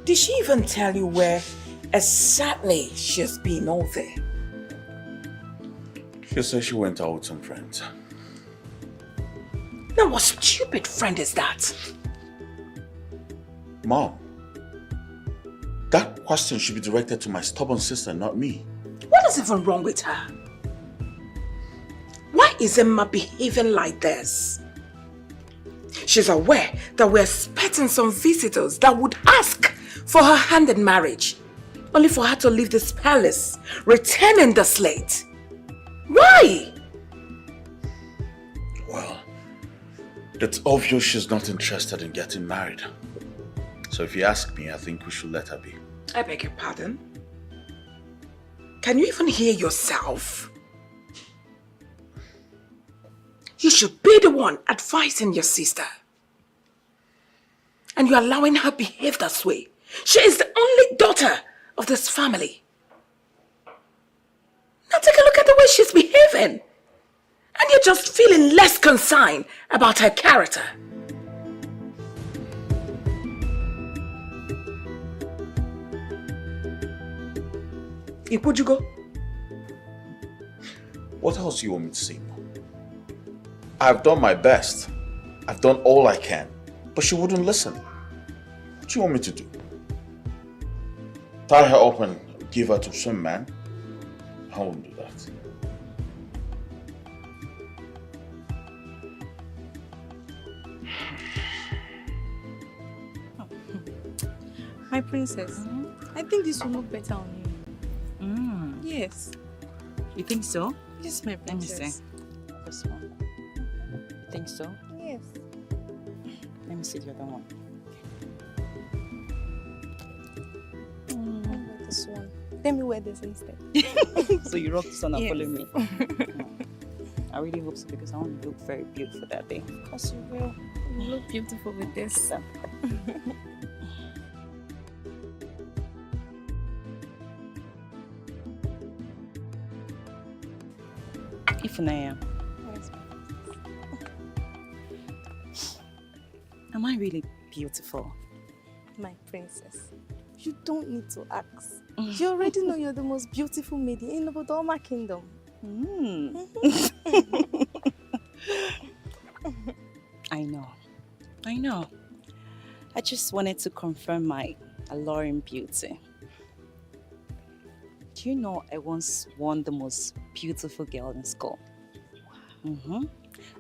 Did she even tell you where exactly she's been all day? She said she went out with some friends. Now what stupid friend is that? Mom, that question should be directed to my stubborn sister, not me. What is even wrong with her? Why is Emma behaving like this? She's aware that we're expecting some visitors that would ask for her hand in marriage, only for her to leave this palace, returning the slate. Why? Well, it's obvious she's not interested in getting married. So if you ask me, I think we should let her be. I beg your pardon? Can you even hear yourself? You should be the one advising your sister. And you're allowing her behave this way. She is the only daughter of this family. Now take a look at the way she's behaving. And you're just feeling less concerned about her character. Ipujugo? What else do you want me to say, Mom? I've done my best. I've done all I can. But she wouldn't listen. What do you want me to do? Tie her up and give her to some man? I won't do that. My princess, I think this will look better on you. Yes. You think so? Yes, my princess. Let me see. This one. You think so? Yes. Let me see the other one. This one. Let me wear this instead. So you rock this one and Yes. follow me. I really hope so because I want to look very beautiful that day. Of course you will. You look beautiful with this. Ifunaya, Yes. am I really beautiful? My princess, you don't need to ask. You already know you're the most beautiful maiden in the Bodoma kingdom. I know. I just wanted to confirm my alluring beauty. Do you know I once won the most beautiful girl in school?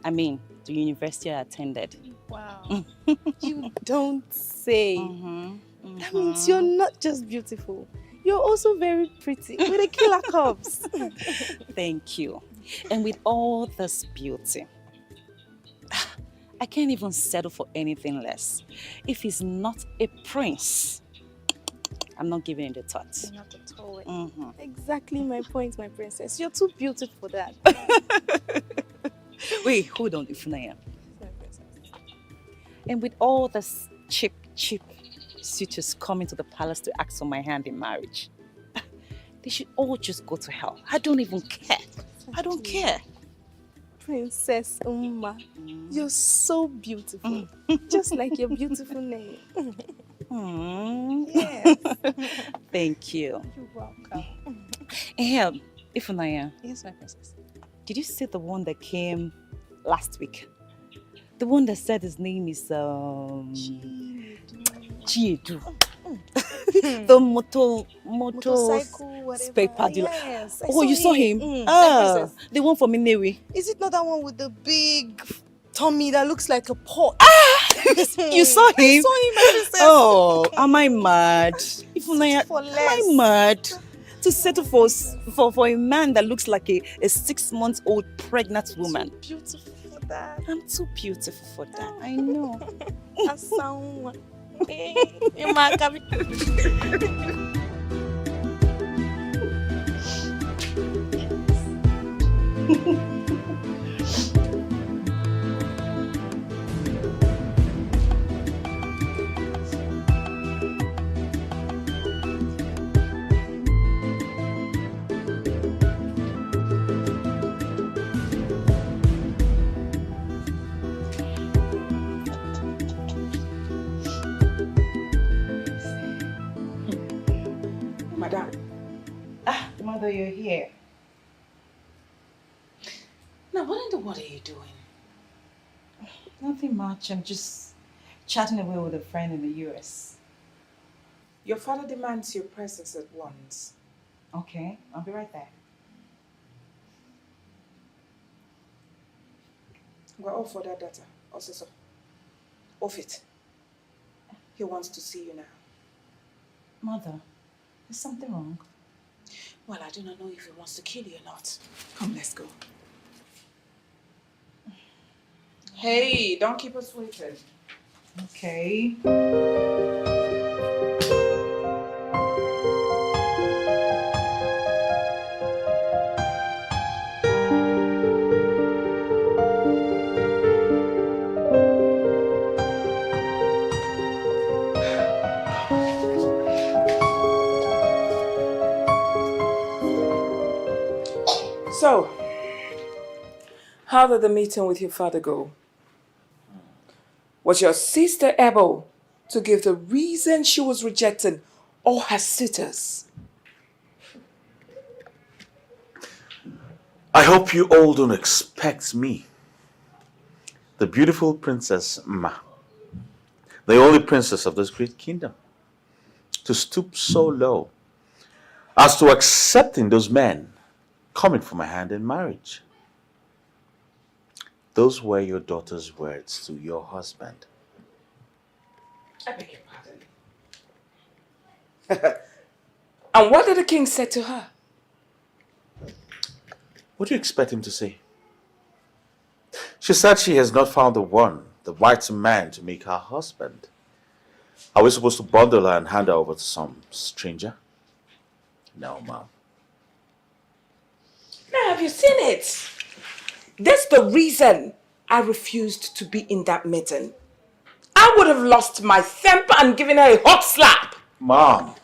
I mean, the university I attended. Wow. You don't say. That means you're not just beautiful. You're also very pretty with a killer curves. Thank you. And with all this beauty, I can't even settle for anything less. If he's not a prince, I'm not giving it a thought. Not at all. Exactly my point, my princess. You're too beautiful for that. Wait, hold on, Ifunaya. My princess. And with all this cheap suitors coming to the palace to ask for my hand in marriage, they should all just go to hell. I don't even care. I don't care. Princess Umma, you're so beautiful. Just like your beautiful name. Yes. Thank you. You're welcome. And Ifunaya, Yes, my princess. did you see the one that came last week? The one that said his name is Chiedu. The Motorcycle, whatever. spare part dealer. Yes, I Oh, you saw him? My princess. The one from Inewi. Is it not that one with the big tummy that looks like a pot? You saw him? I saw him, my princess. Oh, am I mad? Ifunaya, For am less. I mad? To settle for a man that looks like a 6-month-old pregnant woman. Too beautiful for that. I'm too beautiful for that. I know. Asawa. You might have Madam. Ah, Mother, you're here. Now, what in the world are you doing? Nothing much. I'm just chatting away with a friend in the US. Your father demands your presence at once. Okay, I'll be right there. We're off for that data. Also, so. Off it. He wants to see you now. Mother, is something wrong? Well, I do not know if he wants to kill you or not. Come, let's go. Hey, don't keep us waiting. Okay. So, how did the meeting with your father go? Was your sister able to give the reason she was rejecting all her suitors? I hope you all don't expect me, the beautiful Princess Ma, the only princess of this great kingdom, to stoop so low as to accepting those men coming for my hand in marriage. Those were your daughter's words to your husband. I beg your pardon. And what did the king say to her? What do you expect him to say? She said she has not found the right man to make her husband. Are we supposed to bundle her and hand her over to some stranger? No, Mom. Now, have you seen it? That's the reason I refused to be in that meeting. I would have lost my temper and given her a hot slap. Mom.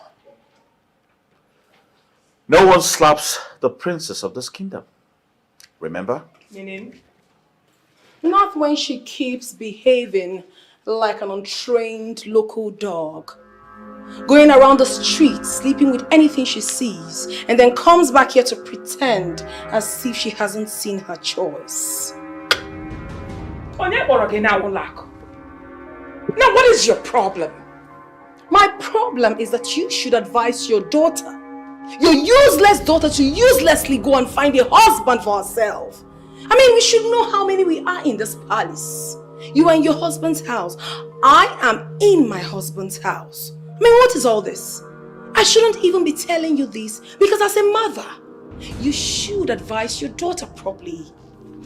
No one slaps the princess of this kingdom. Remember? Meaning? Not when she keeps behaving like an untrained local dog. Going around the street, sleeping with anything she sees, and then comes back here to pretend as if she hasn't seen her choice. Now, what is your problem? My problem is that you should advise your daughter, your useless daughter, to uselessly go and find a husband for herself. I mean, we should know how many we are in this palace. You are in your husband's house. I am in my husband's house. I mean, what is all this? I shouldn't even be telling you this because as a mother, you should advise your daughter properly.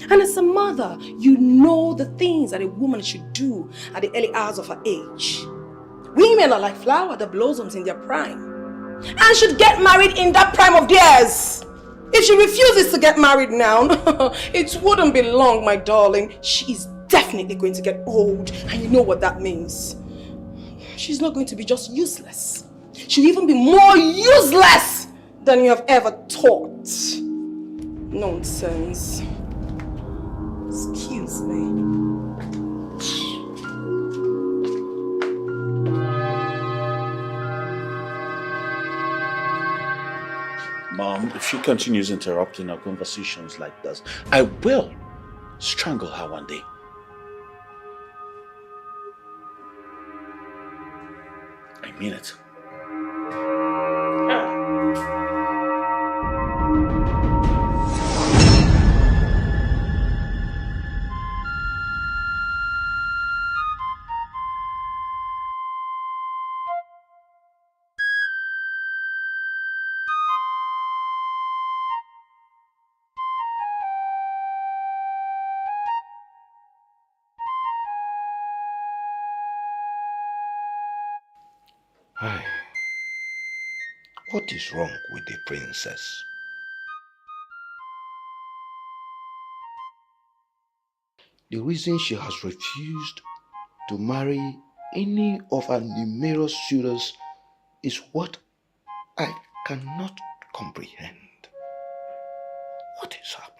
And as a mother, you know the things that a woman should do at the early hours of her age. Women are like flower that blossoms in their prime and should get married in that prime of theirs. If she refuses to get married now, it wouldn't be long, my darling. She is definitely going to get old, and you know what that means. She's not going to be just useless. She'll even be more useless than you have ever thought. Nonsense. Excuse me. Mom, if she continues interrupting our conversations like this, I will strangle her one day. I mean it. Hi. What is wrong with the princess? The reason she has refused to marry any of her numerous suitors is what I cannot comprehend. What is happening?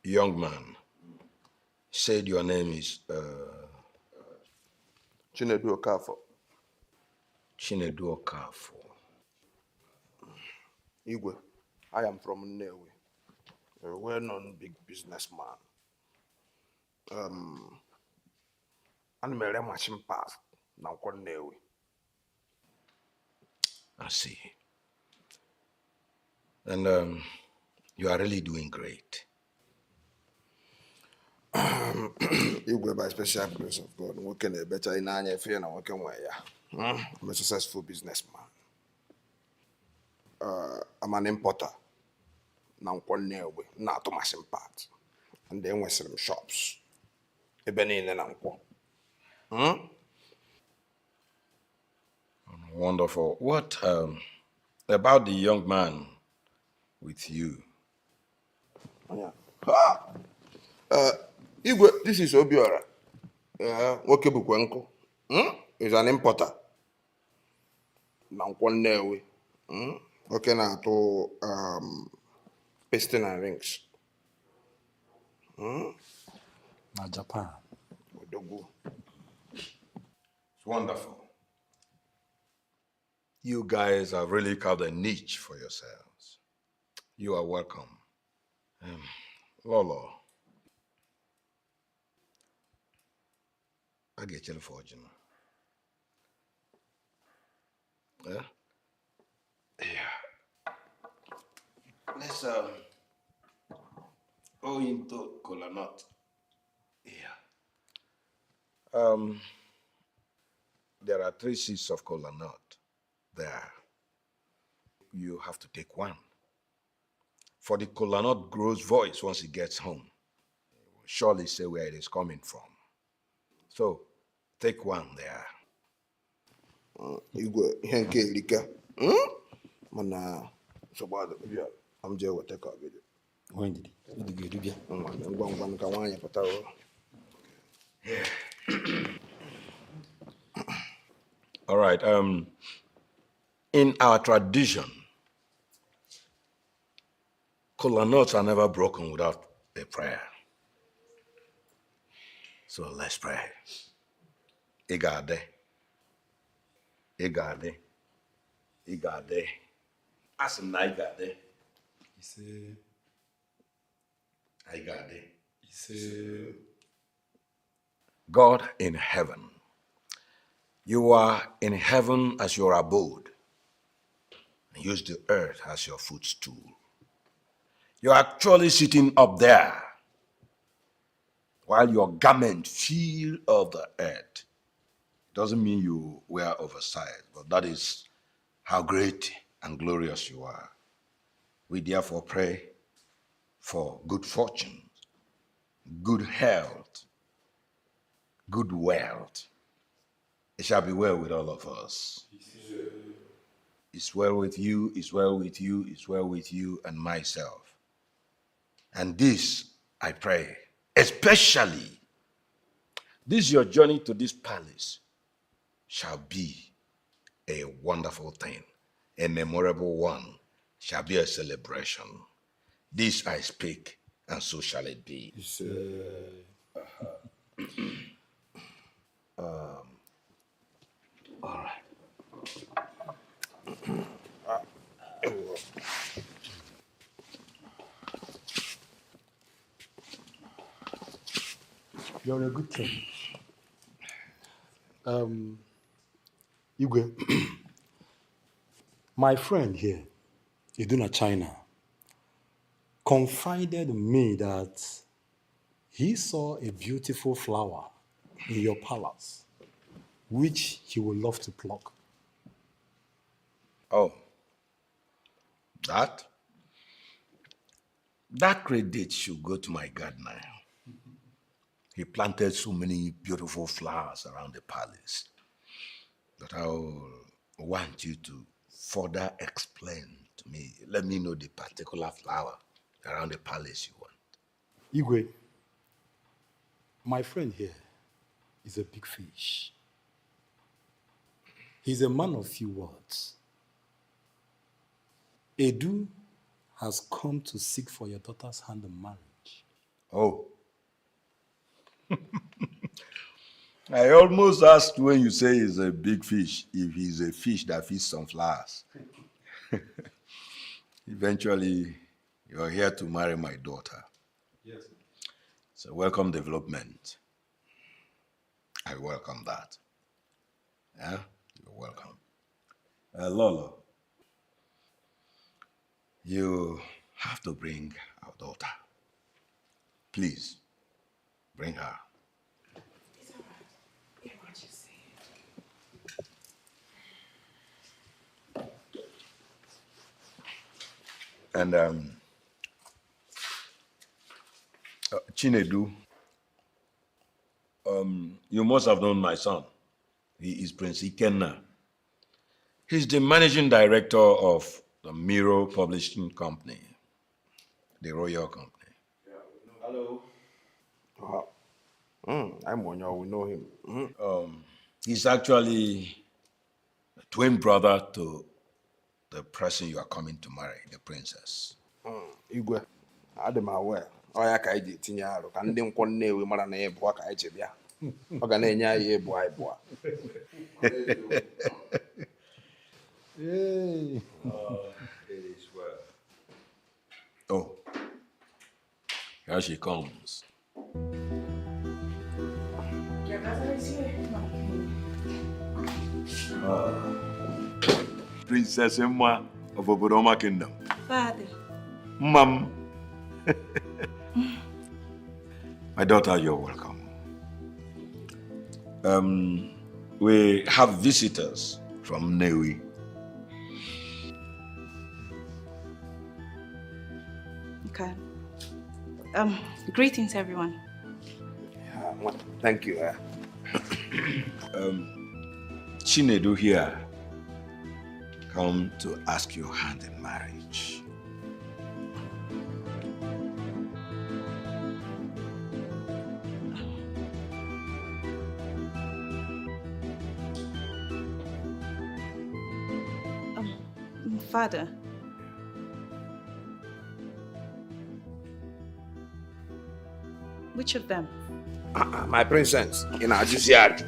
Young man, said your name is Chinedu Okafo. Chinedu Okafo. Igwe, I am from Nnewi, a well-known big businessman. I'm a machine pass now Nnewi. I see. And you are really doing great. Igwe, by special grace of God, working a better in any fear and working way. I'm a successful businessman. I'm an importer. Now Nnewi, not to machine parts. And then we sell them shops. Even in an uncle. Wonderful. What about the young man with you? Yeah. Igwe, this is Obiora. Nwoke bụkwa nkụ. Is an importer. Na Nkwọ Nnewi. Nwoke na-atụ pasting and rings. Na Japan. Odogwu. It's wonderful. You guys have really carved a niche for yourselves. You are welcome. Lolo, I get you for you. Yeah? Yeah. Let's go into kola nut. Yeah. There are 3 seeds of kola nut there. You have to take one. For the kola nut grows voice once it gets home. It will surely say where it is coming from. So, take one there. Igwe, ihe nke erika. Mana, sogbado, bịa, I'm je wete ka video. When did you do it? Ngwa nka nwaanyị pụtara. All right. In our tradition, kola nuts are never broken without a prayer. So let's pray. Igade. Igade. Igade. Asim na igade. Igade. God in heaven. You are in heaven as your abode, and use the earth as your footstool. You're actually sitting up there while your garment feel of the earth. Doesn't mean you were oversized, but that is how great and glorious you are. We therefore pray for good fortune, good health, good wealth. It shall be well with all of us. It's well with you, it's well with you, it's well with you and myself. And this, I pray, especially, this your journey to this palace shall be a wonderful thing, a memorable one, shall be a celebration. This I speak, and so shall it be. All right. You're a good king. Igwe, my friend here, Iduna China, confided in me that he saw a beautiful flower in your palace, which he would love to pluck. Oh, that credit should go to my gardener. He planted so many beautiful flowers around the palace. But I want you to further explain to me. Let me know the particular flower around the palace you want. Igwe, my friend here is a big fish. He's a man of few words. Edu has come to seek for your daughter's hand in marriage. Oh. I almost asked when you say he's a big fish, if he's a fish that feeds on flowers. Eventually, you're here to marry my daughter. Yes. It's a welcome development. I welcome that. Yeah? You're welcome. Lolo, you have to bring our daughter. Please, bring her. It's all right. Hear what you say. And Chinedu, you must have known my son. He is Prince Ikenna. He's the managing director of the Miro Publishing Company, the Royal Company. Hello. I'm one, we know him. He's actually a twin brother to the person you are coming to marry, the princess. Igwe, I'm aware. Oya ka iji tinye arụ ka ndị nkwọ Nnewi mara na ịbụa ka anyị ji bịa. Ọ ga na-enye anyị ịbụa. Yay! It is well. Oh, here she comes. Your brother is here. Princess Emma of Obodoma Kingdom. Father. Mom. My daughter, you're welcome. We have visitors from Nnewi. Okay. Greetings, everyone. Thank you. Chinedu here come to ask your hand in marriage. Father. Which of them? My princess, in Ajusiad.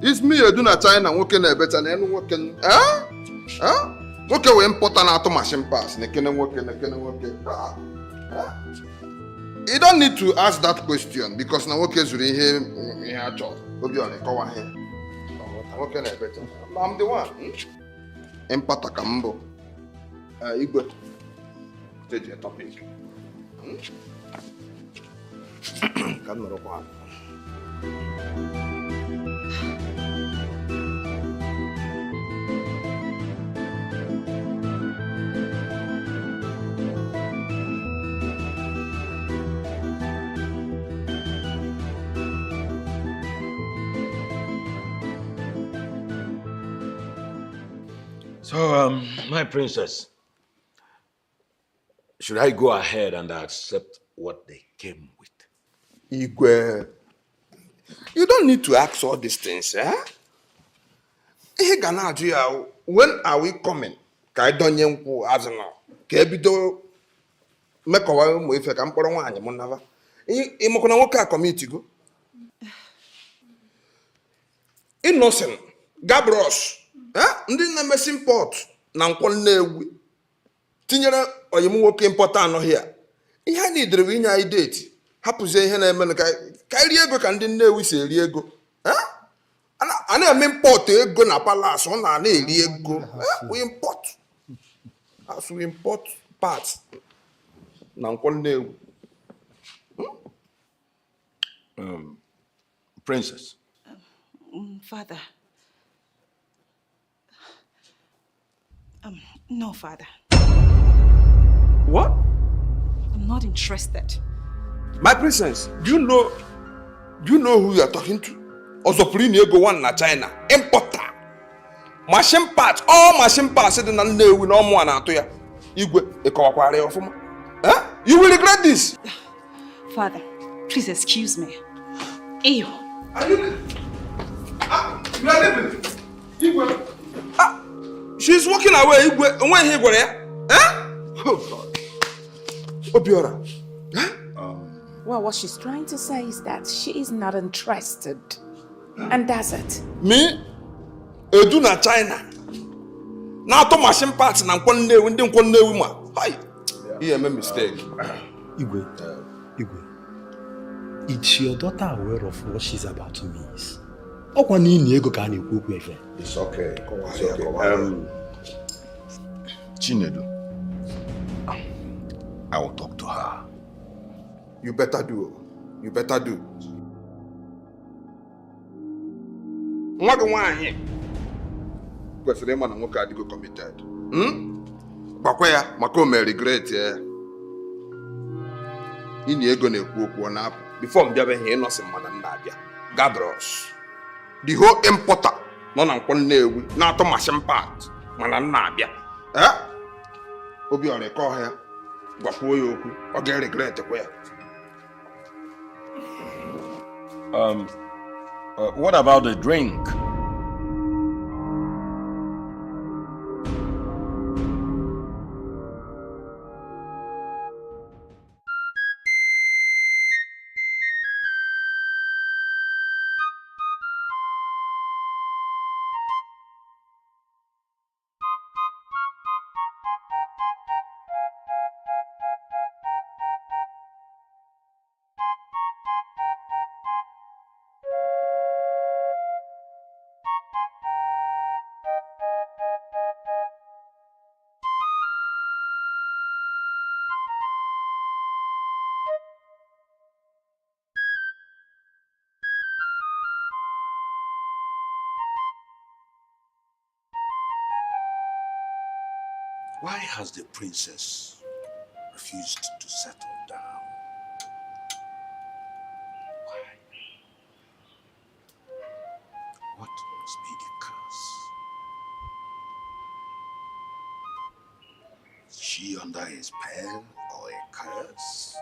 It's me, Edu na China, working a better than working. Work away important out of machine pass, and can work. You don't need to ask that question because now work is really here in our job. Go be on the cover here. Working a better. I'm the one. Empata Kambo. You go. State your topic. So, my princess, should I go ahead and accept what they came with? Igwe, you don't need to ask all these things, eh? When are we coming? Ka don't you as now? Kebido make a while with a camporo one, Monava. Imokona committee go. Innocent, Gabros, eh? Ndin na messing pot, Nankon Newi. Tinyera or you work important no here. He had need the winya date. Hapuze ihe na-eme ka iri ego ka ndị Nnewi si eri ego. A na-eme import ego na palace, ọ na-eri ego. We import. As we import parts na nkwọ Nnewi. Princess. Father. No, Father. What? I'm not interested. My princess, do you know who you are talking to? Ozoprini ego one na China. Importer. Machine parts, all machine parts in na Nnewi no more na ato ya. Igwe ekowakware ofuma. You will regret this. Father, please excuse me. Eyo. Are you? You are leaving. Igwe. She's walking away. When he go there? Oh God. Obiora. Well, what she's trying to say is that she is not interested. And that's it. Me? Edu na China. Na to machine parts na nkwannewu ndị nkwannewu ma. Hi. You made a mistake. Igwe. Is your daughter aware of what she's about to miss? It's okay. It's okay. Chinedu, I will talk to her. You better do. What do I hear? Because the man who can't go committed. Bakwaya, Mako may regret. In the ego ne kuku na before I'm having here no some man Nadia. Gabros. The whole importer, none on one new, not a machine part, man Nadia. Obi on a call here. Bapoyoku, or get regret where. What about the drink? Why has the princess refused to settle down? Why? What must be the cause? Is she under a spell or a curse?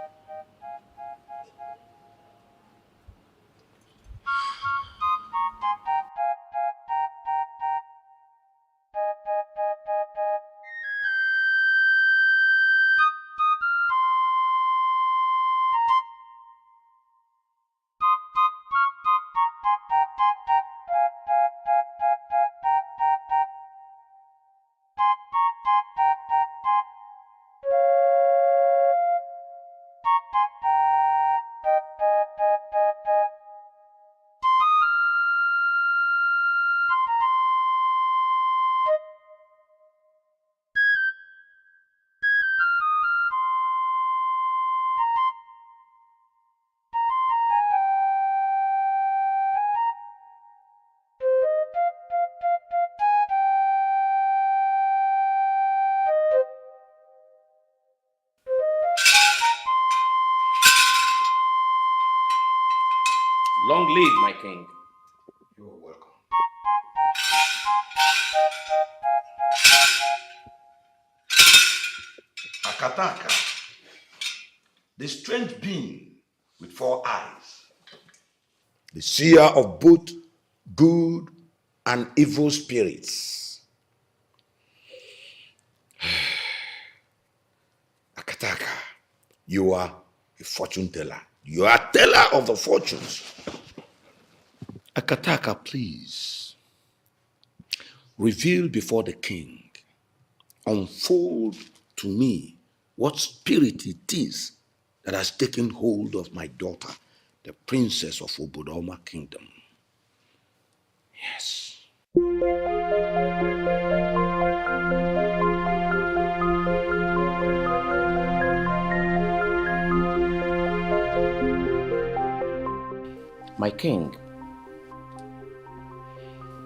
Long live my king. You're welcome. Akataka, the strange being with 4 eyes, the seer of both good and evil spirits. Akataka, you are a fortune teller. You are a teller of the fortunes. Akataka, please reveal before the king, unfold to me what spirit it is that has taken hold of my daughter, the princess of Obodoma Kingdom. Yes. My king,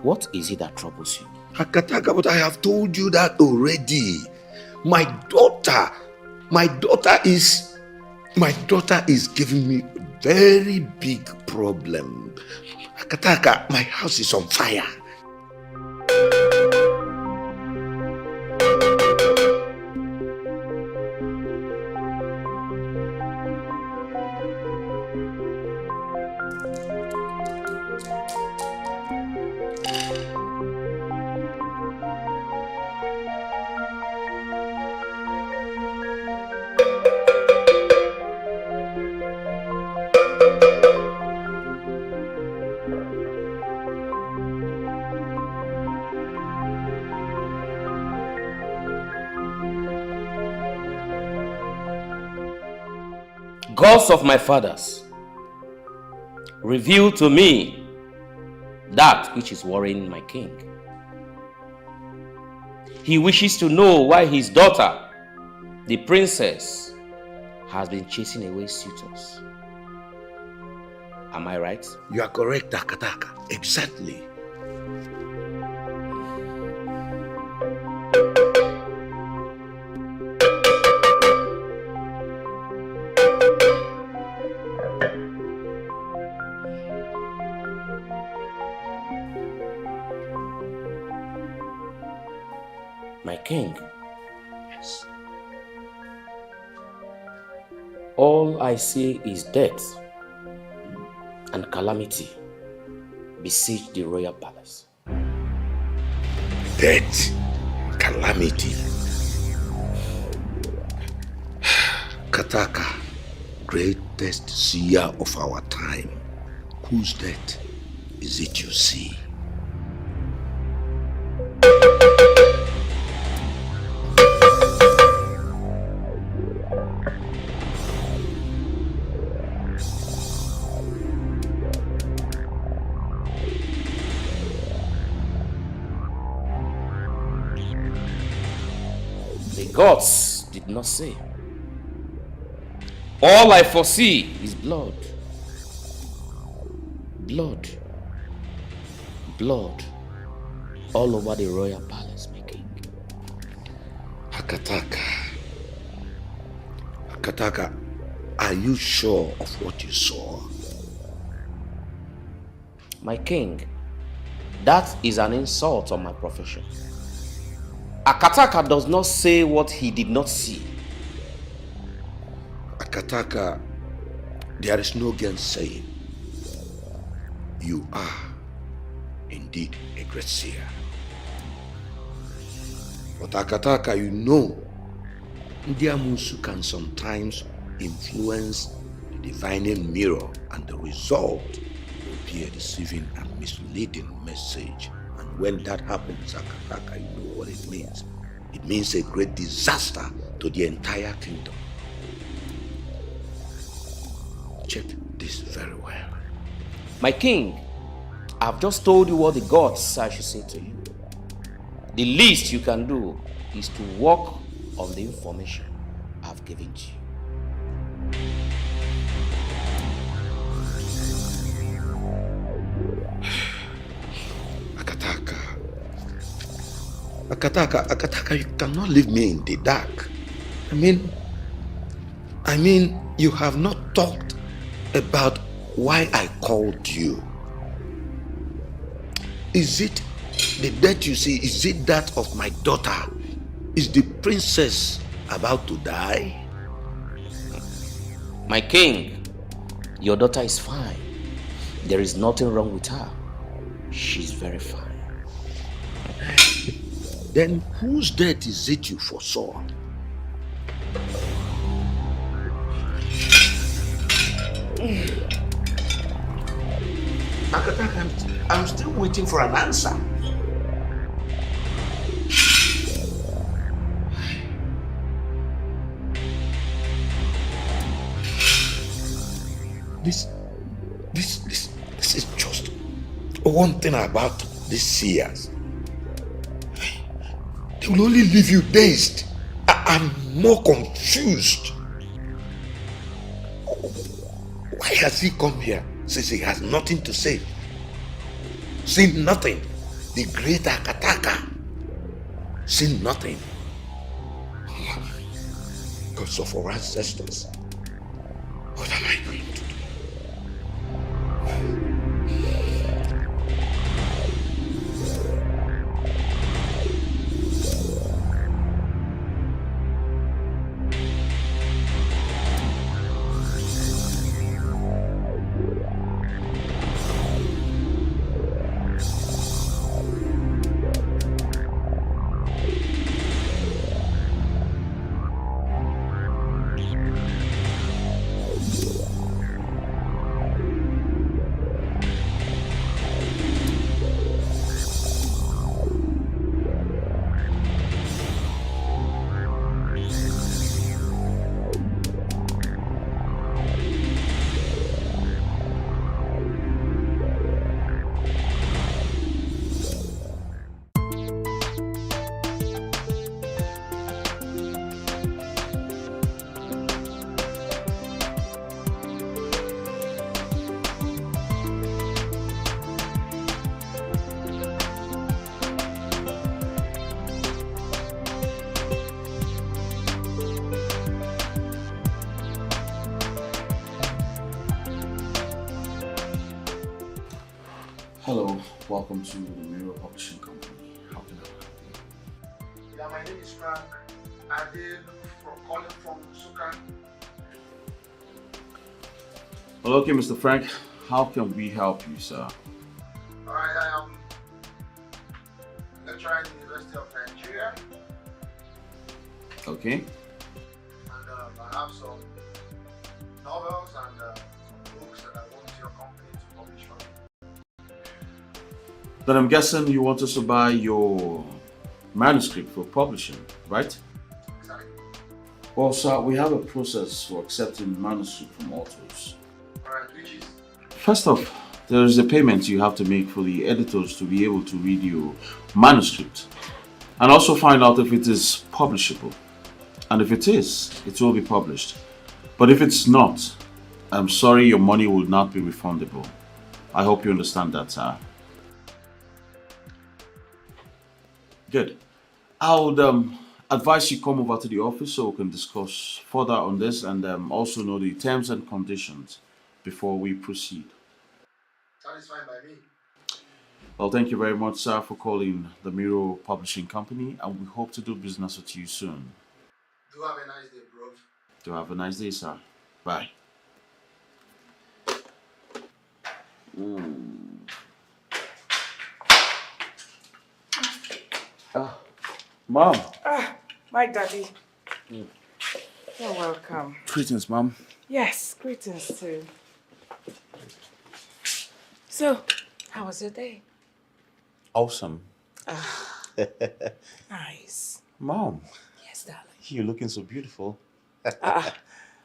what is it that troubles you? Akataka, but I have told you that already. My daughter is giving me a very big problem. Akataka, my house is on fire. gods of my fathers, reveal to me that which is worrying my king. He wishes to know why his daughter, the princess, has been chasing away suitors. Am I right? You are correct, Akataka. Exactly. My king. Yes. All I see is death and calamity besiege the royal palace. Death, calamity. Kataka, greatest seer of our time. Whose death is it you see? Gods did not say. All I foresee is blood. Blood. Blood. All over the royal palace, my king. Akataka. Akataka, are you sure of what you saw? My king, that is an insult on my profession. Akataka does not say what he did not see. Akataka, there is no gainsaying. You are indeed a great seer. But Akataka, you know, Ndiamusu can sometimes influence the divining mirror, and the result will be a deceiving and misleading message. And when that happens, Akataka, you know what it means. It means a great disaster to the entire kingdom. Check this very well. My king, I've just told you what the gods I should say to you. The least you can do is to work on the information I've given to you. Akataka, you cannot leave me in the dark. I mean, you have not talked about why I called you. Is it the death you see? Is it that of my daughter? Is the princess about to die? My king, your daughter is fine. There is nothing wrong with her. She's very fine. Then whose death is it you foresaw? Akataka, I'm still waiting for an answer. This is just one thing about these seers. They will only leave you dazed and more confused. Why has he come here since he has nothing to say? Seen nothing. The great Akataka. Seen nothing. Gods of our ancestors. What am I going to do? Hello, welcome to the Mirror Publishing Company. How can I help you? Yeah, my name is Frank. I did calling from Sukan. Well, okay, Mr. Frank. How can we help you, sir? Alright, I am lecturer in the University of Nigeria. Okay. And I have some novels and some books that I want your company to publish for me. Then I'm guessing you want us to buy your manuscript for publishing, right? Exactly. Well, sir, we have a process for accepting manuscript from authors. Alright, which is? First off, there is a payment you have to make for the editors to be able to read your manuscript and also find out if it is publishable. And if it is, it will be published. But if it's not, I'm sorry, your money will not be refundable. I hope you understand that, sir. Good. I would advise you come over to the office so we can discuss further on this and also know the terms and conditions before we proceed. Satisfied by me. Well, thank you very much, sir, for calling the Mirror Publishing Company, and we hope to do business with you soon. Do have a nice day, bro. Do have a nice day, sir. Bye. Mom. My daddy. You're welcome. Greetings, Mom. Yes, greetings too. So, how was your day? Awesome. Nice. Mom, Yes, darling. you're looking so beautiful.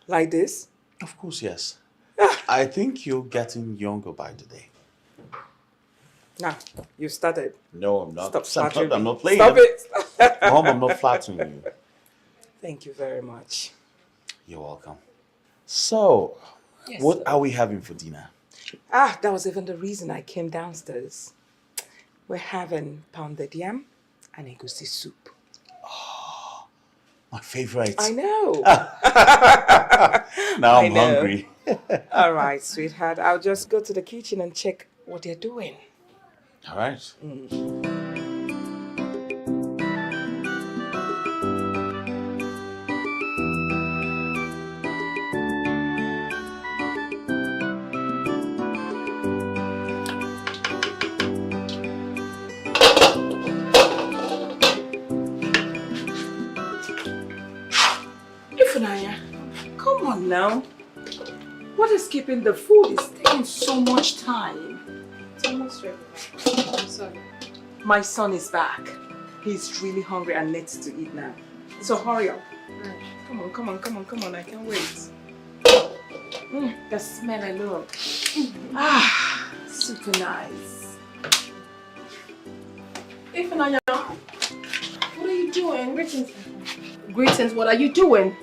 Like this? Of course, yes. I think you're getting younger by the day. Now, you started. No, I'm not. Stop flattering I'm me. not playing. Stop it. Mom, I'm not flattering you. Thank you very much. You're welcome. So, Yes, what sir. are we having for dinner? That was even the reason I came downstairs. We're having pounded yam and egusi soup. My favorite. I know. Now I I'm know. hungry. All right, sweetheart. I'll just go to the kitchen and check what they're doing. All right. Ifunanya, come on now. What is keeping the food? It's taking so much time. It's almost ready. I'm sorry. My son is back. He's really hungry and needs to eat now. So hurry up. Right. Come on, come on, come on, come on. I can't wait. The smell alone. Super nice. Ifunanya, what are you doing? Greetings. Greetings, what are you doing?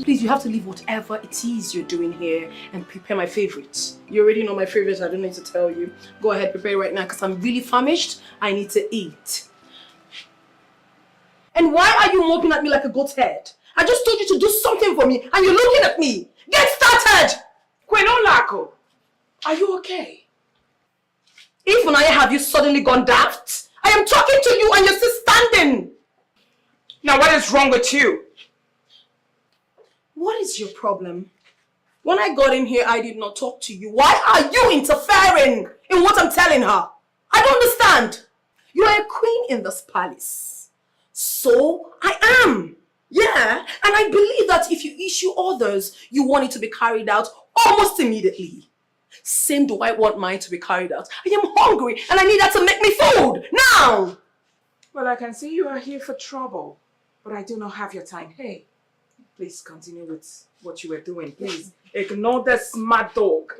Please, you have to leave whatever it is you're doing here and prepare my favorites. You already know my favorites, I don't need to tell you. Go ahead, prepare right now because I'm really famished. I need to eat. And why are you moping at me like a goat's head? I just told you to do something for me and you're looking at me. Get started! Queen Olako, are you okay? Ifunanya, have you suddenly gone daft? I am talking to you and you're still standing. Now what is wrong with you? What is your problem? When I got in here, I did not talk to you. Why are you interfering in what I'm telling her? I don't understand. You are a queen in this palace. So I am. Yeah, and I believe that if you issue orders, you want it to be carried out almost immediately. Same do I want mine to be carried out. I am hungry and I need that to make me food. Now! Well, I can see you are here for trouble, but I do not have your time. Hey, please continue with what you were doing. Please ignore the smart dog.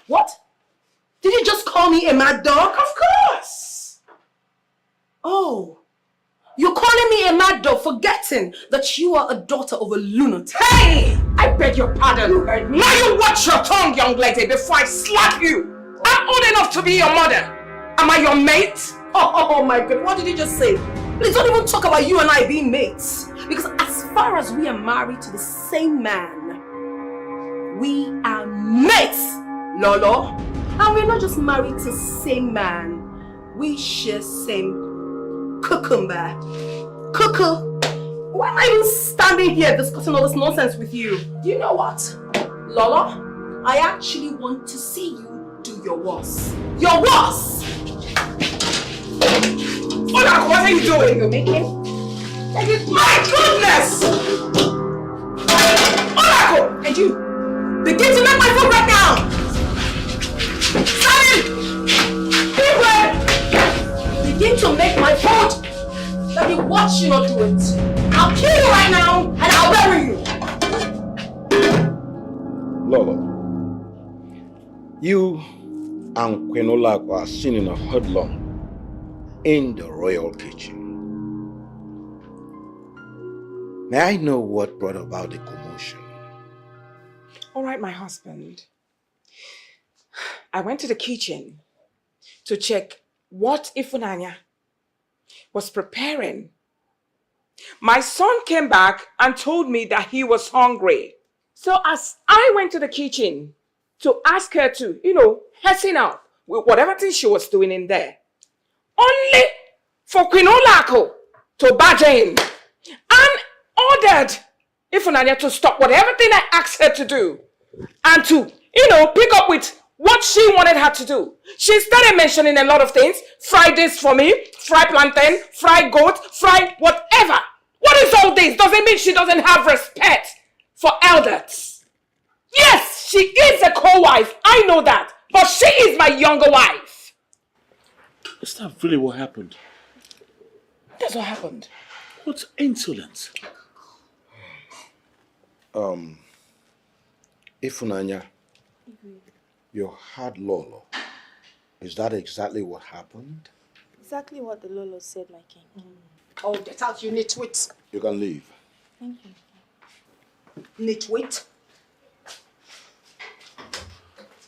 What? Did you just call me a mad dog? Of course. Oh, you're calling me a mad dog, forgetting that you are a daughter of a lunatic. Hey, I beg your pardon. You heard me. Now you watch your tongue, young lady, before I slap you. I'm old enough to be your mother. Am I your mate? Oh my God, what did you just say? Please don't even talk about you and I being mates. Because as far as we are married to the same man, we are mates, Lolo. And we're not just married to same man. We share same cucumber. Cuckoo. Why am I even standing here discussing all this nonsense with you? Do you know what? Lola, I actually want to see you do your worst. Your worst! Olaedo, what are you doing? You're making? My goodness! Olaedo! And you, begin to make my food right now! Simon! People! Begin to make my food! Let me watch you not do it. I'll kill you right now and I'll bury you! Lolo, you and Queen Olaedo are seen in a hoodlum in the royal kitchen. May I know what brought about the commotion? All right, my husband. I went to the kitchen to check what Ifunanya was preparing. My son came back and told me that he was hungry. So as I went to the kitchen to ask her to, hasten up with whatever thing she was doing in there, only for Queen Olaedo to barge in and ordered Ifunanya to stop whatever thing I asked her to do and to, pick up with what she wanted her to do. She started mentioning a lot of things. Fry this for me, fry plantain, fry goat, fry whatever. What is all this? Does it mean she doesn't have respect for elders? Yes, she is a co-wife. I know that. But she is my younger wife. Is that really what happened? That's what happened. What insolence! Ifunanya, you had Lolo. Is that exactly what happened? Exactly what the Lolo said, my king. Oh, get out, you nitwit. You can leave. Thank you. Nitwit.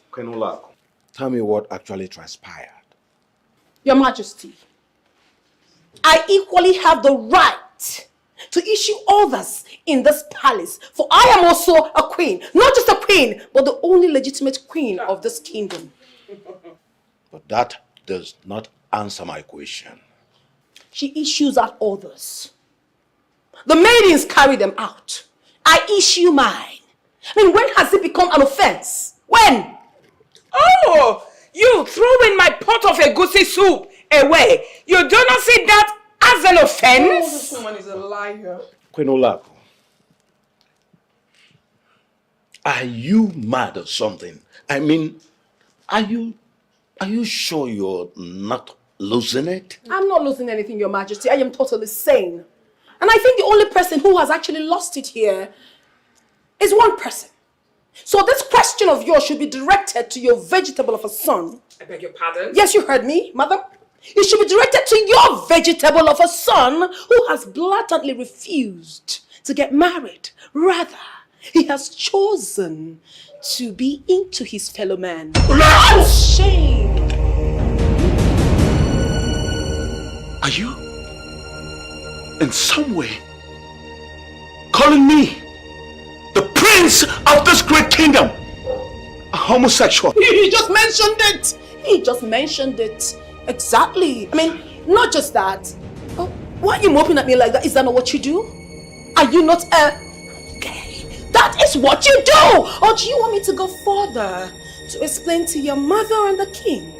Queen Olaedo, tell me what actually transpired. Your Majesty, I equally have the right to issue orders in this palace, for I am also a queen. Not just a queen, but the only legitimate queen of this kingdom. But that does not answer my question. She issues out orders. The maidens carry them out. I issue mine. I mean, when has it become an offense? When? Oh, you threw in my pot of egusi soup away. You do not see that as an offense? Oh, this woman is a liar. Queen Olaedo, are you mad or something? I mean, are you sure you're not losing it? I'm not losing anything, Your Majesty. I am totally sane. And I think the only person who has actually lost it here is one person. So this question of yours should be directed to your vegetable of a son. I beg your pardon? Yes, you heard me, mother. It should be directed to your vegetable of a son who has blatantly refused to get married. Rather, he has chosen to be into his fellow man. Shame! Are you, in some way, calling me, the prince of this great kingdom, a homosexual? He just mentioned it! He just mentioned it. Exactly. I mean, not just that. Oh, why are you moping at me like that? Is that not what you do? Are you not Okay, that is what you do! Or do you want me to go further to explain to your mother and the king?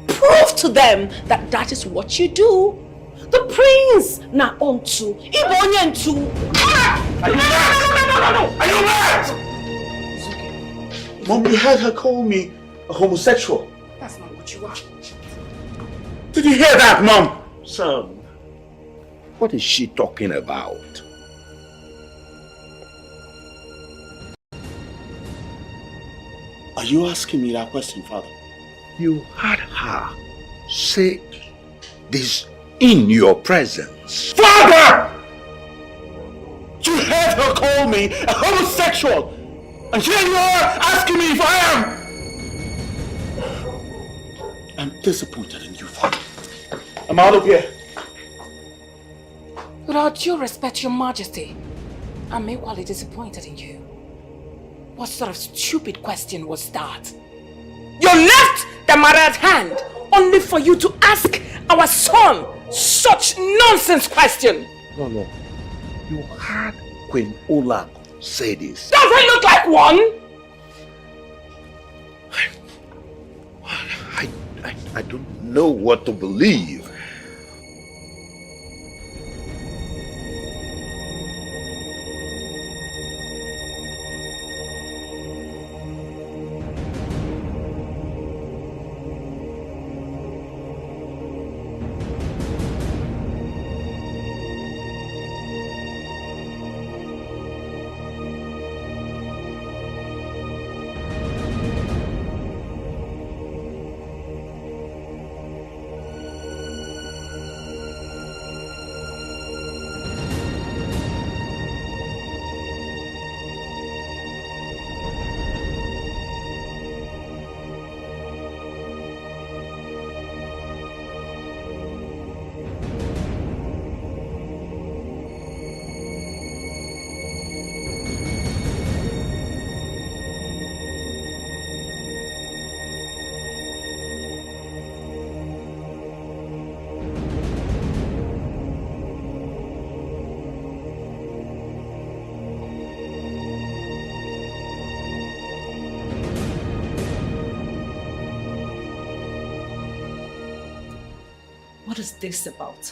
Prove to them that that is what you do. The prince na onto Ibonyentu. Are you mad? No! Are you mad? Mom, you heard her call me a homosexual. That's not what you are. Did you hear that, Mom? Son. What is she talking about? Are you asking me that question, Father? You had her say this in your presence. Father! You heard her call me a homosexual, and here you are asking me if I am. I'm disappointed in you, Father. I'm out of here. With all due respect, Your Majesty, I'm equally disappointed in you. What sort of stupid question was that? You left the matter at hand only for you to ask our son such nonsense question. No. You heard Queen Olaedo say this. Does it look like one? I don't know what to believe. What is this about?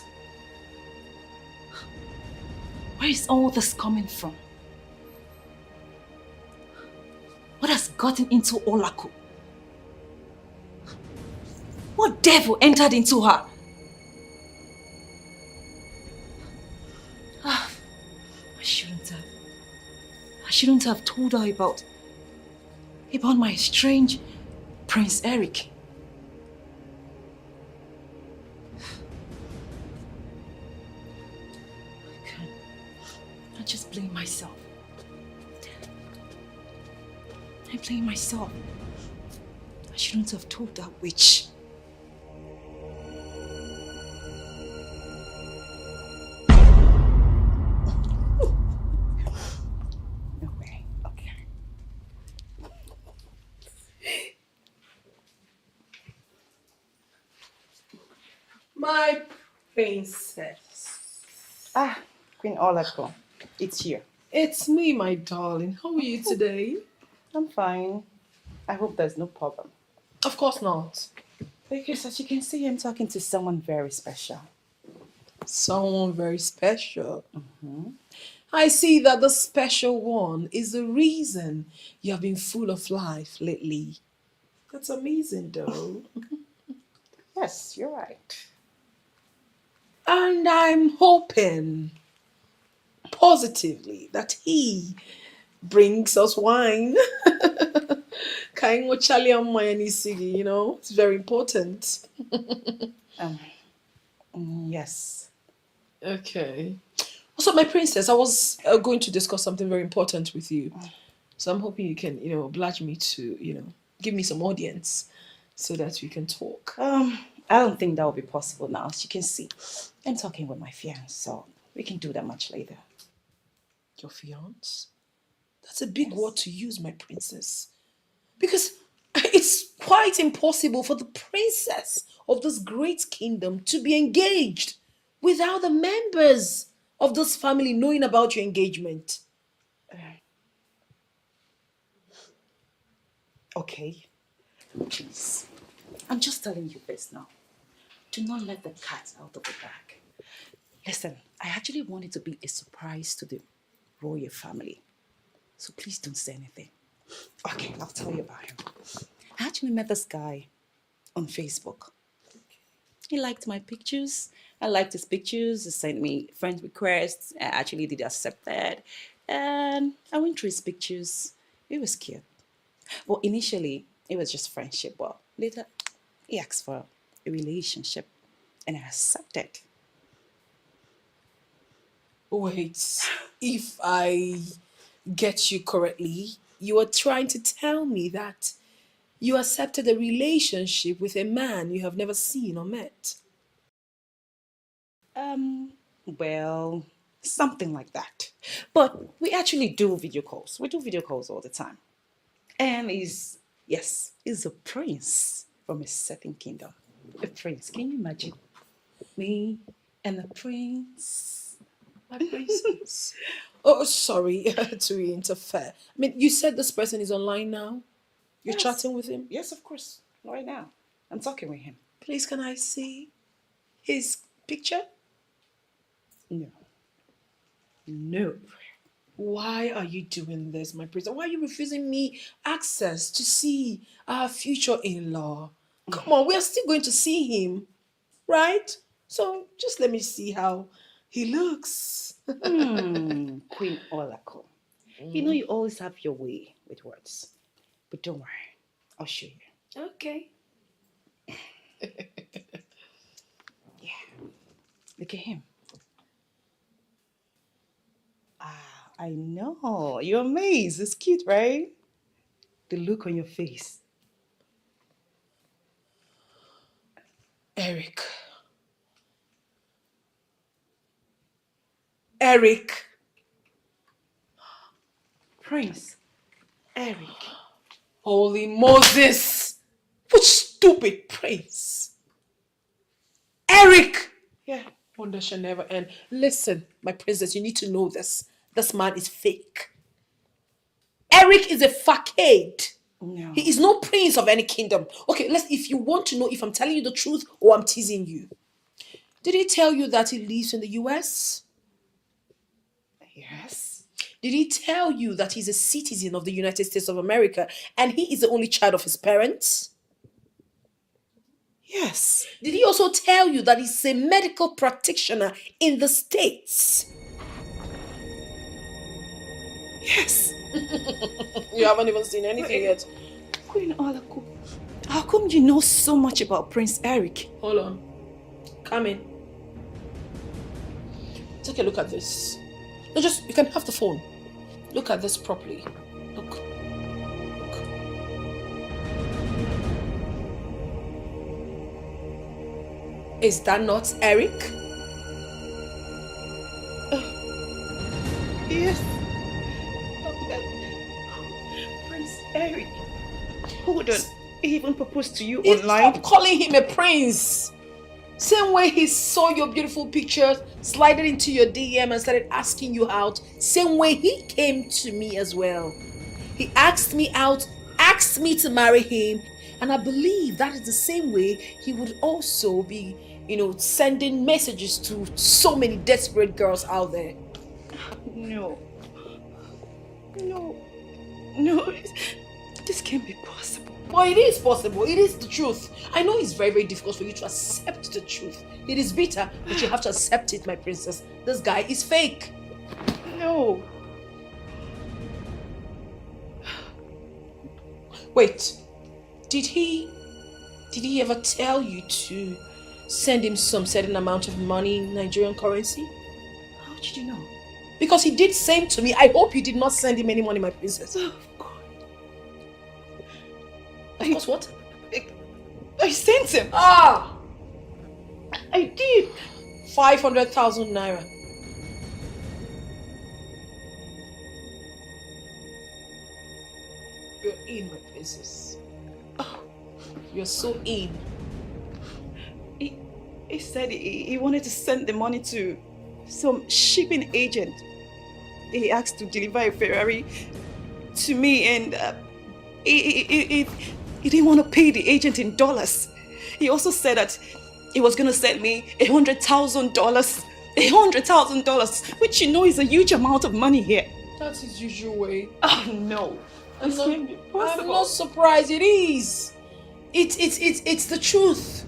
Where is all this coming from? What has gotten into Olaku? What devil entered into her? I shouldn't have told her about my strange Prince Eric. I just blame myself. I blame myself. I shouldn't have told that witch. No way. Okay. My princess. Queen Olaedo, it's you. It's me, my darling. How are you today? I'm fine. I hope there's no problem. Of course not. Because as you can see, I'm talking to someone very special. Someone very special. I see that the special one is the reason you have been full of life lately. That's amazing, though. Yes, you're right. And I'm hoping positively that he brings us wine. You know, it's very important. Yes. Okay. So, my princess, I was going to discuss something very important with you. So I'm hoping you can, oblige me to, give me some audience so that we can talk. I don't think that will be possible now. As you can see, I'm talking with my fiancé, so we can do that much later. Your fiance? That's a big word to use, my princess. Because it's quite impossible for the princess of this great kingdom to be engaged without the members of this family knowing about your engagement. Okay. Please. I'm just telling you this now. Do not let the cat out of the bag. Listen, I actually want it to be a surprise to the royal family. So please don't say anything. Okay, I'll tell you about him. I actually met this guy on Facebook. He liked my pictures. I liked his pictures. He sent me friend requests. I actually did accept that. And I went through his pictures. It was cute. Well, initially, it was just friendship. But later, he asked for a relationship. And I accepted. Wait, if I get you correctly, you are trying to tell me that you accepted a relationship with a man you have never seen or met. Well, something like that. But we actually do video calls. We do video calls all the time. And he's Yes, he's a prince from a certain kingdom. A prince. Can you imagine? Me and a prince. My princess. Oh, sorry to interfere. I mean, you said this person is online now? You're Yes. chatting with him? Yes, of course. Right now. I'm talking with him. Please, can I see his picture? No. No. Why are you doing this, my princess? Why are you refusing me access to see our future in-law? Come on, we are still going to see him, right? So just let me see how he looks. Queen Olaedo. You know you always have your way with words. But don't worry. I'll show you. Okay. Look at him. I know. You're amazed. It's cute, right? The look on your face. Eric. Prince. Eric. Holy Moses. Which stupid prince? Eric. Yeah. Wonder shall never end. Listen, my princess, you need to know this. This man is fake. Eric is a facade. No. He is no prince of any kingdom. Okay, if you want to know if I'm telling you the truth or I'm teasing you. Did he tell you that he lives in the US? Yes. Did he tell you that he's a citizen of the United States of America and he is the only child of his parents? Yes. Did he also tell you that he's a medical practitioner in the States? Yes. You haven't even seen anything yet. Queen Olaedo, how come you know so much about Prince Eric? Hold on. Come in. Take a look at this. No, you can have the phone. Look at this properly. Look. Is that not Eric? Yes. Prince Eric. Hold on. He even proposed to you online? Stop calling him a prince. Same way he saw your beautiful pictures, slided into your DM and started asking you out. Same way he came to me as well. He asked me out, asked me to marry him. And I believe that is the same way he would also be, sending messages to so many desperate girls out there. No. This can't be possible. Well, it is possible. It is the truth. I know it's very, very difficult for you to accept the truth. It is bitter, but you have to accept it, my princess. This guy is fake. No. Wait. Did he ever tell you to send him some certain amount of money in Nigerian currency? How did you know? Because he did same to me. I hope you did not send him any money, my princess. Oh, God. Of course, what? I sent him. Ah! I did. 500,000 naira. You're in, my princess. Oh, you're so in. He said he wanted to send the money to some shipping agent. He asked to deliver a Ferrari to me, and he didn't want to pay the agent in dollars. He also said that he was going to send me $100,000. $100,000, which is a huge amount of money here. That's his usual way. Oh no. I'm not surprised. It is. It's the truth.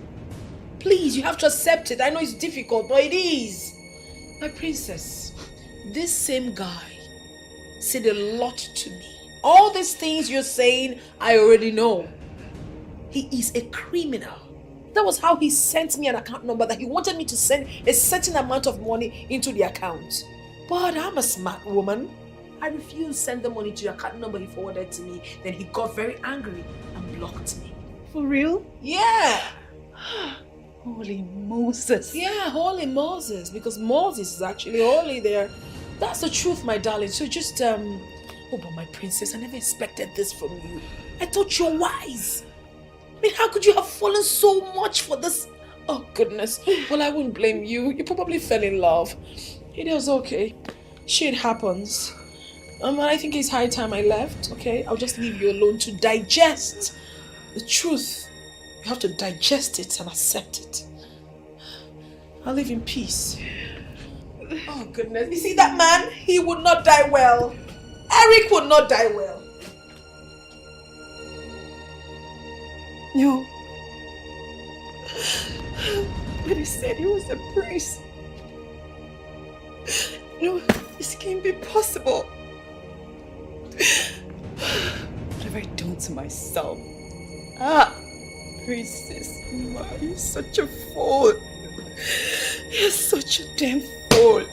Please, you have to accept it. I know it's difficult, but it is. My princess, this same guy said a lot to me. All these things you're saying, I already know. He is a criminal. That was how he sent me an account number that he wanted me to send a certain amount of money into the account. But I'm a smart woman. I refused to send the money to your account number he forwarded to me. Then he got very angry and blocked me. For real? Yeah. Holy Moses. Yeah, holy Moses. Because Moses is actually holy there. That's the truth, my darling. So just Oh, but my princess, I never expected this from you. I thought you're wise. I mean, how could you have fallen so much for this? Oh, goodness. Well, I wouldn't blame you. You probably fell in love. It was okay. Shit happens. I think it's high time I left, okay? I'll just leave you alone to digest the truth. You have to digest it and accept it. I'll live in peace. Oh, goodness. You see that man? He would not die well. Eric would not die well. No. But he said he was a priest. No, this can't be possible. What have I done to myself? Princess, Ma, you're such a fool. You're such a damn fool.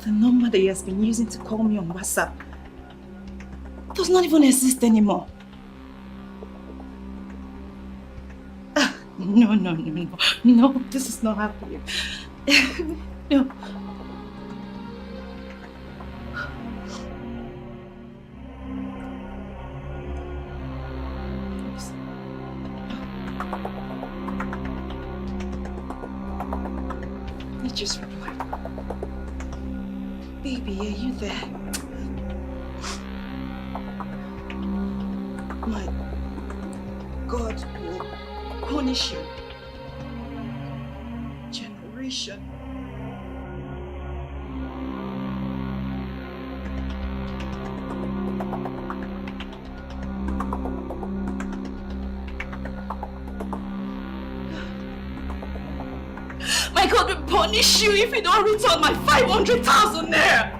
The number that he has been using to call me on WhatsApp does not even exist anymore. No, this is not happening. No. He just replied. Baby, are you there? My God will punish you. Generation. My God will punish you if you don't return my 500,000 naira.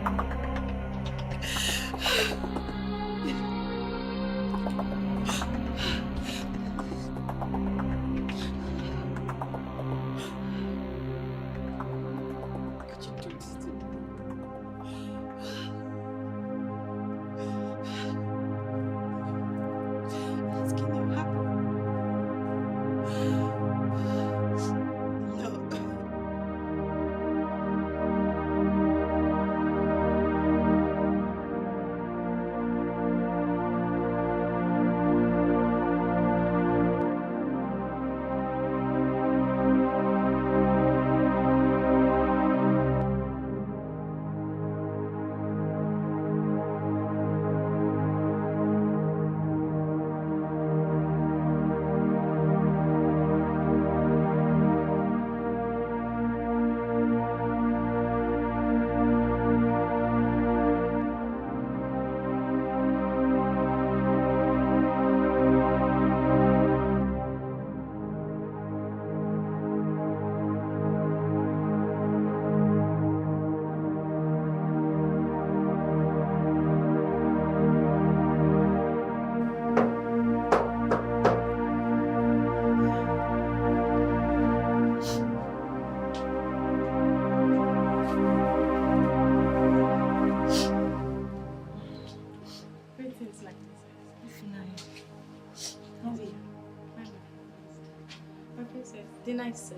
night, sir.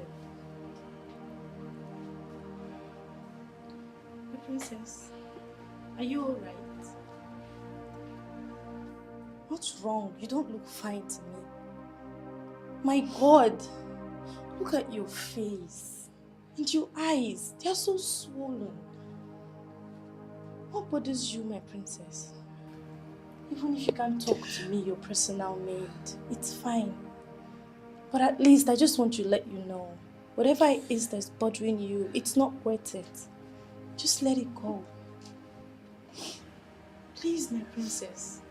My princess, are you alright? What's wrong? You don't look fine to me. My God, look at your face and your eyes. They are so swollen. What bothers you, my princess? Even if you can't talk to me, your personal maid, it's fine. But at least I just want to let you know, whatever it is that's bothering you, it's not worth it. Just let it go. Please, my princess.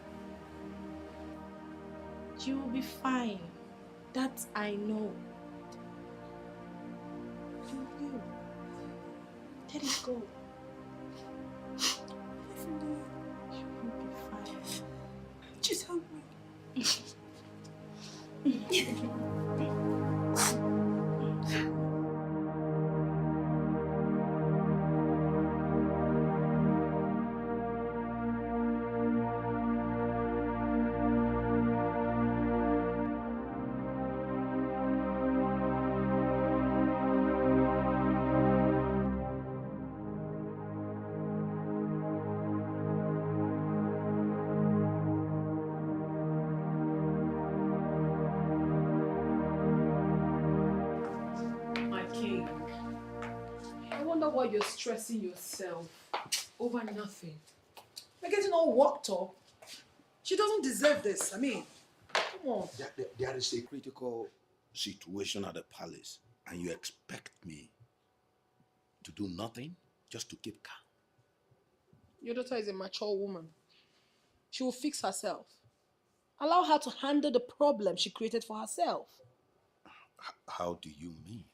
You will be fine. That I know. You will. Let it go. You will be fine. Just help me. Why you're stressing yourself over nothing. You're getting all worked up. She doesn't deserve this. I mean, come on. There is a critical situation at the palace, and you expect me to do nothing just to keep calm. Your daughter is a mature woman. She will fix herself. Allow her to handle the problem she created for herself. How do you mean?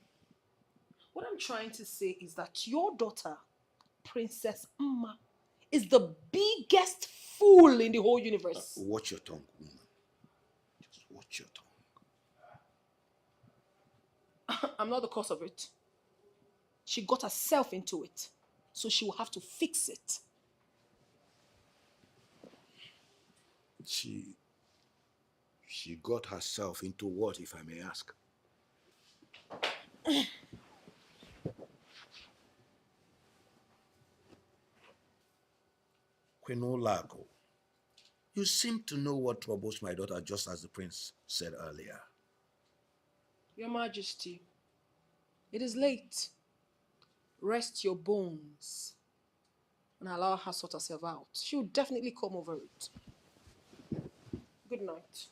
What I'm trying to say is that your daughter, Princess Mma, is the biggest fool in the whole universe. Watch your tongue, woman. Just watch your tongue. I'm not the cause of it. She got herself into it, so she will have to fix it. She got herself into what, if I may ask? Queen Olaedo, you seem to know what troubles my daughter, just as the prince said earlier. Your Majesty, it is late. Rest your bones and allow her sort herself out. She'll definitely come over it. Good night.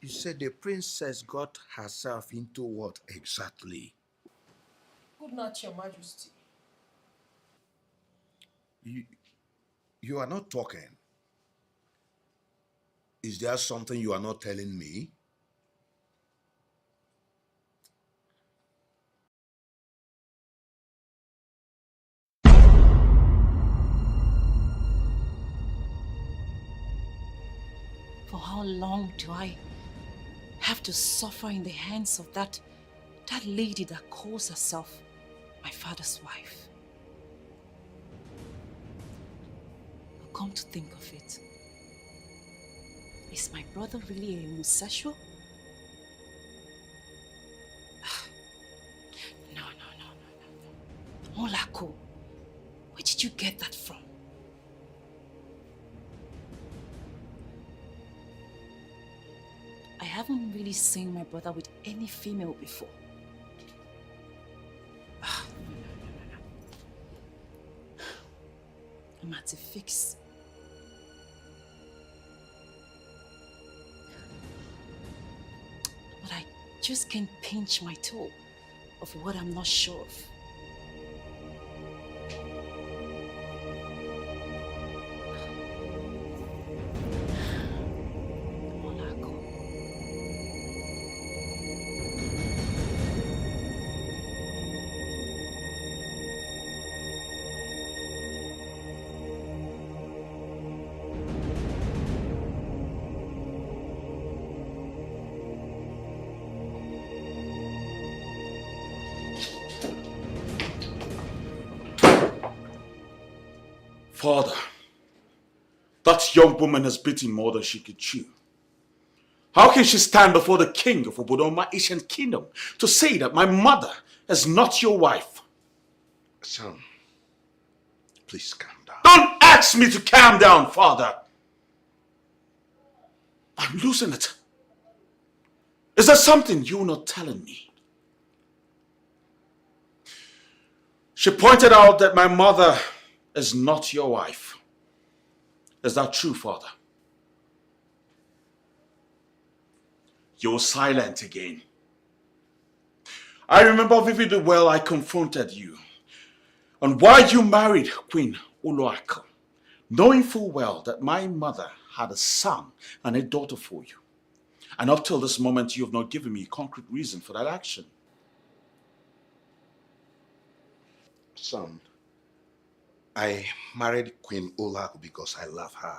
You said the princess got herself into what exactly? Good night, Your Majesty. You are not talking. Is there something you are not telling me? For how long do I have to suffer in the hands of that lady that calls herself my father's wife? But come to think of it, is my brother really a Musasho? No. Molako, where did you get that from? I haven't really seen my brother with any female before. No. I'm at a fix. But I just can't pinch my toe of what I'm not sure of. Father, that young woman has bitten more than she could chew. How can she stand before the king of Obodoma ancient kingdom to say that my mother is not your wife? Son, please calm down. Don't ask me to calm down, father. I'm losing it. Is there something you're not telling me? She pointed out that my mother is not your wife. Is that true, father? You're silent again. I remember vividly well I confronted you on why you married Queen Olaedo, knowing full well that my mother had a son and a daughter for you. And up till this moment, you have not given me a concrete reason for that action. Son, I married Queen Olaedo because I love her.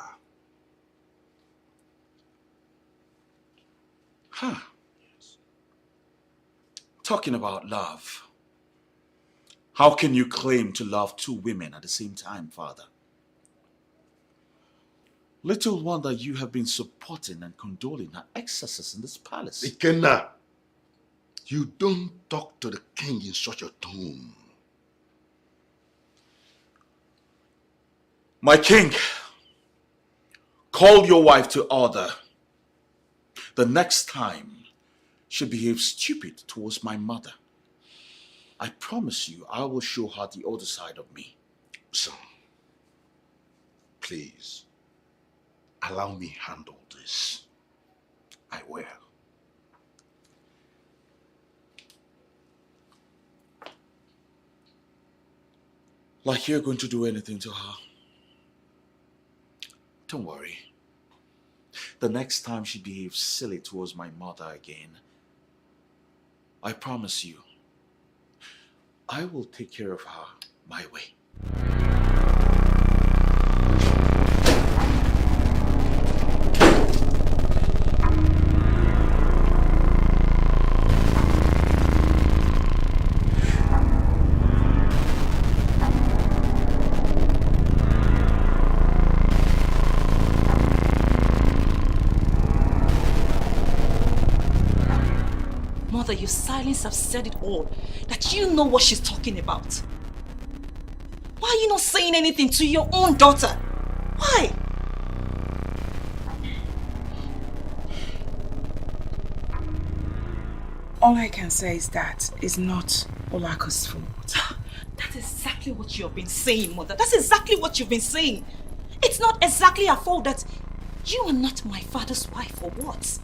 Huh. Talking about love. How can you claim to love two women at the same time, father? Little wonder you have been supporting and condoling her excesses in this palace. Ikenna, you don't talk to the king in such a tone. My king, call your wife to order. The next time she behaves stupid towards my mother, I promise you I will show her the other side of me. Son, please, allow me handle this. I will. Like you're going to do anything to her. Don't worry. The next time she behaves silly towards my mother again, I promise you, I will take care of her my way. Your silence have said it all, that you know what she's talking about. Why are you not saying anything to your own daughter? Why? All I can say is that it's not Olako's fault. That's exactly what you've been saying, mother. That's exactly what you've been saying. It's not exactly her fault that you are not my father's wife, or what?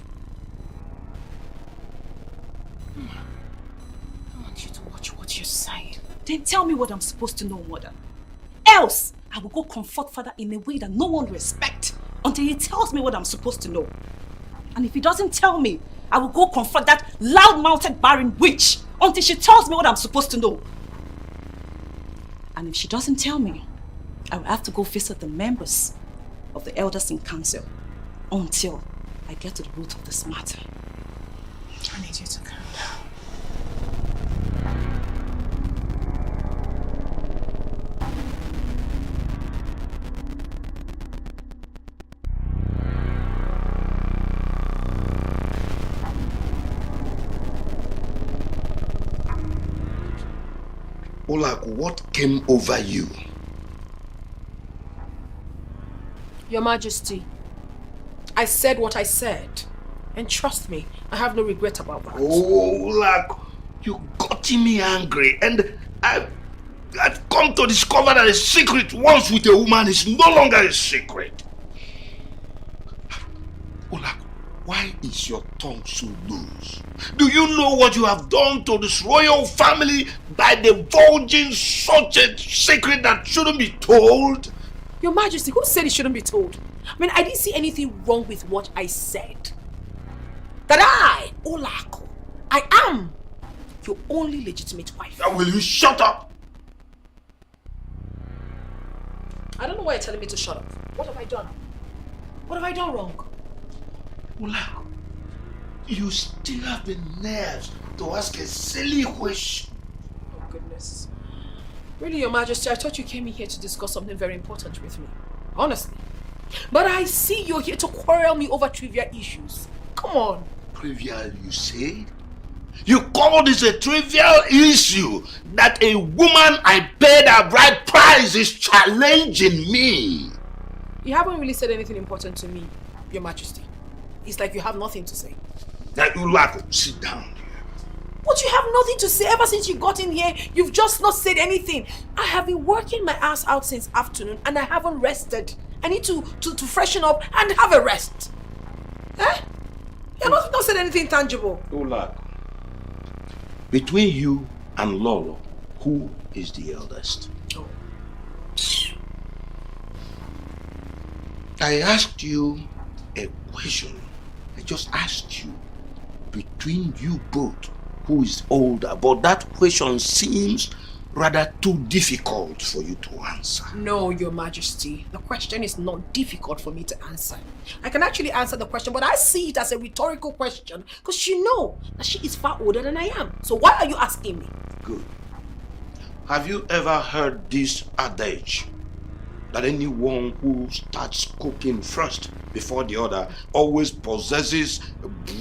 I want you to watch what you're saying. Then tell me what I'm supposed to know, mother. Else, I will go comfort father in a way that no one will respect until he tells me what I'm supposed to know. And if he doesn't tell me, I will go confront that loud-mouthed barren witch until she tells me what I'm supposed to know. And if she doesn't tell me, I will have to go visit the members of the elders in council until I get to the root of this matter. I need you to calm down. Olaedo, what came over you? Your Majesty, I said what I said. And trust me, I have no regret about that. Oh, Olaedo, you got me angry. And I've come to discover that a secret once with a woman is no longer a secret. Olaedo, why is your tongue so loose? Do you know what you have done to this royal family by divulging such a secret that shouldn't be told? Your Majesty, who said it shouldn't be told? I mean, I didn't see anything wrong with what I said. That I, Olaedo, I am your only legitimate wife. Now will you shut up? I don't know why you're telling me to shut up. What have I done? What have I done wrong? Olaedo, you still have the nerves to ask a silly question. Oh goodness. Really, Your Majesty, I thought you came in here to discuss something very important with me. Honestly. But I see you're here to quarrel me over trivial issues. Come on. Trivial, you said? You call this a trivial issue that a woman I paid a bride price is challenging me? You haven't really said anything important to me, Your Majesty. It's like you have nothing to say. Now, Ulago, sit down. But you have nothing to say. Ever since you got in here, you've just not said anything. I have been working my ass out since afternoon and I haven't rested. I need to freshen up and have a rest. Eh? You've not said anything tangible. Ulago, between you and Lolo, who is the eldest? Oh. I asked you a question. I just asked you, between you both, who is older? But that question seems rather too difficult for you to answer. No, Your Majesty. The question is not difficult for me to answer. I can actually answer the question, but I see it as a rhetorical question because you know that she is far older than I am. So why are you asking me? Good. Have you ever heard this adage that anyone who starts cooking first before the other always possesses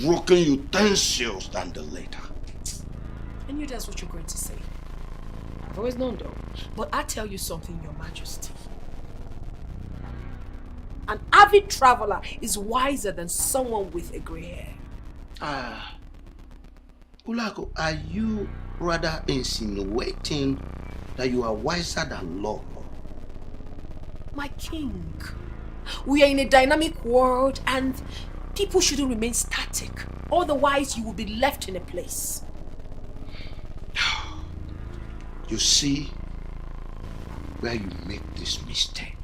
broken utensils than the later? I knew that's what you're going to say. I've always known though. But I tell you something, Your Majesty. An avid traveler is wiser than someone with a grey hair. Ulago, are you rather insinuating that you are wiser than Lolo? My king, we are in a dynamic world and people shouldn't remain static. Otherwise, you will be left in a place. You see where you make this mistake.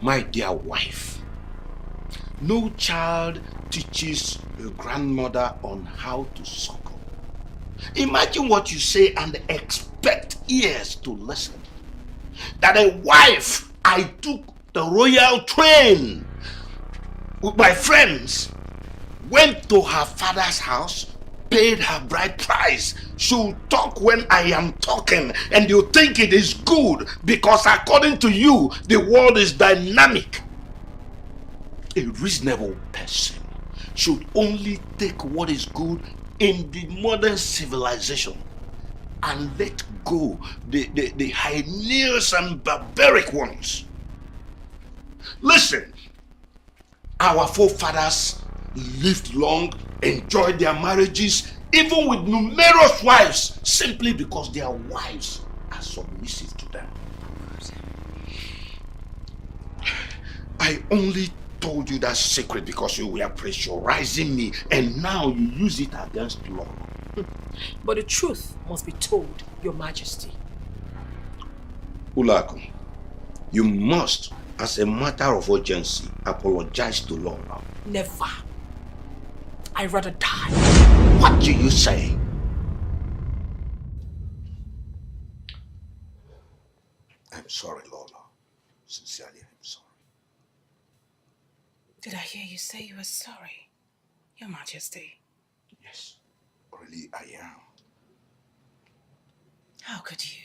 My dear wife, no child teaches a grandmother on how to suckle. Imagine what you say and expect ears to listen. That a wife, I took the royal train with my friends, went to her father's house, paid her bride price. She'll talk when I am talking and you think it is good because according to you, the world is dynamic. A reasonable person should only take what is good in the modern civilization and let go the heinous and barbaric ones. Listen, our forefathers lived long, enjoyed their marriages, even with numerous wives, simply because their wives are submissive to them. I only told you that secret because you were pressurizing me, and now you use it against law. But the truth must be told, Your Majesty. Ulago, you must, as a matter of urgency, apologize to Laura. Never. I'd rather die. What do you say? I'm sorry, Lola. Sincerely, I'm sorry. Did I hear you say you were sorry, Your Majesty? Yes, really I am. How could you?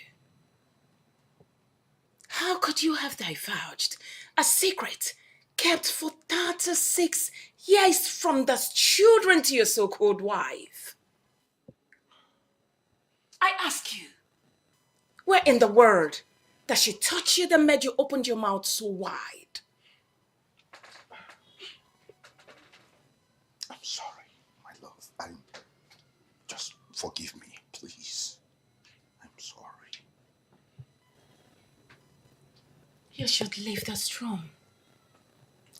How could you have divulged a secret kept for 36 years from the children to your so-called wife? I ask you, where in the world does she touch you that made you open your mouth so wide? I'm sorry, my love. Just forgive me, please. I'm sorry. You should leave this room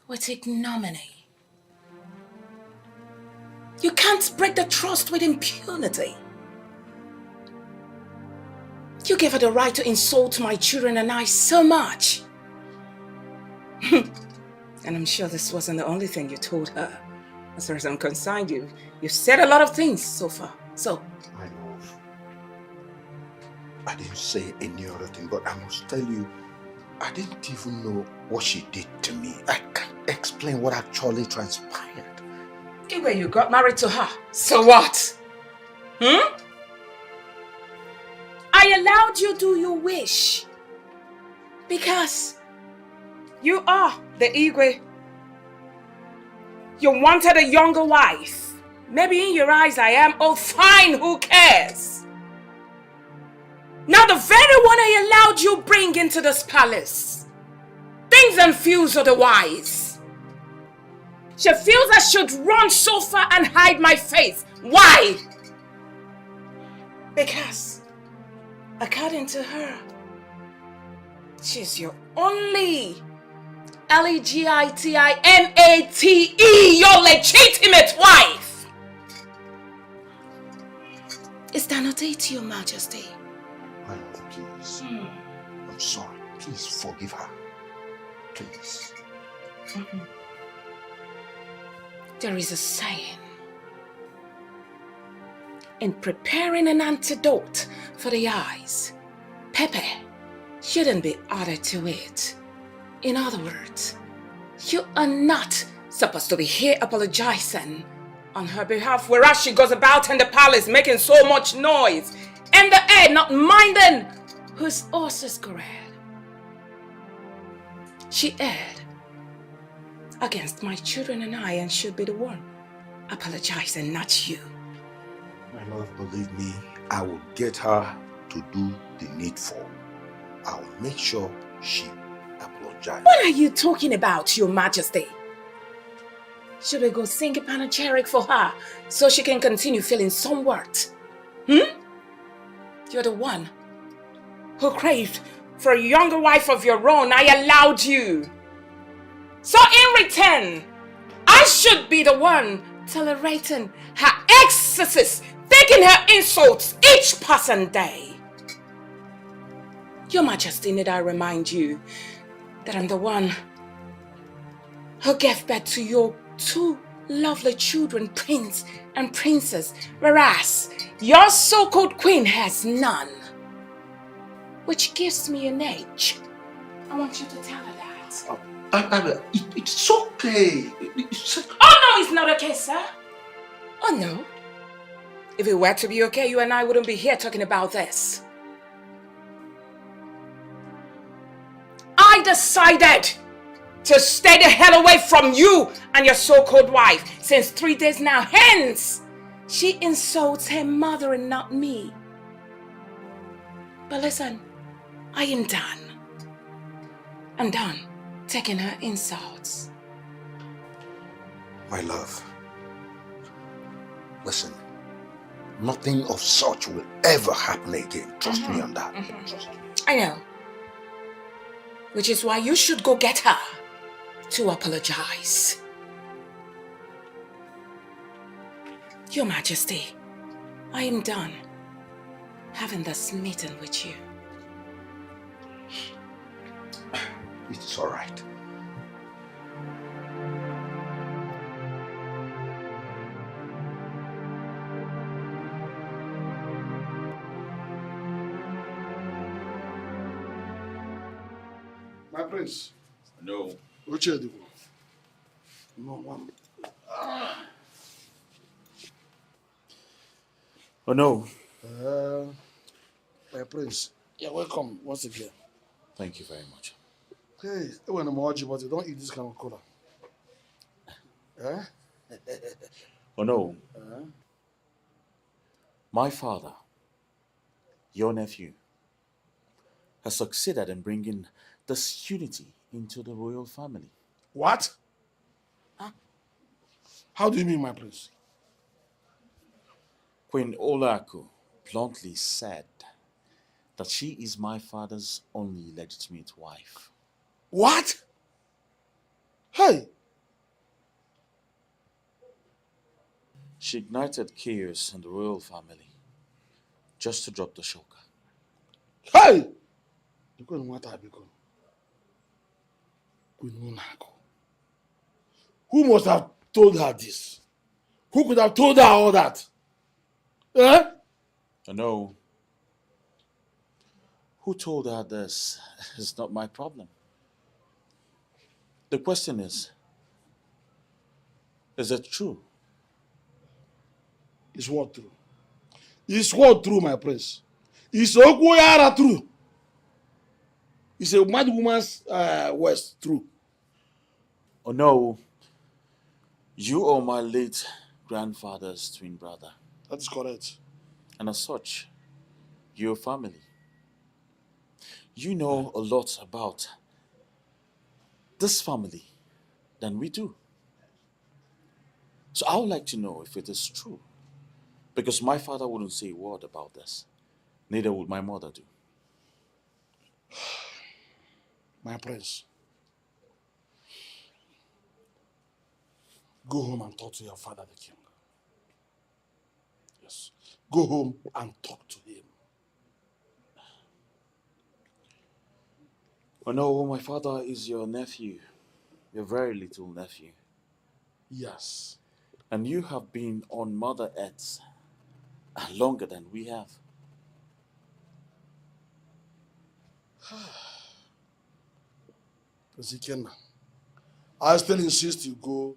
with ignominy. You can't break the trust with impunity. You gave her the right to insult my children and I so much. And I'm sure this wasn't the only thing you told her. As far as I'm concerned, you've said a lot of things so far. So, My love, I didn't say any other thing, but I must tell you, I didn't even know what she did to me. I can't explain what actually transpired. Igwe, you got married to her. So what? I allowed you to do your wish. Because you are the Igwe You wanted a younger wife. Maybe in your eyes I am. Oh, fine, who cares? Now the very one I allowed you bring into this palace thinks and feels otherwise. She feels I should run so far and hide my face. Why? Because, according to her, she's your only Legitime, your legitimate wife. Is that not it, Your Majesty? My love, please. I'm sorry. Please forgive her. Please. There is a saying. In preparing an antidote for the eyes, pepper shouldn't be added to it. In other words, you are not supposed to be here apologizing on her behalf, whereas she goes about in the palace making so much noise in the air, not minding whose horse is correct. She erred against my children and I, and should be the one apologizing, not you. My love, believe me, I will get her to do the needful. I'll make sure she apologizes. What are you talking about, Your Majesty? Should we go sing a panegyric for her so she can continue feeling somewhat? You're the one who craved for a younger wife of your own. I allowed you. So in return, I should be the one tolerating her excesses, taking her insults each passing day. Your Majesty, need I remind you that I'm the one who gave birth to your two lovely children, Prince and Princess, whereas your so-called queen has none, which gives me an age. I want you to tell her that. It's okay. Oh no, it's not okay, sir. Oh no. If it were to be okay, you and I wouldn't be here talking about this. I decided to stay the hell away from you and your so-called wife since 3 days now. Hence, she insults her mother and not me. But listen, I am done. I'm done taking her insults. My love, listen, nothing of such will ever happen again. Trust me on that. Trust me. I know. Which is why you should go get her to apologize. Your Majesty, I am done having this meeting with you. It's all right. My prince. No. Etiko. No one. Oh no. My prince. You're welcome once again. Thank you very much. Hey, when I'm watching, but you don't eat this kind of cola. Oh no. My father, your nephew, has succeeded in bringing this unity into the royal family. What? How do you mean, my prince? Queen Olaedo bluntly said that she is my father's only legitimate wife. What? Hey! She ignited chaos in the royal family just to drop the shocker. Hey! Who must have told her this? Who could have told her all that? Eh? No. Who told her this is not my problem. The question is it true? Is what true? Is what true, my prince? Is Okwuyara true? Is a mad woman's words true? Oh no. You are my late grandfather's twin brother. That is correct. And as such, you're family. You know a lot about this family than we do. So I would like to know if it is true. Because my father wouldn't say a word about this. Neither would my mother do. My prince, go home and talk to your father, the king. Yes. Go home and talk to him. Oh no, my father is your nephew. Your very little nephew. Yes. And you have been on Mother Earth longer than we have. Prince Ikenna, I still insist you go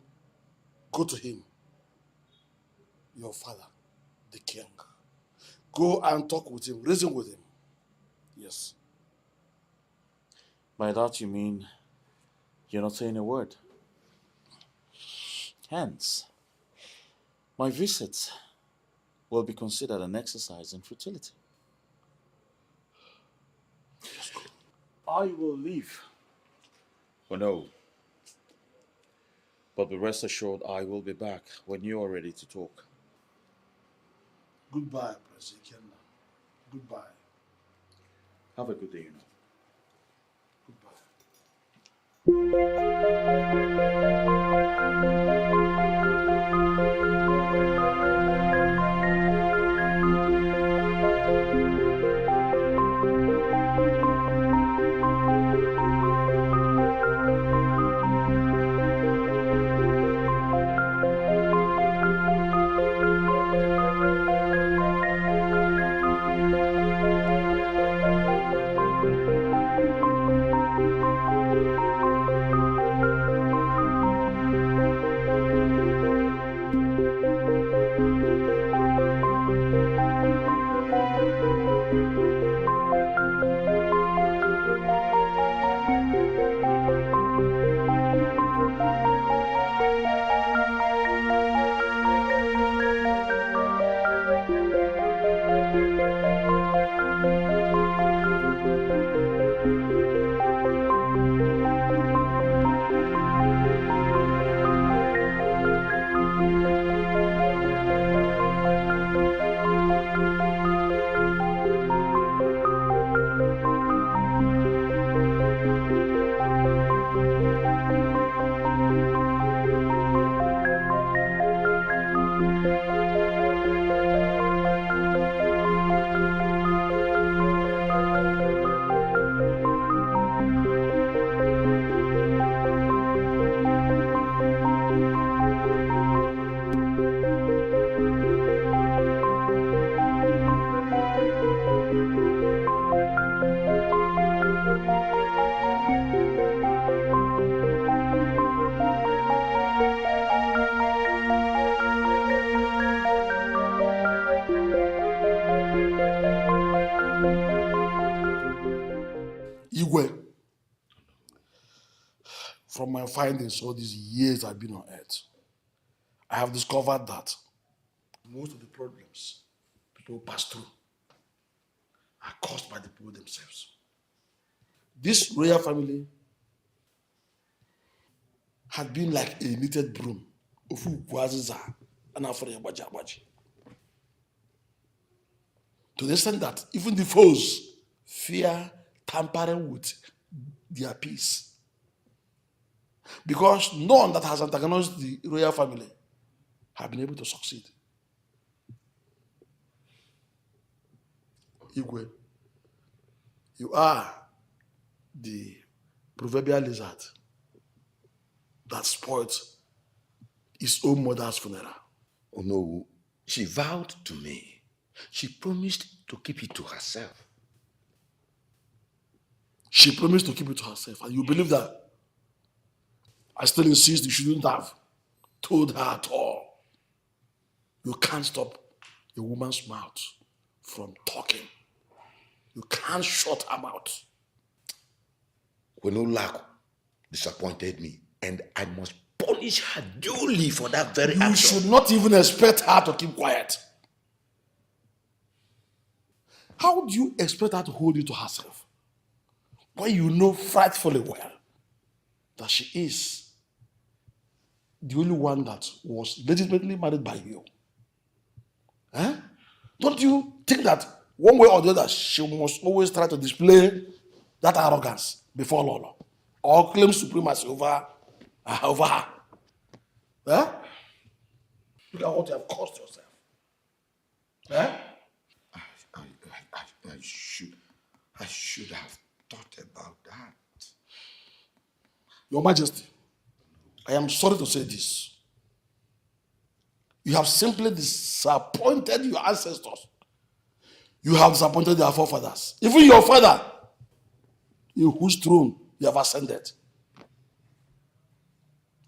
to him, your father, the king. Go and talk with him, reason with him. Yes. By that you mean you're not saying a word. Hence, my visit will be considered an exercise in futility. I will leave. For no. But be rest assured I will be back when you are ready to talk. Goodbye, Prince Ikenna. Goodbye. Have a good day, you know. From my findings all these years I've been on earth, I have discovered that most of the problems people pass through are caused by the people themselves. This royal family had been like a knitted broom. To the extent that even the foes fear tampering with their peace. Because none that has antagonized the royal family have been able to succeed. Igwe, you are the proverbial lizard that spoiled his own mother's funeral. Oh no, she vowed to me. She promised to keep it to herself. She promised to keep it to herself, and you believe that? I still insist you shouldn't have told her at all. You can't stop a woman's mouth from talking. You can't shut her mouth. Wenolako disappointed me, and I must punish her duly for that very You action. should not even expect her to keep quiet. How do you expect her to hold you to herself when you know frightfully well that she is the only one that was legitimately married by you? Eh? Don't you think that one way or the other she must always try to display that arrogance before Lolo or claim supremacy over her? Eh? Look at what you have caused yourself. Eh? I should have thought about that. Your Majesty, I am sorry to say this. You have simply disappointed your ancestors. You have disappointed their forefathers. Even your father, in whose throne you have ascended.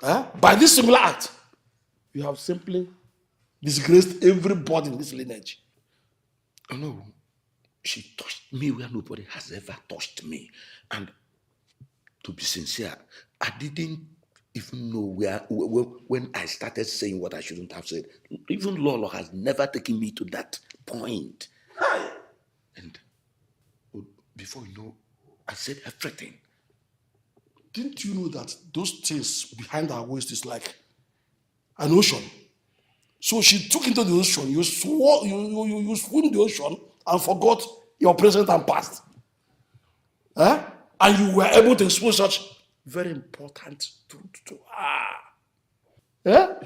By this similar act, you have simply disgraced everybody in this lineage. Oh no, she touched me where nobody has ever touched me. And to be sincere, I didn't even know when I started saying what I shouldn't have said. Even Lolo has never taken me to that point. And before you know, I said everything. Didn't you know that those things behind her waist is like an ocean? So she took into the ocean, you swim the ocean and forgot your present and past. And you were able to expose such very important truth to her.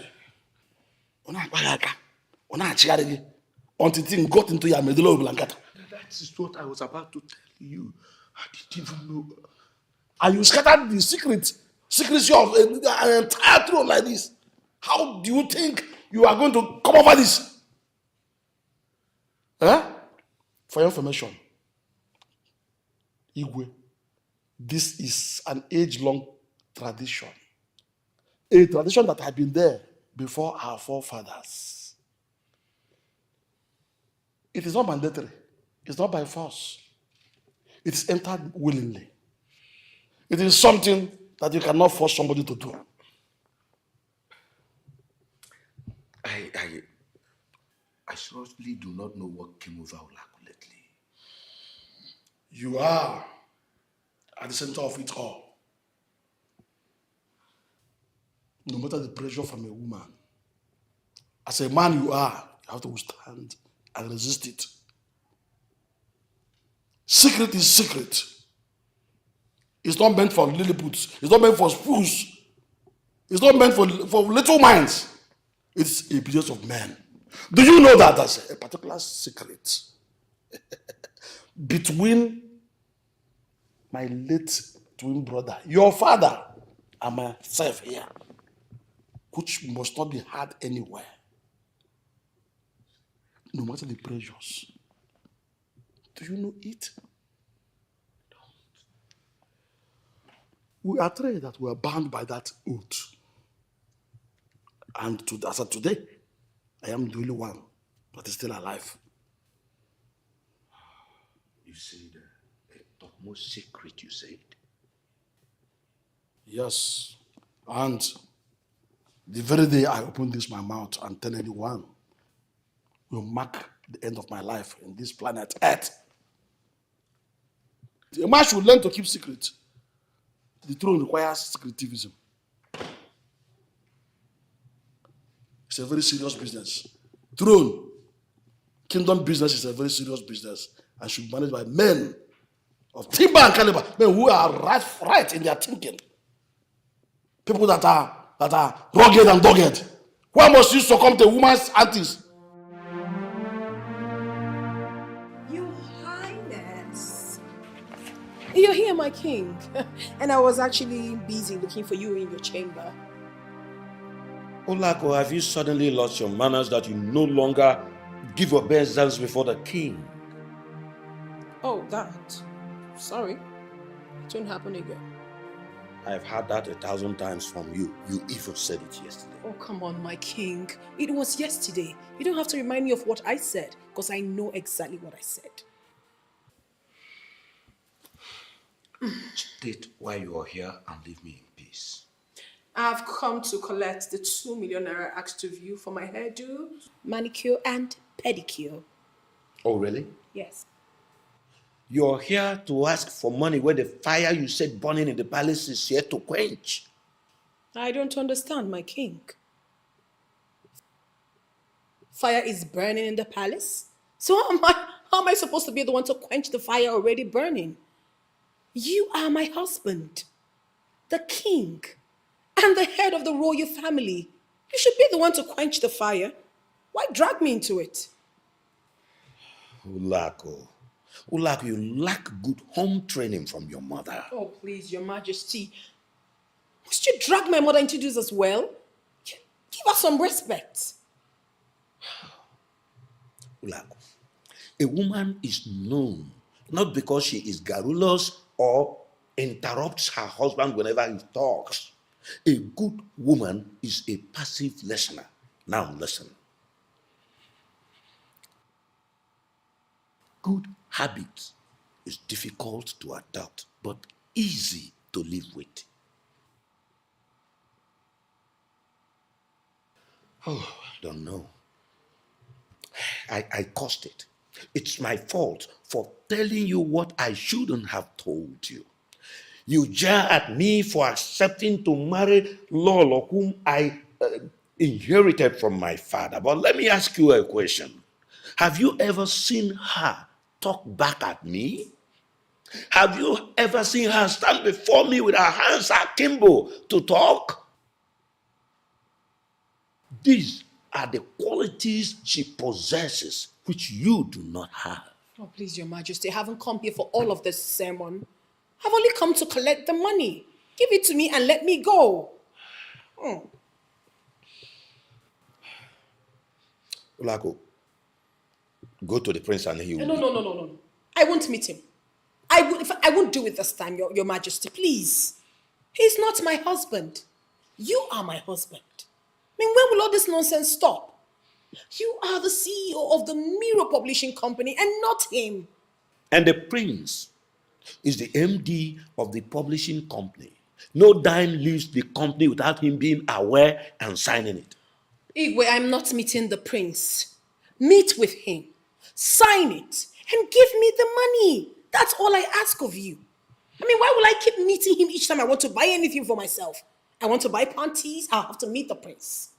Until things got into your medulla oblongata. That is what I was about to tell you. I didn't even know. And you scattered the secrecy of an entire throne like this. How do you think you are going to come over this? For your information, Igwe, this is an age-long tradition. A tradition that had been there before our forefathers. It is not mandatory. It's not by force. It is entered willingly. It is something that you cannot force somebody to do. I seriously do not know what came over Olaku lately. You are at the center of it all. No matter the pressure from a woman, as a man you have to withstand and resist it. Secret is secret. It's not meant for Lilliputians. It's not meant for fools. It's not meant for little minds. It's a business of men. Do you know that there's a particular secret between my late twin brother, your father, and myself here, which must not be heard anywhere, no matter the pressures? Do you know it? We are three that were bound by that oath. And as of today, I am the only one that is still alive. You said a topmost secret, you said? Yes. And the very day I open my mouth and tell anyone will mark the end of my life in this planet Earth. A man should learn to keep secret. The throne requires secretivism. It's a very serious business. Throne, kingdom business is a very serious business and should be managed by men of timber and caliber, men who are right in their thinking. People that are rugged and dogged. Why must you succumb to a woman's antics? Your Highness. You're here, my king. And I was actually busy looking for you in your chamber. Olako, have you suddenly lost your manners that you no longer give obeisance before the king? Oh, that. Sorry. It won't happen again. I've heard that 1,000 times from you. You even said it yesterday. Oh, come on, my king. It was yesterday. You don't have to remind me of what I said, because I know exactly what I said. State why you are here and leave me in peace. I've come to collect the 2 million naira asked of you for my hairdo, manicure, and pedicure. Oh, really? Yes. You're here to ask for money where the fire you said burning in the palace is here to quench. I don't understand, my king. Fire is burning in the palace? So how am I supposed to be the one to quench the fire already burning? You are my husband, the king, and the head of the royal family. You should be the one to quench the fire. Why drag me into it? Ulako, you lack good home training from your mother. Oh, please, your majesty. Must you drag my mother into this as well? Give her some respect. Ulako, a woman is known not because she is garrulous or interrupts her husband whenever he talks. A good woman is a passive listener. Now listen. Good habits is difficult to adopt, but easy to live with. Oh, I don't know. I caused it. It's my fault for telling you what I shouldn't have told you. You jeer at me for accepting to marry Lolo, whom I inherited from my father. But let me ask you a question. Have you ever seen her talk back at me? Have you ever seen her stand before me with her hands akimbo to talk? These are the qualities she possesses, which you do not have. Oh, please, your majesty, I haven't come here for all of this sermon. I've only come to collect the money. Give it to me and let me go. Ulako, go to the prince and he will... No. I won't meet him. I won't do it this time, your majesty, please. He's not my husband. You are my husband. I mean, when will all this nonsense stop? You are the CEO of the Mirror Publishing Company and not him. And the prince is the MD of the publishing company. No dime leaves the company without him being aware and signing it. Igwe, I'm not meeting the prince. Meet with him, sign it, and give me the money. That's all I ask of you. I mean, why will I keep meeting him each time I want to buy anything for myself? I want to buy panties, I'll have to meet the prince.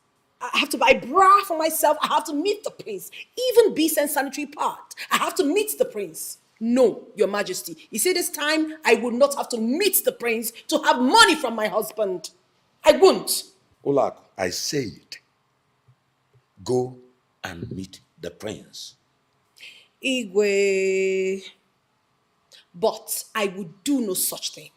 I have to buy bra for myself, I have to meet the prince. Even beast and sanitary pad, I have to meet the prince. No, your majesty. You see, this time, I will not have to meet the prince to have money from my husband. I won't. Ulako, I say it. Go and meet the prince. Igwe. But I would do no such thing.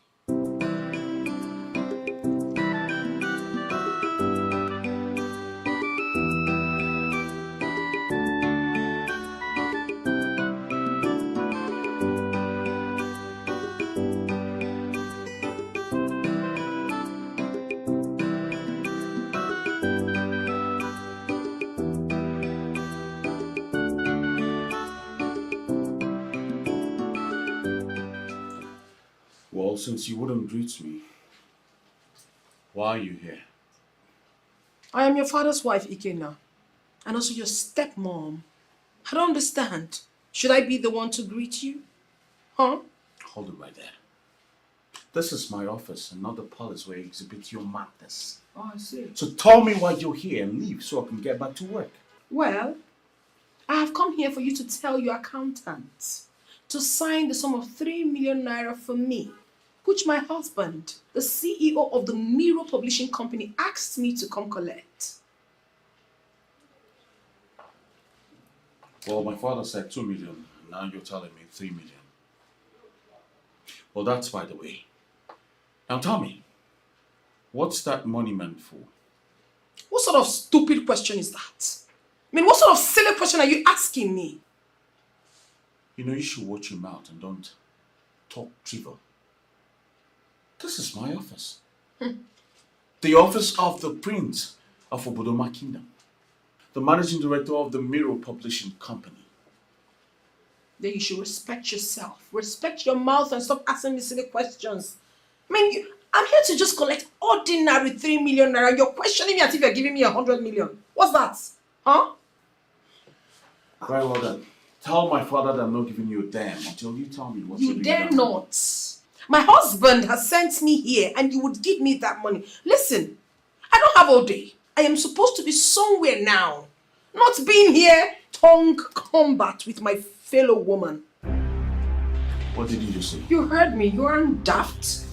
Well, since you wouldn't greet me, why are you here? I am your father's wife, Ikenna, and also your stepmom. I don't understand. Should I be the one to greet you? Huh? Hold it right there. This is my office and not the palace where you exhibit your madness. Oh, I see. So tell me why you're here and leave so I can get back to work. Well, I have come here for you to tell your accountant to sign the sum of 3 million naira for me, which my husband, the CEO of the Mirror Publishing Company, asked me to come collect. Well, my father said 2 million, and now you're telling me 3 million. Well, that's by the way. Now tell me, what's that money meant for? What sort of stupid question is that? I mean, what sort of silly question are you asking me? You know, you should watch your mouth and don't talk trivial. This is my office. The office of the Prince of Obodoma Kingdom. The managing director of the Mirror Publishing Company. Then you should respect yourself. Respect your mouth and stop asking me silly questions. I mean, I'm here to just collect ordinary 3 million naira. You're questioning me as if you're giving me 100 million. What's that? Huh? Very well then. Tell my father that I'm not giving you a damn until you tell me what's You dare not. My husband has sent me here and you would give me that money. Listen, I don't have all day. I am supposed to be somewhere now. Not being here, tongue combat with my fellow woman. What did you just say? You heard me. You aren't daft.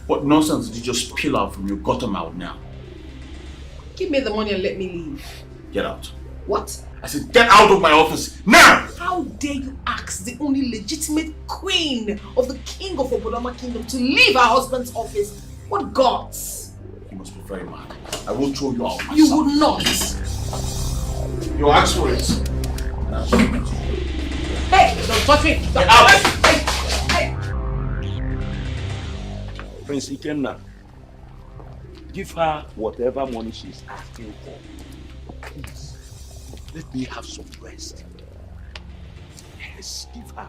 What nonsense did you just peel out from your gutter mouth now? Give me the money and let me leave. Get out. What? I said get out of my office now! How dare you ask the only legitimate queen of the king of Obodoma kingdom to leave her husband's office? What gods? You must be very mad. I will throw you out myself. You will not. You asked for it. Hey, don't touch me. Get out! Hey. Prince Ikenna, give her whatever money she's asking for. Please, let me have some rest. Yes, give her.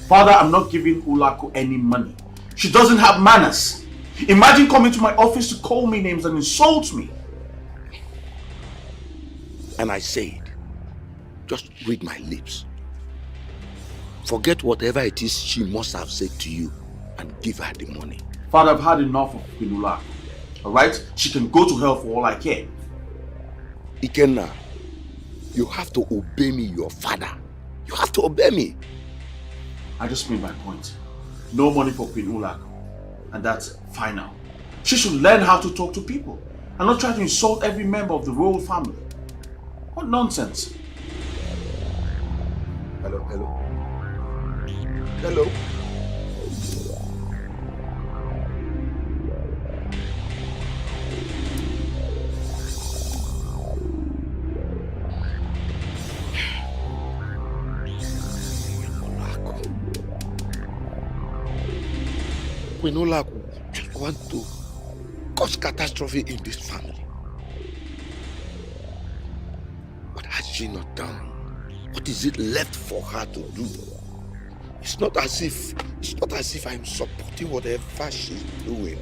Father, I'm not giving Ulaku any money. She doesn't have manners. Imagine coming to my office to call me names and insult me. And I said, just read my lips. Forget whatever it is she must have said to you and give her the money. Father, I've had enough of Queen Ulaku. Alright? She can go to hell for all I care. Ikenna, you have to obey me, your father. You have to obey me. I just made my point. No money for Queen Ulaku. And that's final. She should learn how to talk to people and not try to insult every member of the royal family. What nonsense. Hello. Hello. Queen Ulaku just want to cause catastrophe in this family. What has she not done? What is it left for her to do? It's not as if I'm supporting whatever she's doing.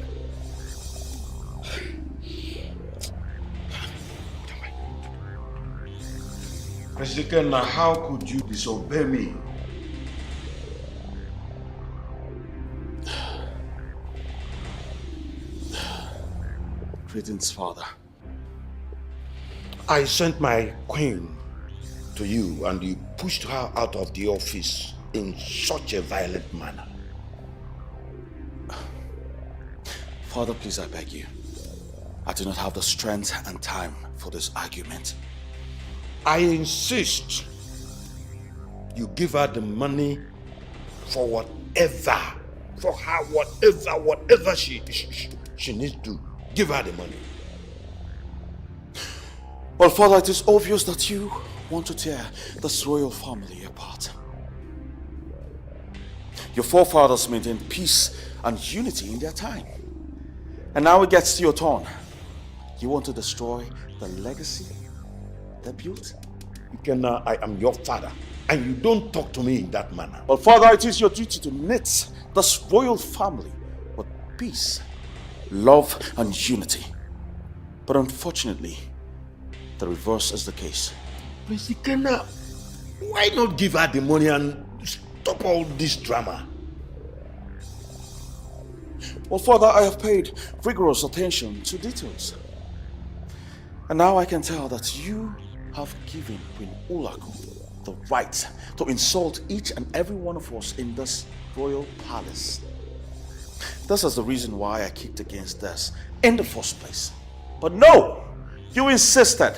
Prince Ikenna, how could you disobey me? Greetings, Father. I sent my queen to you and you pushed her out of the office in such a violent manner. Father, please, I beg you. I do not have the strength and time for this argument. I insist you give her the money for whatever, for her whatever she needs to. Give her the money. Well, Father, it is obvious that you want to tear this royal family apart. Your forefathers maintained peace and unity in their time. And now it gets to your turn. You want to destroy the legacy they built? Ikenna, I am your father, and you don't talk to me in that manner. Well, Father, it is your duty to knit this royal family with peace, love, and unity. But unfortunately, the reverse is the case. Prince Ikenna, why not give her the money and stop all this drama? Well, Father, I have paid rigorous attention to details. And now I can tell that you have given Queen Ulaku the right to insult each and every one of us in this royal palace. This is the reason why I kicked against this in the first place. But no, you insisted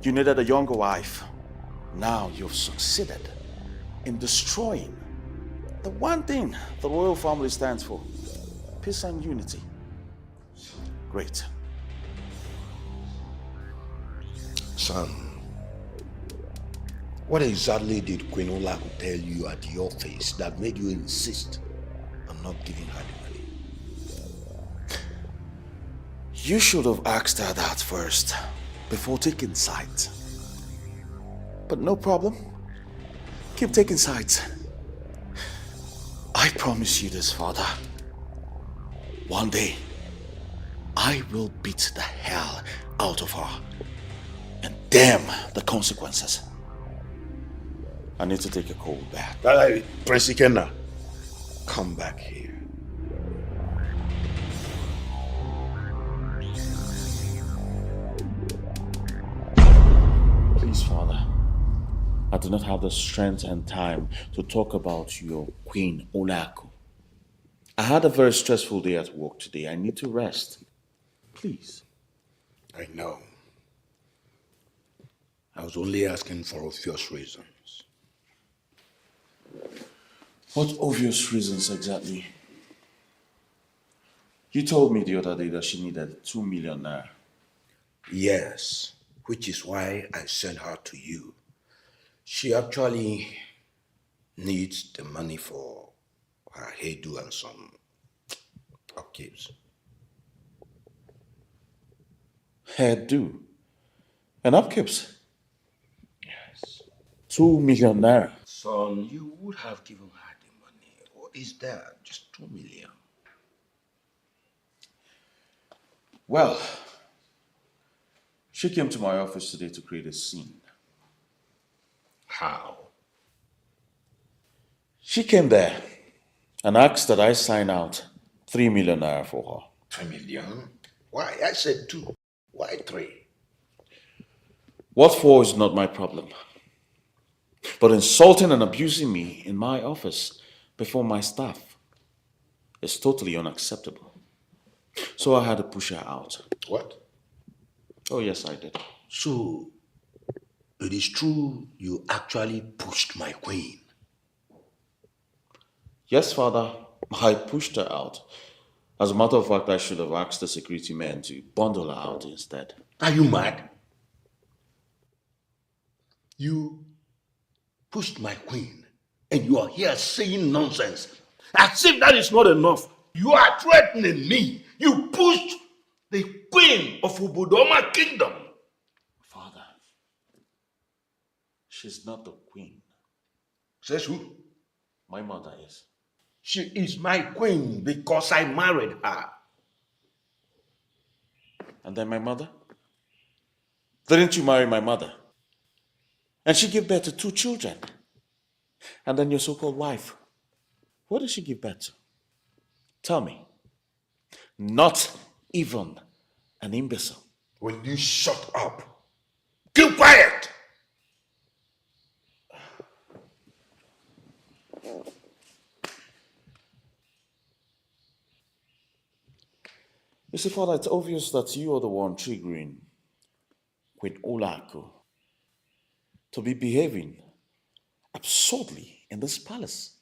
you needed a younger wife. Now you've succeeded in destroying the one thing the royal family stands for: peace and unity. Great. Son, what exactly did Queen Ulaku tell you at your face that made you insist on not giving her the money? You should have asked her that first, before taking sides. But no problem. Keep taking sides. I promise you this, Father. One day, I will beat the hell out of her. And damn the consequences. I need to take a cold bath. Prince Ikenna, come back here. Please, Father. I do not have the strength and time to talk about your Queen Olaedo. I had a very stressful day at work today. I need to rest. Please. I know. I was only asking for obvious reasons. What obvious reasons exactly? You told me the other day that she needed 2 million naira. Yes, which is why I sent her to you. She actually needs the money for her hairdo and some upkeeps. Hairdo and upkeeps? Yes. 2 million naira. Son, you would have given her the money. What is that? Just 2 million. Well, she came to my office today to create a scene. How? She came there and asked that I sign out 3 million naira for her. 3 million? Why? I said 2. Why 3? What for is not my problem. But insulting and abusing me in my office before my staff is totally unacceptable. So I had to push her out. What? Oh, yes, I did. So, it is true you actually pushed my queen? Yes, Father, I pushed her out. As a matter of fact, I should have asked the security men to bundle her out instead. Are you mad? You pushed my queen, and you are here saying nonsense. As if that is not enough. You are threatening me. You pushed the queen of Ubudoma kingdom. Father, she's not the queen. Says who? My mother is. She is my queen because I married her. And then my mother? Didn't you marry my mother? And she gave birth to 2 children. And then your so-called wife. What did she give birth to? Tell me. Not even an imbecile. Will you shut up? Keep quiet! You see, Father, it's obvious that you are the one triggering Queen Olaedo to be behaving absurdly in this palace.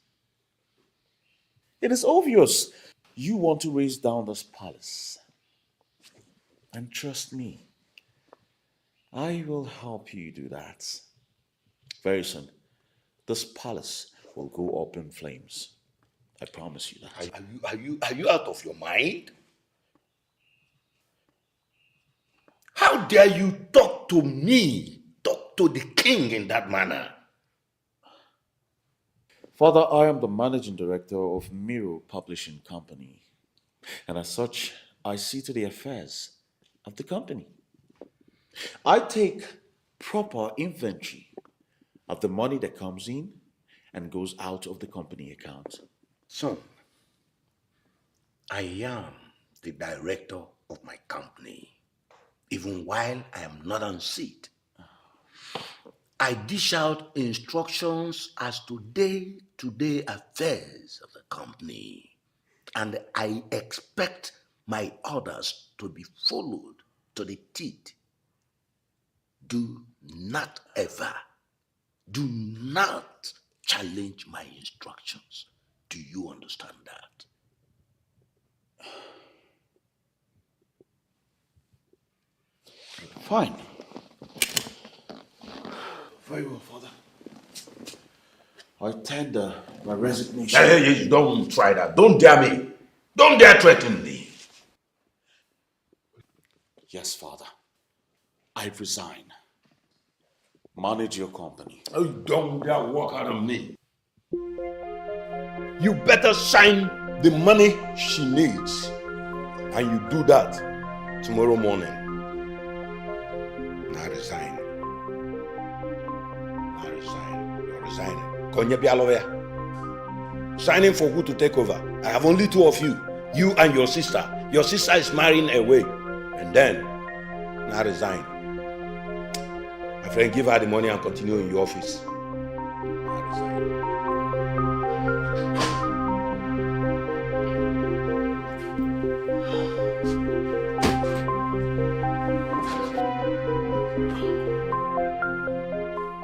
It is obvious you want to raise down this palace. And trust me, I will help you do that. Very soon, this palace will go up in flames. I promise you that. Are you out of your mind? How dare you talk to me, talk to the king in that manner? Father, I am the managing director of Miro Publishing Company. And as such, I see to the affairs of the company. I take proper inventory of the money that comes in and goes out of the company account. Son, I am the director of my company, even while I am not on seat. I dish out instructions as to day-to-day affairs of the company, and I expect my orders to be followed to the teeth. Do not challenge my instructions. Do you understand that? Fine. Very well, Father. I tender my resignation. Hey, don't try that. Don't dare me. Don't dare threaten me. Yes, Father. I resign. Manage your company. Oh, don't dare walk out of me. You better sign the money she needs and you do that tomorrow morning, I resign. I resign. You're resigning. Konye Bialowea. Signing for who to take over? I have only two of you. You and your sister. Your sister is marrying away. And then, I resign. My friend, give her the money and continue in your office. I resign.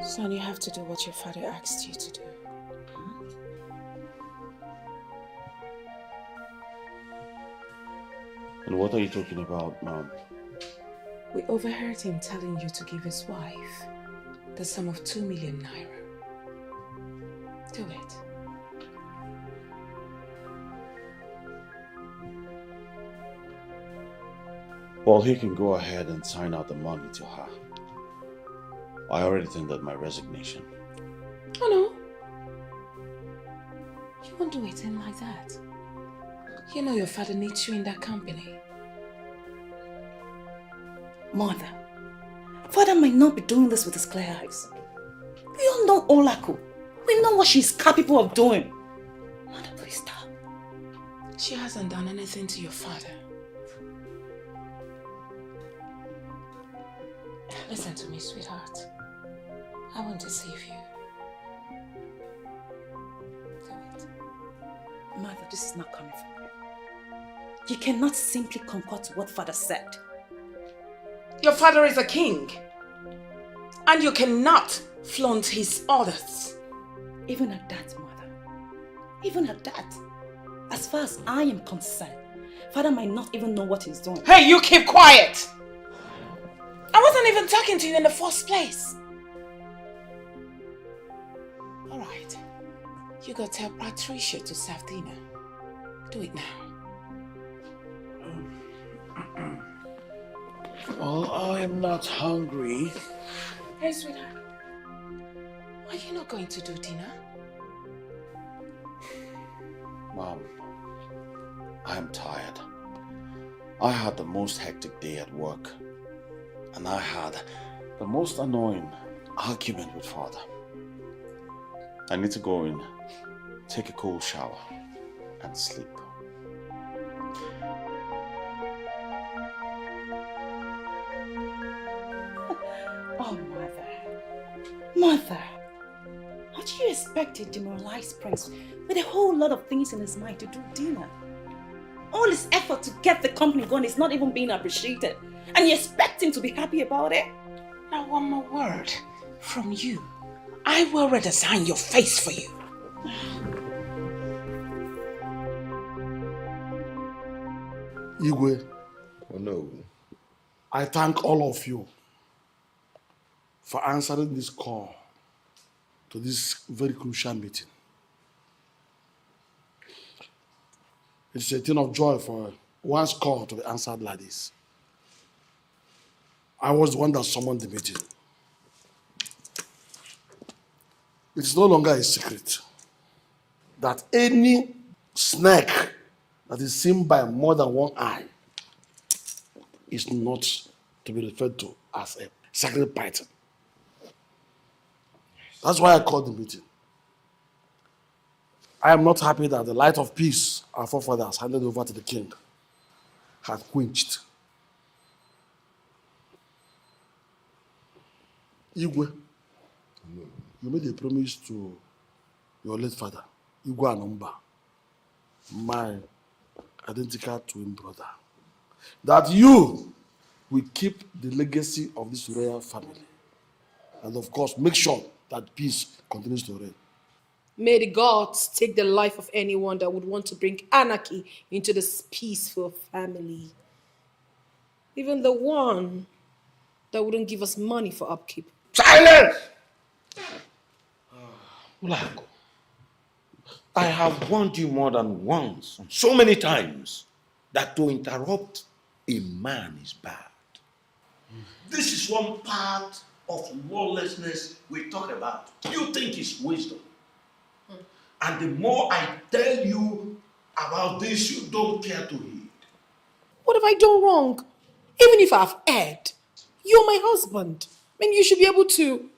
Son, you have to do what your father asked you to do. And what are you talking about, Mom? We overheard him telling you to give his wife the sum of 2 million naira. Do it. Well, he can go ahead and sign out the money to her. I already tendered my resignation. Oh no. You won't do it in like that. You know your father needs you in that company. Mother, father might not be doing this with his clear eyes. We all know Olaku. We know what she's capable of doing. Mother, please stop. She hasn't done anything to your father. Listen to me, sweetheart. I won't deceive you. Do it. Mother, this is not coming from you. You cannot simply concur to what father said. Your father is a king. And you cannot flaunt his orders. Even at that, mother. Even at that. As far as I am concerned, father might not even know what he's doing. Hey, you keep quiet! I wasn't even talking to you in the first place. Alright. You go tell Patricia to serve dinner. Do it now. Well, I am not hungry. Hey, sweetheart. Are you not going to do dinner? Mom, I am tired. I had the most hectic day at work. And I had the most annoying argument with father. I need to go in, take a cold shower, and sleep. Oh, mother. Mother. How do you expect a demoralized prince with a whole lot of things in his mind to do dinner? All his effort to get the company going is not even being appreciated. And you expect him to be happy about it? Now one more word from you. I will redesign your face for you. Igwe, Oh no. I thank all of you for answering this call to this very crucial meeting. It's a thing of joy for one's call to be answered like this. I was the one that summoned the meeting. It's no longer a secret that any snake that is seen by more than one eye is not to be referred to as a sacred python. That's why I called the meeting. I am not happy that the light of peace our forefathers handed over to the king had quenched. Igwe, you made a promise to your late father, Ugonwndu, my identical twin brother, that you will keep the legacy of this royal family and, of course, make sure that peace continues to reign. May the gods take the life of anyone that would want to bring anarchy into this peaceful family. Even the one that wouldn't give us money for upkeep. Silence! Olaedo, I have warned you more than once, so many times, that to interrupt a man is bad. This is one part of lawlessness we talk about. You think it's wisdom. And the more I tell you about this, you don't care to heed. What have I done wrong? Even if I've erred, you're my husband. I mean, you should be able to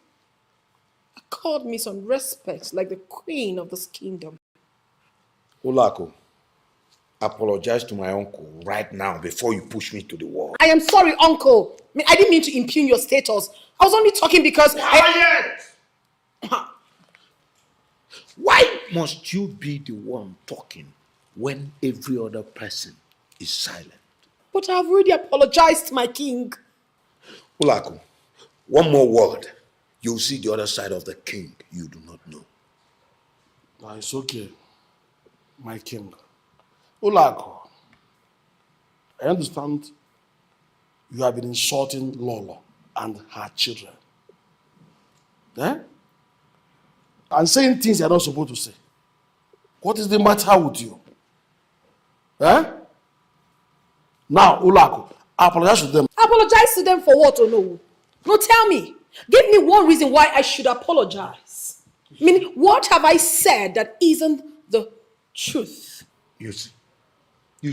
accord me some respect like the queen of this kingdom. Olako, apologize to my uncle right now before you push me to the wall. I am sorry, uncle. I mean, I didn't mean to impugn your status. I was only talking because Why must you be the one talking when every other person is silent? But I've already apologized, my king. Olako, one more word. You'll see the other side of the king you do not know. It's okay, my king. Olako, I understand you have been insulting Lolo and her children. Eh? And saying things you're not supposed to say. What is the matter with you? Eh? Now, Olako, apologize to them. Apologize to them for what, or no? No, tell me. Give me one reason why I should apologize. I mean, what have I said that isn't the truth? You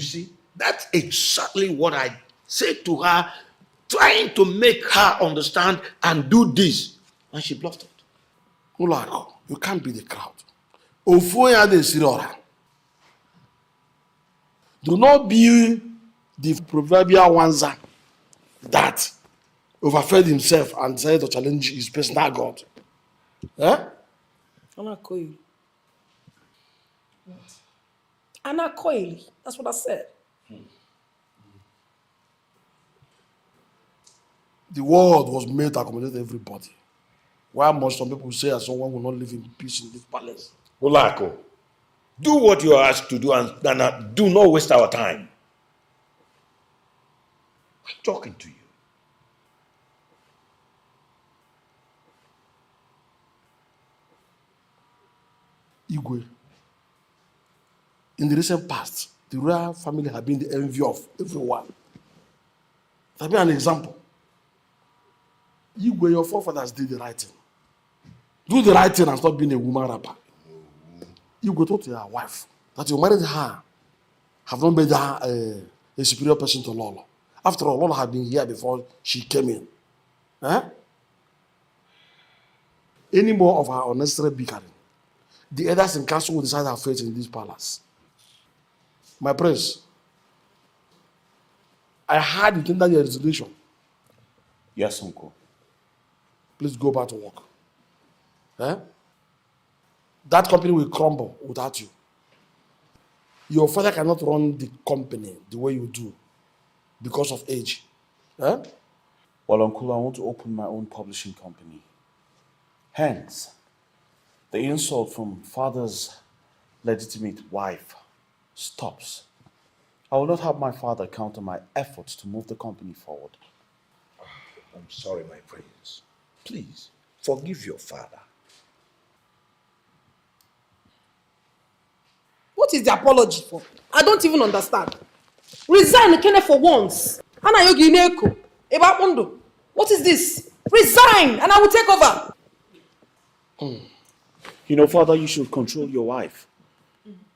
see, that's exactly what I said to her, trying to make her understand and do this. And she bluffed it. Olako, you can't be the crowd. Ofoya de Sirora. Do not be the proverbial Wanza that overfed himself and decided to challenge his personal God. Eh? Anakoili. Anakoili. That's what I said. The world was made to accommodate everybody. Why must some people say that someone will not live in peace in this palace? Olako, do what you are asked to do and do not waste our time. I'm talking to you. Igwe, in the recent past, the royal family have been the envy of everyone. Let me an example. Igwe, your forefathers did the right thing. Do the right thing and stop being a woman rapper. Igwe told to your wife that you married her, have not made her a superior person to Lolo. After all, Lolo had been here before she came in. Eh? Any more of her unnecessary bickering, the elders in council will decide her fate in this palace. My prince, I heard you tender your resignation. Yes, uncle. Please go back to work. Eh? That company will crumble without you. Your father cannot run the company the way you do because of age. Eh? Well, uncle, I want to open my own publishing company. Hence, the insult from father's legitimate wife stops. I will not have my father counter my efforts to move the company forward. I'm sorry, my prince. Please, forgive your father. What is the apology for? I don't even understand. Resign, Kenneth, for once. Anayogi Ineko. Ugonwndu. What is this? Resign, and I will take over. You know, father, you should control your wife.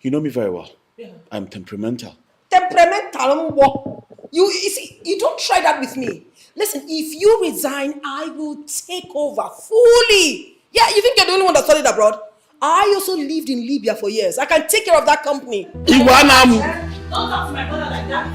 You know me very well. Yeah. I'm temperamental. Temperamental. You see, you don't try that with me. Listen, if you resign, I will take over fully. Yeah, you think you're the only one that studied abroad? I also lived in Libya for years. I can take care of that company. Don't talk to my brother like that.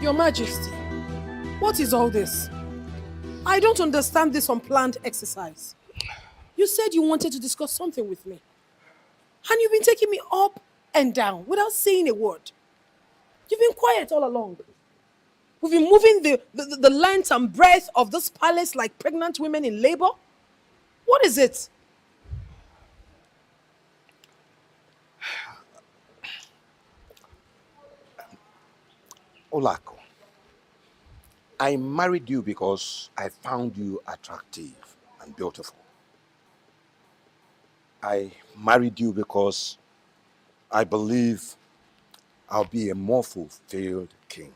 Your Majesty, what is all this? I don't understand this unplanned exercise. You said you wanted to discuss something with me. And you've been taking me up and down without saying a word. You've been quiet all along. We've been moving the length and breadth of this palace like pregnant women in labor. What is it? Olako, I married you because I found you attractive and beautiful. I married you because I believe I'll be a more fulfilled king.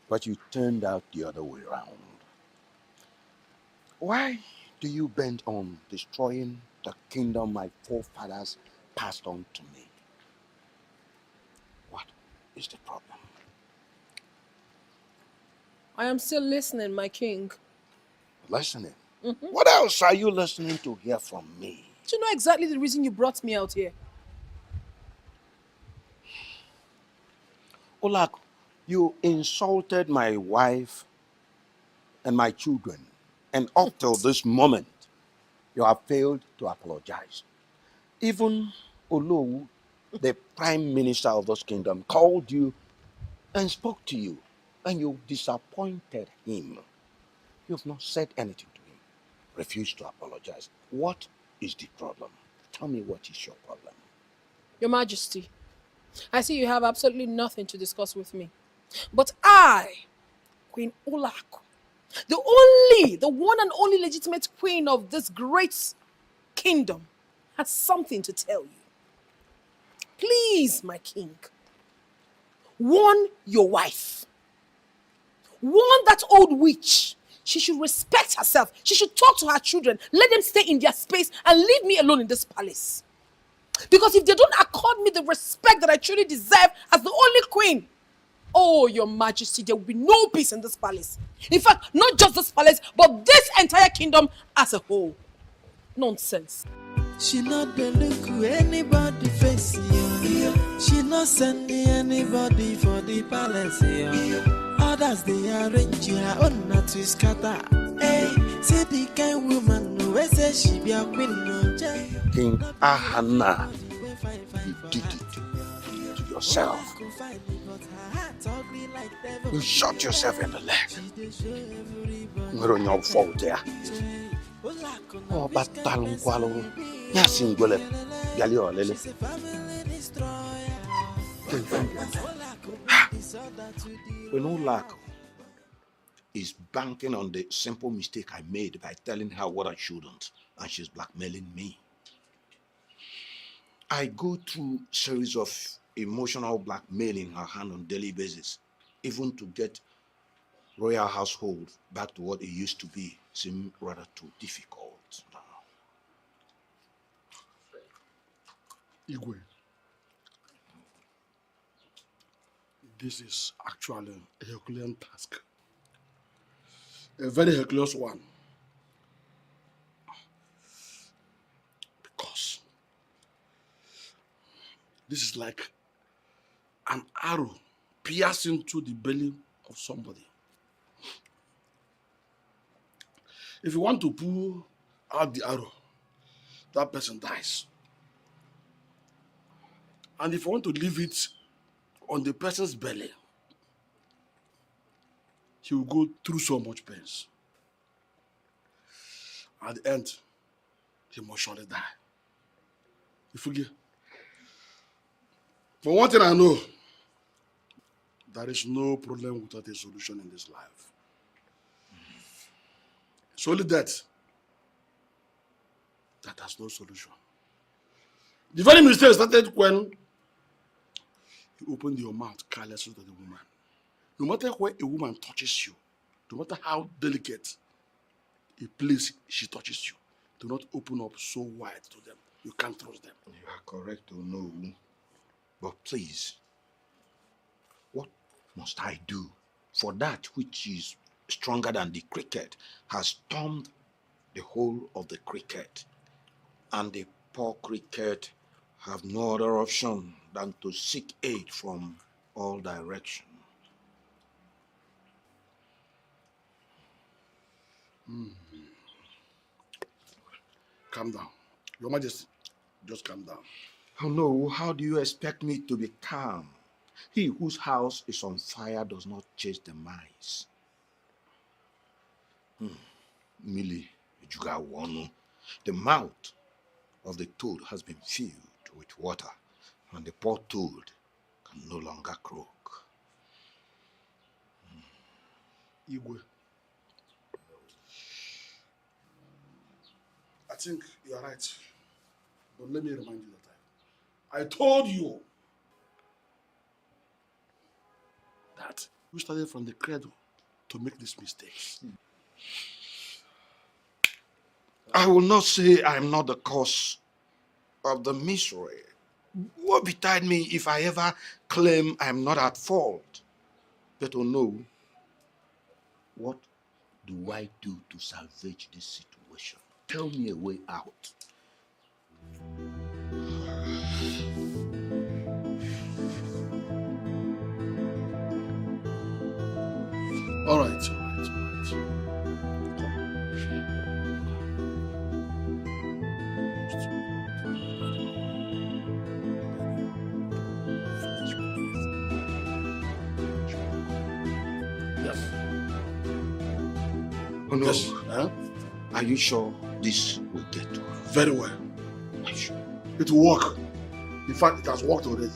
But you turned out the other way around. Why do you bend on destroying the kingdom my forefathers passed on to me? What is the problem? I am still listening, my king. Listening? What else are you listening to hear from me? Do you know exactly the reason you brought me out here? Olako, you insulted my wife and my children, and up till this moment, you have failed to apologize. Even Olaedo, the prime minister of this kingdom, called you and spoke to you, and you disappointed him. You've not said anything to him. Refused to apologize. What is the problem? Tell me, what is your problem? Your Majesty, I see you have absolutely nothing to discuss with me. But I, Queen Olaedo, the one and only legitimate queen of this great kingdom, has something to tell you. Please, my king, warn your wife. Warn that old witch. She should respect herself. She should talk to her children. Let them stay in their space and leave me alone in this palace. Because if they don't accord me the respect that I truly deserve as the only queen, oh, your Majesty, there will be no peace in this palace. In fact, not just this palace, but this entire kingdom as a whole. Nonsense. She not the look anybody face, yeah. She not sending anybody for the palace, yeah. Others they arrange her own not to scatter. Hey, say the kind woman who say she be a queen, no. King Ahana, you did it to yourself. You shot yourself in the leg. You're on your fault there. Oh, but Talunqualo, Yasingole, Galio Lele. Olaedo is banking on the simple mistake I made by telling her what I shouldn't, and she's blackmailing me. I go through series of emotional blackmail in her hand on a daily basis, even to get royal household back to what it used to be seems rather too difficult now. Igwe, this is actually a Herculean task. A very Herculean one. Because this is like an arrow piercing through the belly of somebody. If you want to pull out the arrow, that person dies. And if you want to leave it on the person's belly, he will go through so much pain. At the end, he must surely die. You forget. For one thing I know, there is no problem without a solution in this life. It's only death that has no solution. The very mistake started when you opened your mouth carelessly to the woman. No matter where a woman touches you, no matter how delicate a place she touches you, do not open up so wide to them. You can't trust them. You are correct to know, but please, what must I do? For that which is stronger than the cricket has stormed the whole of the cricket, and the poor cricket have no other option than to seek aid from all directions. Calm down. Your Majesty, just calm down. Oh no, how do you expect me to be calm? He whose house is on fire does not chase the mice. Millie, Ugonwndu, the mouth of the toad has been filled with water, and the poor toad can no longer croak. Igwe. I think you are right. But let me remind you that I told you that we started from the cradle to make these mistakes. I will not say I'm not the cause of the misery. What betide me if I ever claim I'm not at fault? But oh no, what do I do to salvage this situation? Tell me a way out. All right. Yes. Oh no. Yes. Huh? Are you sure this will get to? Very well. It will work. In fact, it has worked already.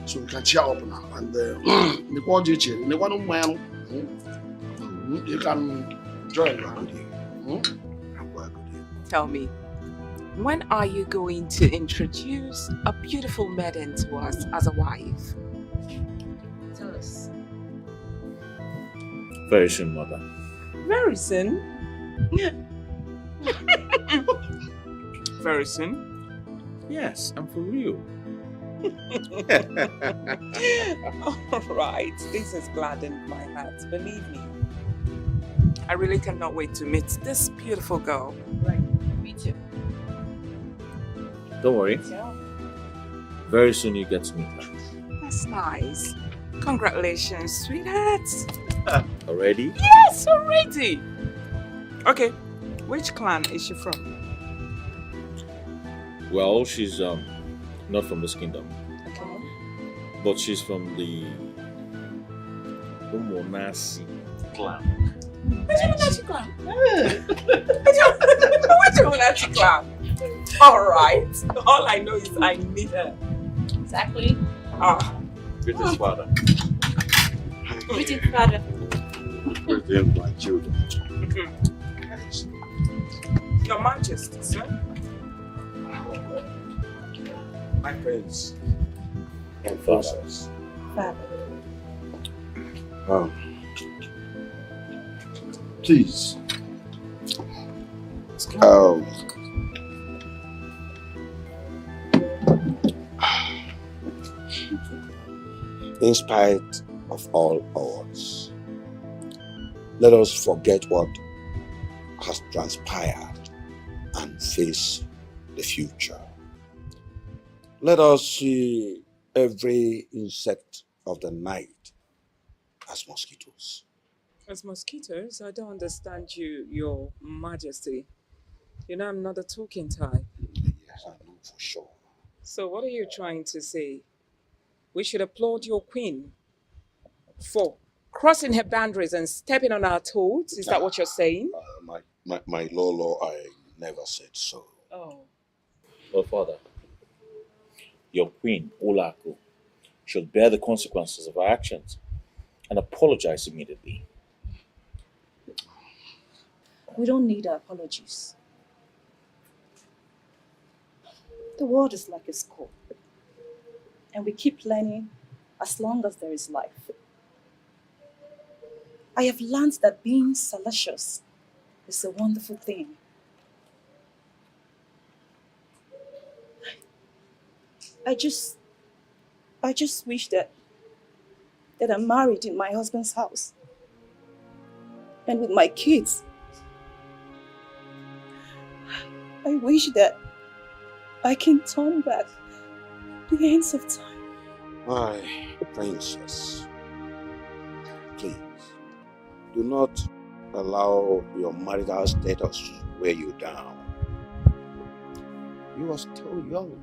So we can cheer up now. And you can join. Tell me, when are you going to introduce a beautiful maiden to us as a wife? Tell us. Very soon, Mother. Very soon? Very soon? Yes, I'm for real. All right, this has gladdened my heart, believe me. I really cannot wait to meet this beautiful girl. Right, me too. Don't worry. Yeah. Very soon you get to meet her. That's nice. Congratulations, sweetheart. Already? Yes, already. Okay, which clan is she from? Well, she's not from this kingdom. Okay. But she's from the Ugonwndu clan. Which Ugonwndu clan? Which Ugonwndu clan? All right. All I know is I need her. Exactly. British father. British father. With my children. Your Majesty, sir. My friends and fathers. Please. In spite of all odds, let us forget what has transpired and face the future. Let us see every insect of the night as mosquitoes. As mosquitoes? I don't understand you, Your Majesty. You know I'm not a talking type. Yes, I know for sure. So what are you trying to say? We should applaud your queen for crossing her boundaries and stepping on our toes? Is that what you're saying? My Lolo, I never said so. Oh. Well, Father, your queen, Olaedo, should bear the consequences of her actions and apologize immediately. We don't need her apologies. The world is like a school, and we keep learning as long as there is life. I have learned that being salacious is a wonderful thing. I just wish that I'm married in my husband's house and with my kids. I wish that I can turn back the ends of time. My princess, please, do not allow your marital status weigh you down. You are still young.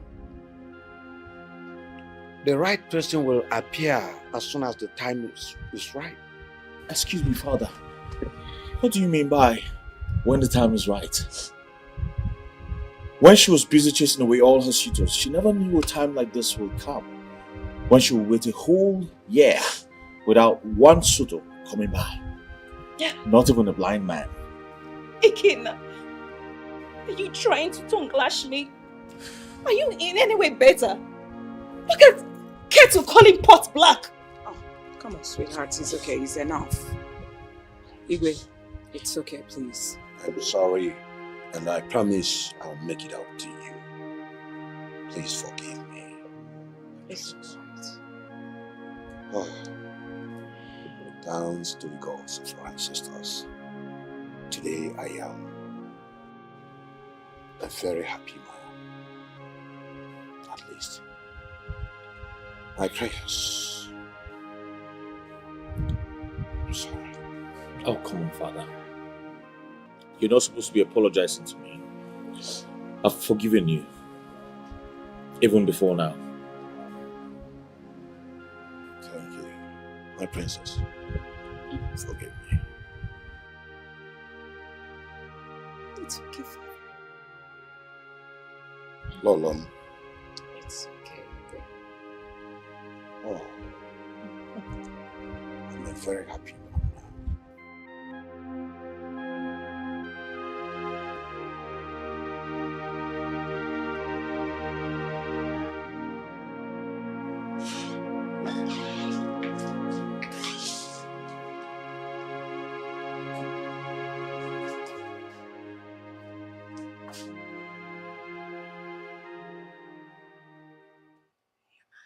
The right person will appear as soon as the time is right. Excuse me, Father. What do you mean by when the time is right? When she was busy chasing away all her suitors, she never knew a time like this would come. When she would wait a whole year without one suitor coming by. Yeah. Not even a blind man. Ikenna, are you trying to tongue lash me? Are you in any way better? Look at Kettle calling pot black. Oh, come on, sweetheart. It's okay. It's enough. Igwe, it's okay, please. I'm sorry, and I promise I'll make it up to you. Please forgive me. It's alright. Oh, thanks to the gods of our ancestors. Today I am a very happy man. At least, my prayers. I'm sorry. Oh, come on, Father. You're not supposed to be apologizing to me. I've forgiven you. Even before now. Thank you, my princess. Forgive me. It's okay, Father. Lolom. It's okay. Oh, I'm a very happy man now.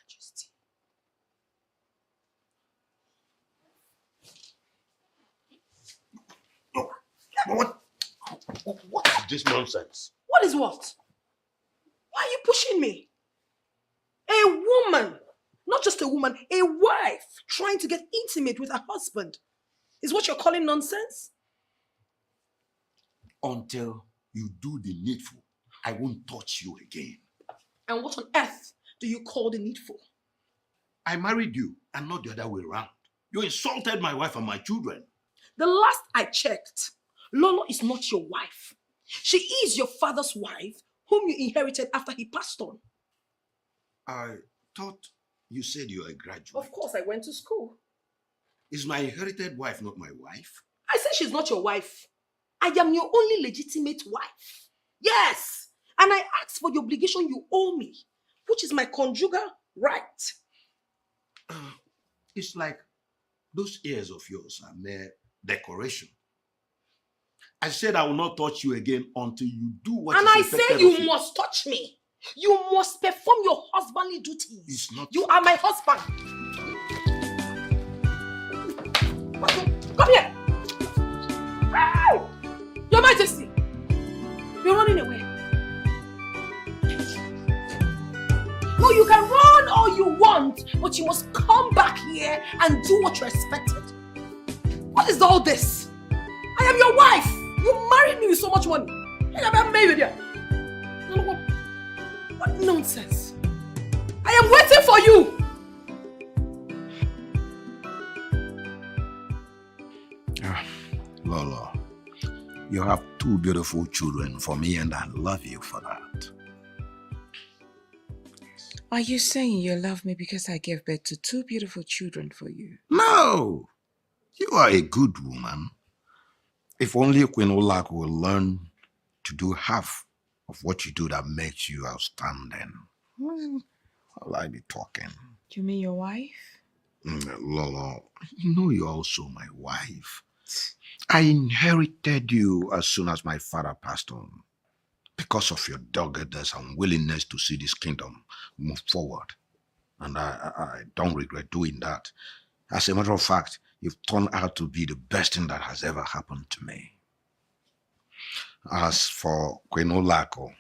Majesty. What is this nonsense? What is what? Why are you pushing me? A woman, not just a woman, a wife trying to get intimate with her husband is what you're calling nonsense? Until you do the needful, I won't touch you again. And what on earth do you call the needful? I married you and not the other way around. You insulted my wife and my children. The last I checked, Lolo is not your wife. She is your father's wife, whom you inherited after he passed on. I thought you said you were a graduate. Of course, I went to school. Is my inherited wife not my wife? I said she's not your wife. I am your only legitimate wife. Yes, and I asked for the obligation you owe me, which is my conjugal right. It's like those ears of yours are mere decoration. I said I will not touch you again until you do what And is I expected say you of you. must touch me. You must perform your husbandly duties. It's not. You are my husband. Come here. Ow! Your Majesty. You're running away. No, you can run all you want, but you must come back here and do what you're expected. What is all this? I am your wife. You married me with so much money. And I'm married with you. What nonsense. I am waiting for you. Lolo, you have two beautiful children for me and I love you for that. Are you saying you love me because I gave birth to two beautiful children for you? No, you are a good woman. If only Queen Olak will learn to do half of what you do that makes you outstanding. Will I be talking? You mean your wife? Lolo, you know you're also my wife. I inherited you as soon as my father passed on because of your doggedness and willingness to see this kingdom move forward. And I don't regret doing that. As a matter of fact, you've turned out to be the best thing that has ever happened to me. As for Queen Olako,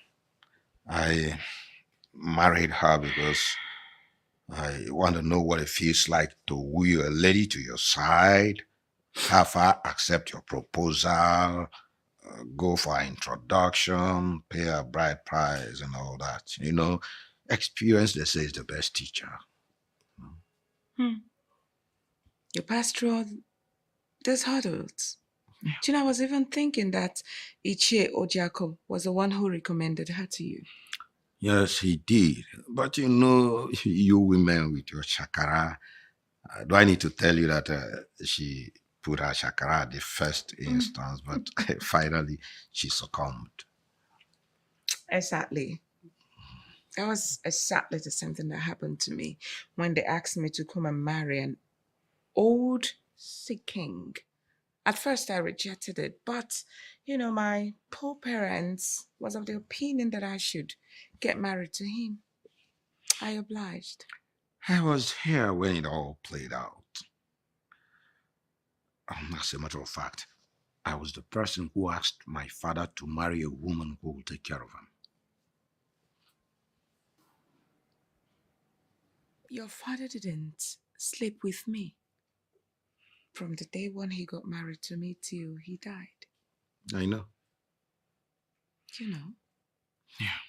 I married her because I want to know what it feels like to woo a lady to your side have her accept your proposal, go for an introduction, pay a bride price and all that. You know, experience, they say, is the best teacher. You passed through all those hurdles. Do you know, I was even thinking that Ichie Ojako was the one who recommended her to you. Yes, he did. But you know, you women with your shakara, do I need to tell you that she put her shakara at the first instance, but finally she succumbed? Exactly. That was exactly the same thing that happened to me when they asked me to come and marry an old sick king. At first I rejected it, but my poor parents was of the opinion that I should get married to him. I obliged. I was here when it all played out. As a matter of fact, I was the person who asked my father to marry a woman who will take care of him. Your father didn't sleep with me from the day when he got married to me till he died. I know. You know? Yeah.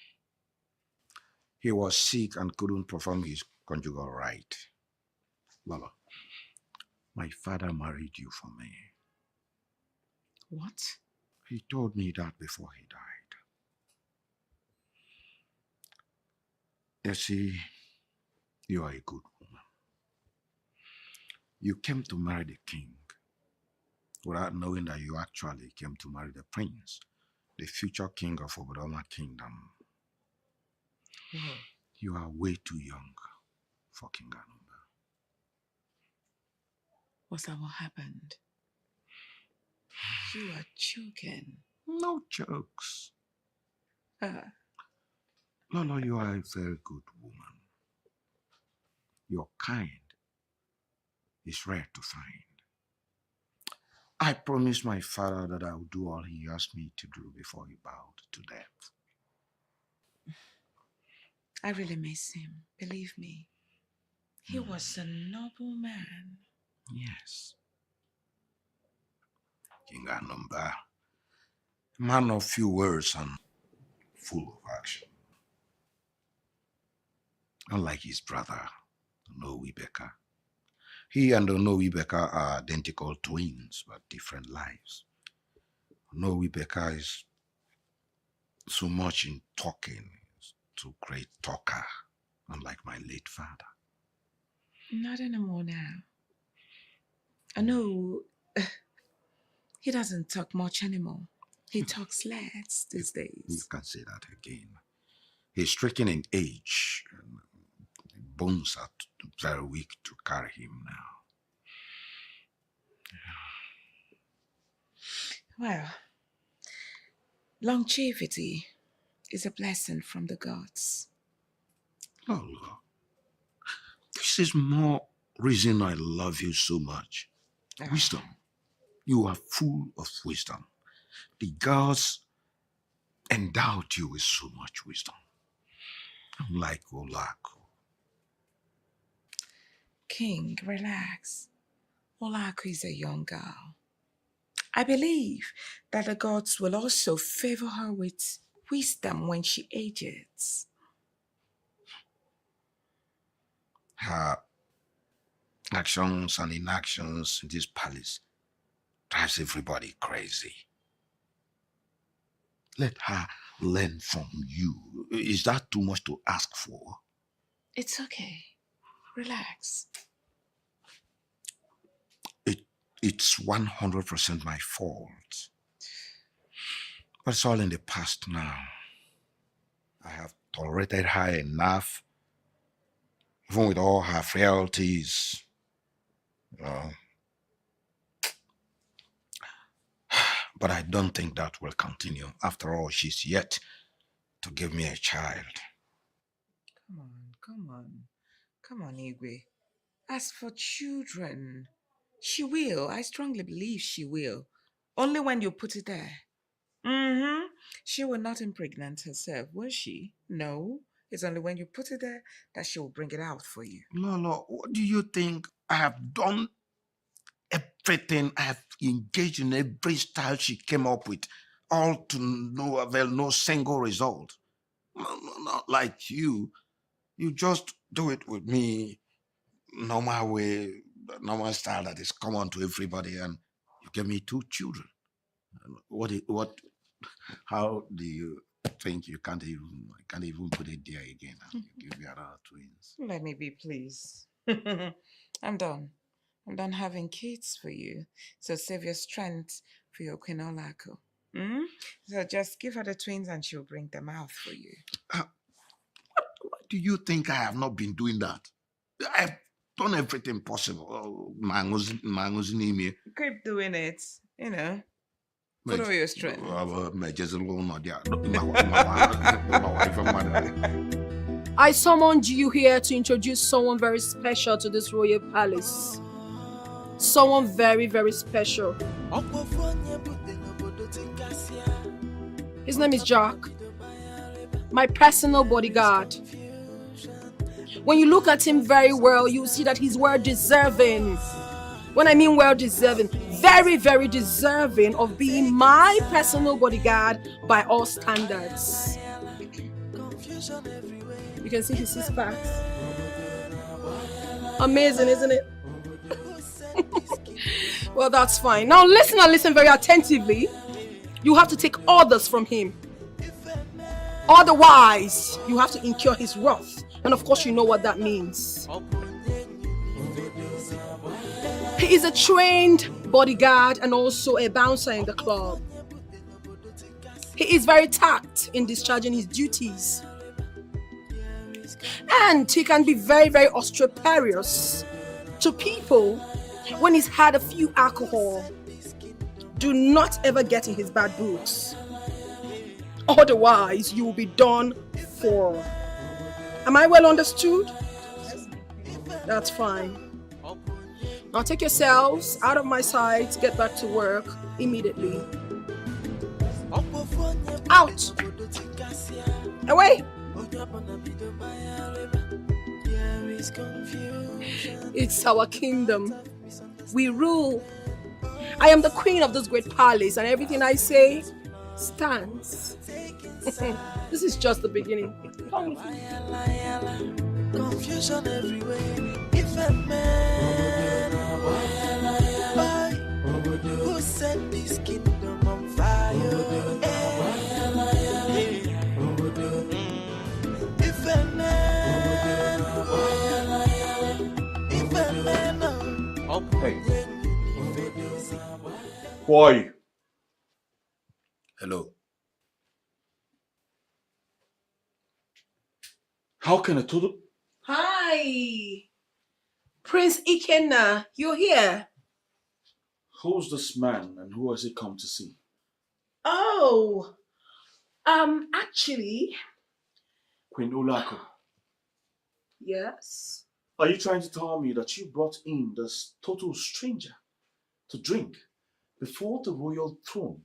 He was sick and couldn't perform his conjugal right. Lolo, my father married you for me. What? He told me that before he died. You see, you are a good woman. You came to marry the king without knowing that you actually came to marry the prince, the future king of Obodoma Kingdom. Whoa. You are way too young for King Anumba. Was that what happened? You are joking. No jokes. Lolo, you are a very good woman. Your kind is rare to find. I promised my father that I would do all he asked me to do before he bowed to death. I really miss him, believe me. He was a noble man. Yes. King Anumba, man of few words and full of action. Unlike his brother, Onowibeka. He and Onowibeka are identical twins, but different lives. Onowibeka is so much in talking, too great talker, unlike my late father. Not anymore now. I know he doesn't talk much anymore. He talks less these days. You can say that again. He's stricken in age, and bones are very weak to carry him now. Well, longevity is a blessing from the gods. Oh, Lord. This is more reason I love you so much. Wisdom. You are full of wisdom. The gods endowed you with so much wisdom. Unlike Olaedo. King, relax. Olaku is a young girl. I believe that the gods will also favor her with wisdom when she ages. Her actions and inactions in this palace drives everybody crazy. Let her learn from you. Is that too much to ask for? It's okay. Relax. It's 100% my fault. But it's all in the past now. I have tolerated her enough, even with all her frailties. But I don't think that will continue. After all, she's yet to give me a child. Come on, Igwe. As for children, she will. I strongly believe she will. Only when you put it there. She will not impregnate herself, will she? No. It's only when you put it there that she will bring it out for you. Lolo, what do you think? I have done everything. I have engaged in every style she came up with, all to no avail, no single result. Not like you. You just do it with me, normal way, normal style that is common to everybody, and you give me 2 children. How do you think I can't even put it there again? And you give me another twins. Let me be, please. I'm done. I'm done having kids for you. So save your strength for your Queen Olako. So just give her the twins and she'll bring them out for you. What do you think I have not been doing that? I've done everything possible. Keep doing it, Put away your strength. I summoned you here to introduce someone very special to this royal palace. Someone very, very special. His name is Jack, my personal bodyguard. When you look at him very well, you'll see that he's well deserving. When I mean well deserving, very, very deserving of being my personal bodyguard by all standards. You can see his 6 packs. Amazing, isn't it? Well, that's fine. Now listen and listen very attentively. You have to take orders from him. Otherwise, you have to incur his wrath. And of course, you know what that means. He is a trained bodyguard and also a bouncer in the club. He is very tact in discharging his duties. And he can be very, very obstreperous to people when he's had a few alcohol. Do not ever get in his bad books. Otherwise, you will be done for. Am I well understood? That's fine. Now take yourselves out of my sight, get back to work immediately. Out! Away! It's our kingdom. We rule. I am the queen of this great palace, and everything I say stands. This is just the beginning. Come with me. Confusion everywhere. If a man, who set this kingdom on fire? If a man, Hey. Who are you? Hello. How can a total... Hi! Prince Ikenna, you're here. Who's this man and who has he come to see? Oh, actually, Queen Olako. yes. Are you trying to tell me that you brought in this total stranger to drink before the royal throne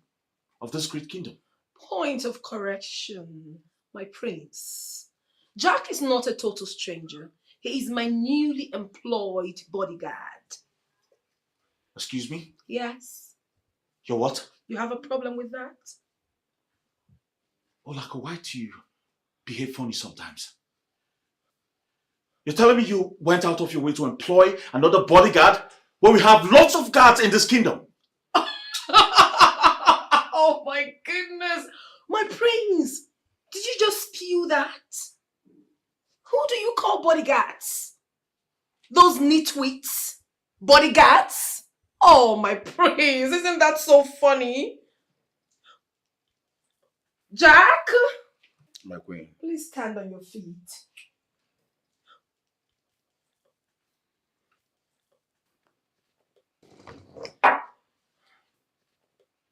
of this great kingdom? Point of correction, my prince. Jack is not a total stranger. He is my newly employed bodyguard. Excuse me? Yes. You're what? You have a problem with that? Olako, why do you behave funny sometimes? You're telling me you went out of your way to employ another bodyguard when we have lots of guards in this kingdom? Oh my goodness! My prince! Did you just spew that? Who do you call bodyguards? Those nitwits? Bodyguards? Oh my prince, isn't that so funny? Jack? My queen. Please stand on your feet.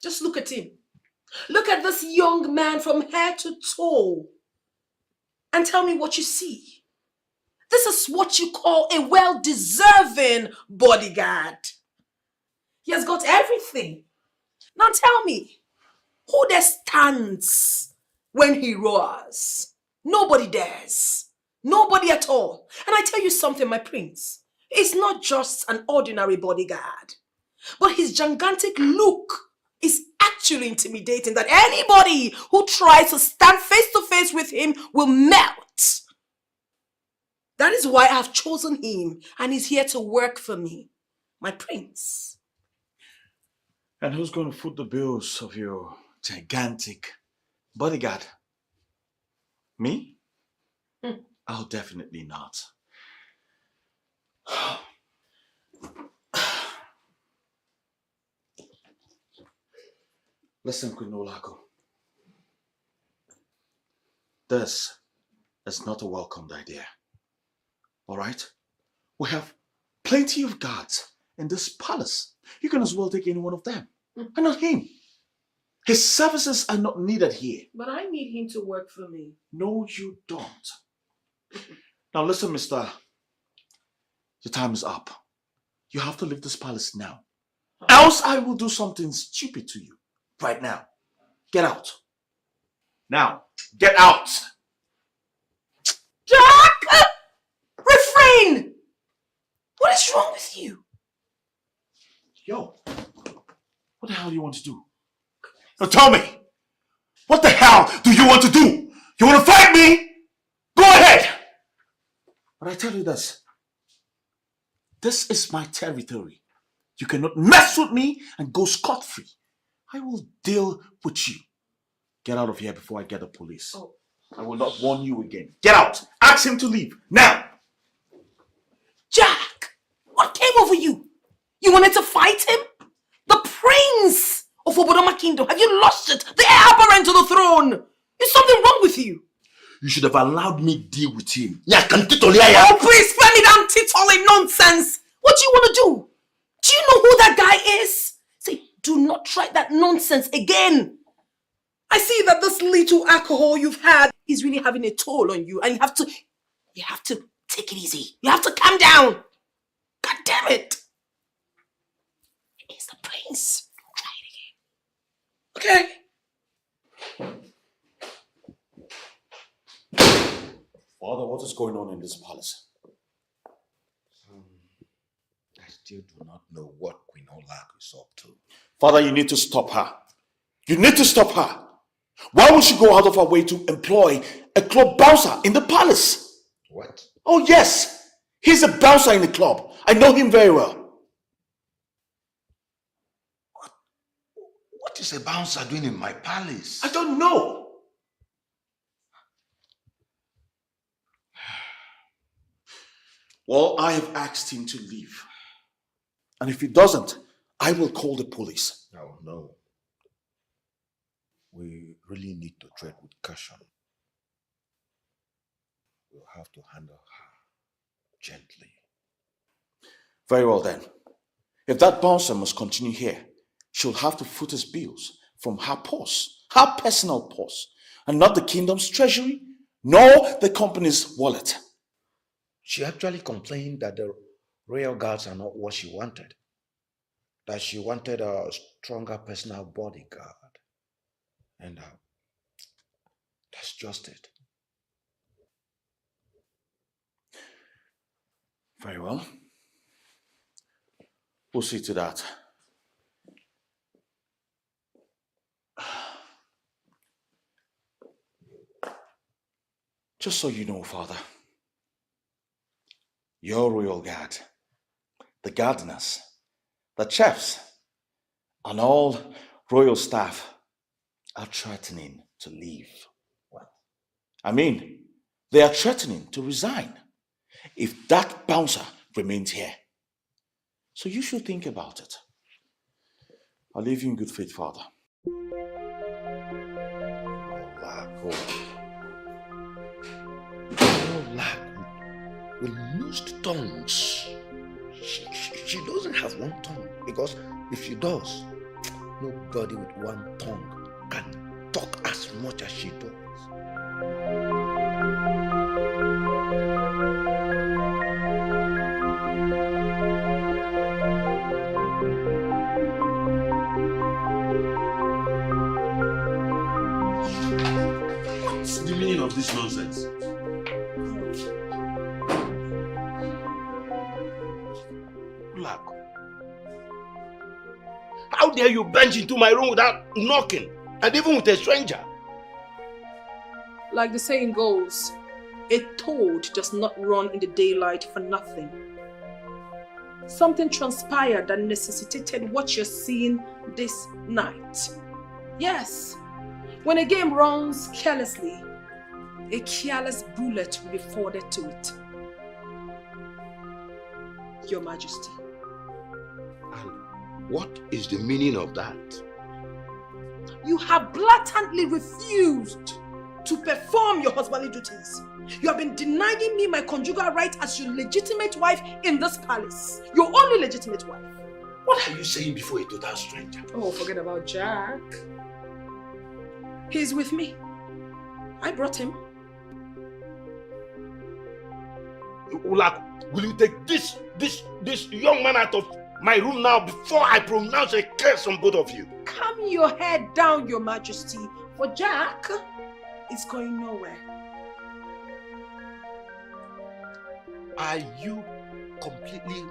Just look at him. Look at this young man from head to toe. And tell me what you see. This is what you call a well-deserving bodyguard. He has got everything. Now tell me, who there stands when he roars? Nobody dares. Nobody at all. And I tell you something, my prince. It's not just an ordinary bodyguard. But his gigantic look is actually intimidating that anybody who tries to stand face to face with him will melt. That is why I've chosen him and he's here to work for me. My prince. And who's going to foot the bills of your gigantic bodyguard? Me? Oh, definitely not. Listen, Queen Olaedo. This is not a welcomed idea. All right? We have plenty of guards in this palace. You can as well take any one of them, and not him. His services are not needed here. But I need him to work for me. No, you don't. Now listen, mister. Your time is up. You have to leave this palace now. Else I will do something stupid to you. Right now. Get out. Now, get out! Jack! Refrain! What is wrong with you? Yo, what the hell do you want to do? Now tell me, what the hell do you want to do? You want to fight me? Go ahead! But I tell you this. This is my territory. You cannot mess with me and go scot-free. I will deal with you. Get out of here before I get the police. Oh. I will not warn you again. Get out! Ask him to leave, now! Jack! What came over you? You wanted to fight him? The prince of Obodoma Kingdom. Have you lost it? The heir apparent to the throne. Is something wrong with you? You should have allowed me deal with him. Oh, please spare me that titoling nonsense. What do you want to do? Do you know who that guy is? Say, do not try that nonsense again. I see that this little alcohol you've had is really having a toll on you, and you have to take it easy. You have to calm down. God damn it. It's the prince. Try it again. Okay? Father, what is going on in this palace? I still do not know what Queen Olaedo is up to. Father, you need to stop her. You need to stop her. Why would she go out of her way to employ a club bouncer in the palace? What? Oh, yes. He's a bouncer in the club. I know him very well. What is a bouncer doing in my palace? I don't know. Well, I have asked him to leave. And if he doesn't, I will call the police. Oh, no. We really need to tread with caution. We'll have to handle her gently. Very well then. If that bouncer must continue here, she'll have to foot his bills from her purse, her personal purse, and not the kingdom's treasury, nor the company's wallet. She actually complained that the royal guards are not what she wanted. That she wanted a stronger personal bodyguard. And that's just it. Very well. We'll see to that. Just so you know, Father, your royal guard, the gardeners, the chefs, and all royal staff are threatening to leave. What? I mean, they are threatening to resign if that bouncer remains here. So you should think about it. I'll leave you in good faith, Father. Olaedo will lose tongues. She doesn't have one tongue, because if she does, nobody with one tongue can talk as much as she does. What's the meaning of this nonsense? Olaedo, How dare you bench into my room without knocking? And even with a stranger? Like the saying goes, a toad does not run in the daylight for nothing. Something transpired that necessitated what you're seeing this night. Yes, when a game runs carelessly, a careless bullet will be forwarded to it. Your Majesty. And what is the meaning of that? You have blatantly refused to perform your husbandly duties. You have been denying me my conjugal right as your legitimate wife in this palace. Your only legitimate wife. What are you saying before a total stranger? Oh, forget about Jack. He's with me. I brought him. Olaedo, will you take this young man out of my room now before I pronounce a curse on both of you? Calm your head down, Your Majesty. For Jack is going nowhere. Are you completely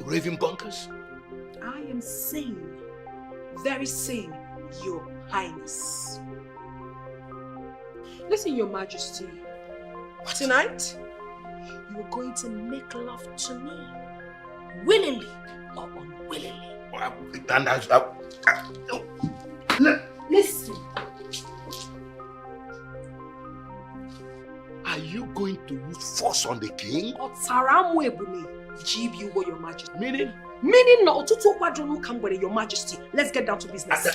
raving bonkers? I am sane. Very sane, Your Highness. Listen, Your Majesty. Tonight, you are going to make love to me. Willingly or unwillingly. Listen. Are you going to use force on the king? Your Majesty. Meaning? Meaning no Your Majesty. Let's get down to business.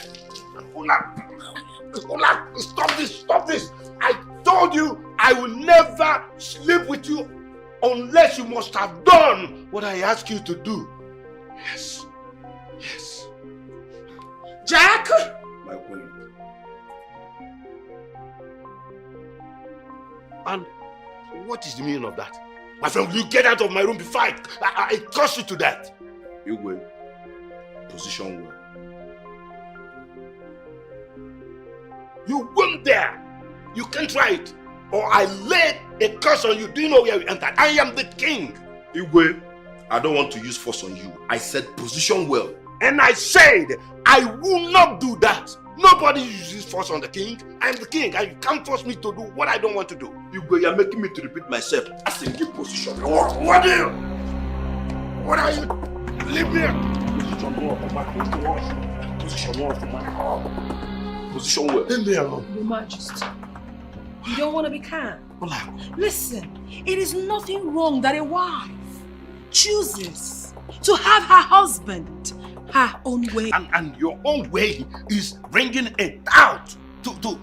Olaedo, stop this. I told you I will never sleep with you unless you must have done what I asked you to do. Yes. Jack! My queen. And what is the meaning of that? My friend, will you get out of my room before I curse you to death? You will. Position well. You won't dare. You can't try it. Or I lay a curse on you. Do you know where you entered? I am the king. Igwe, I don't want to use force on you. I said position well. And I said, I will not do that. Nobody uses force on the king. I am the king, and you can't force me to do what I don't want to do. Igwe, you're making me to repeat myself. I said give position. What are you? Leave me. Position well. Leave me alone. Your Majesty, you don't want to be calm. Listen, it is nothing wrong that a wife chooses to have her husband her own way. And your own way is bringing it out to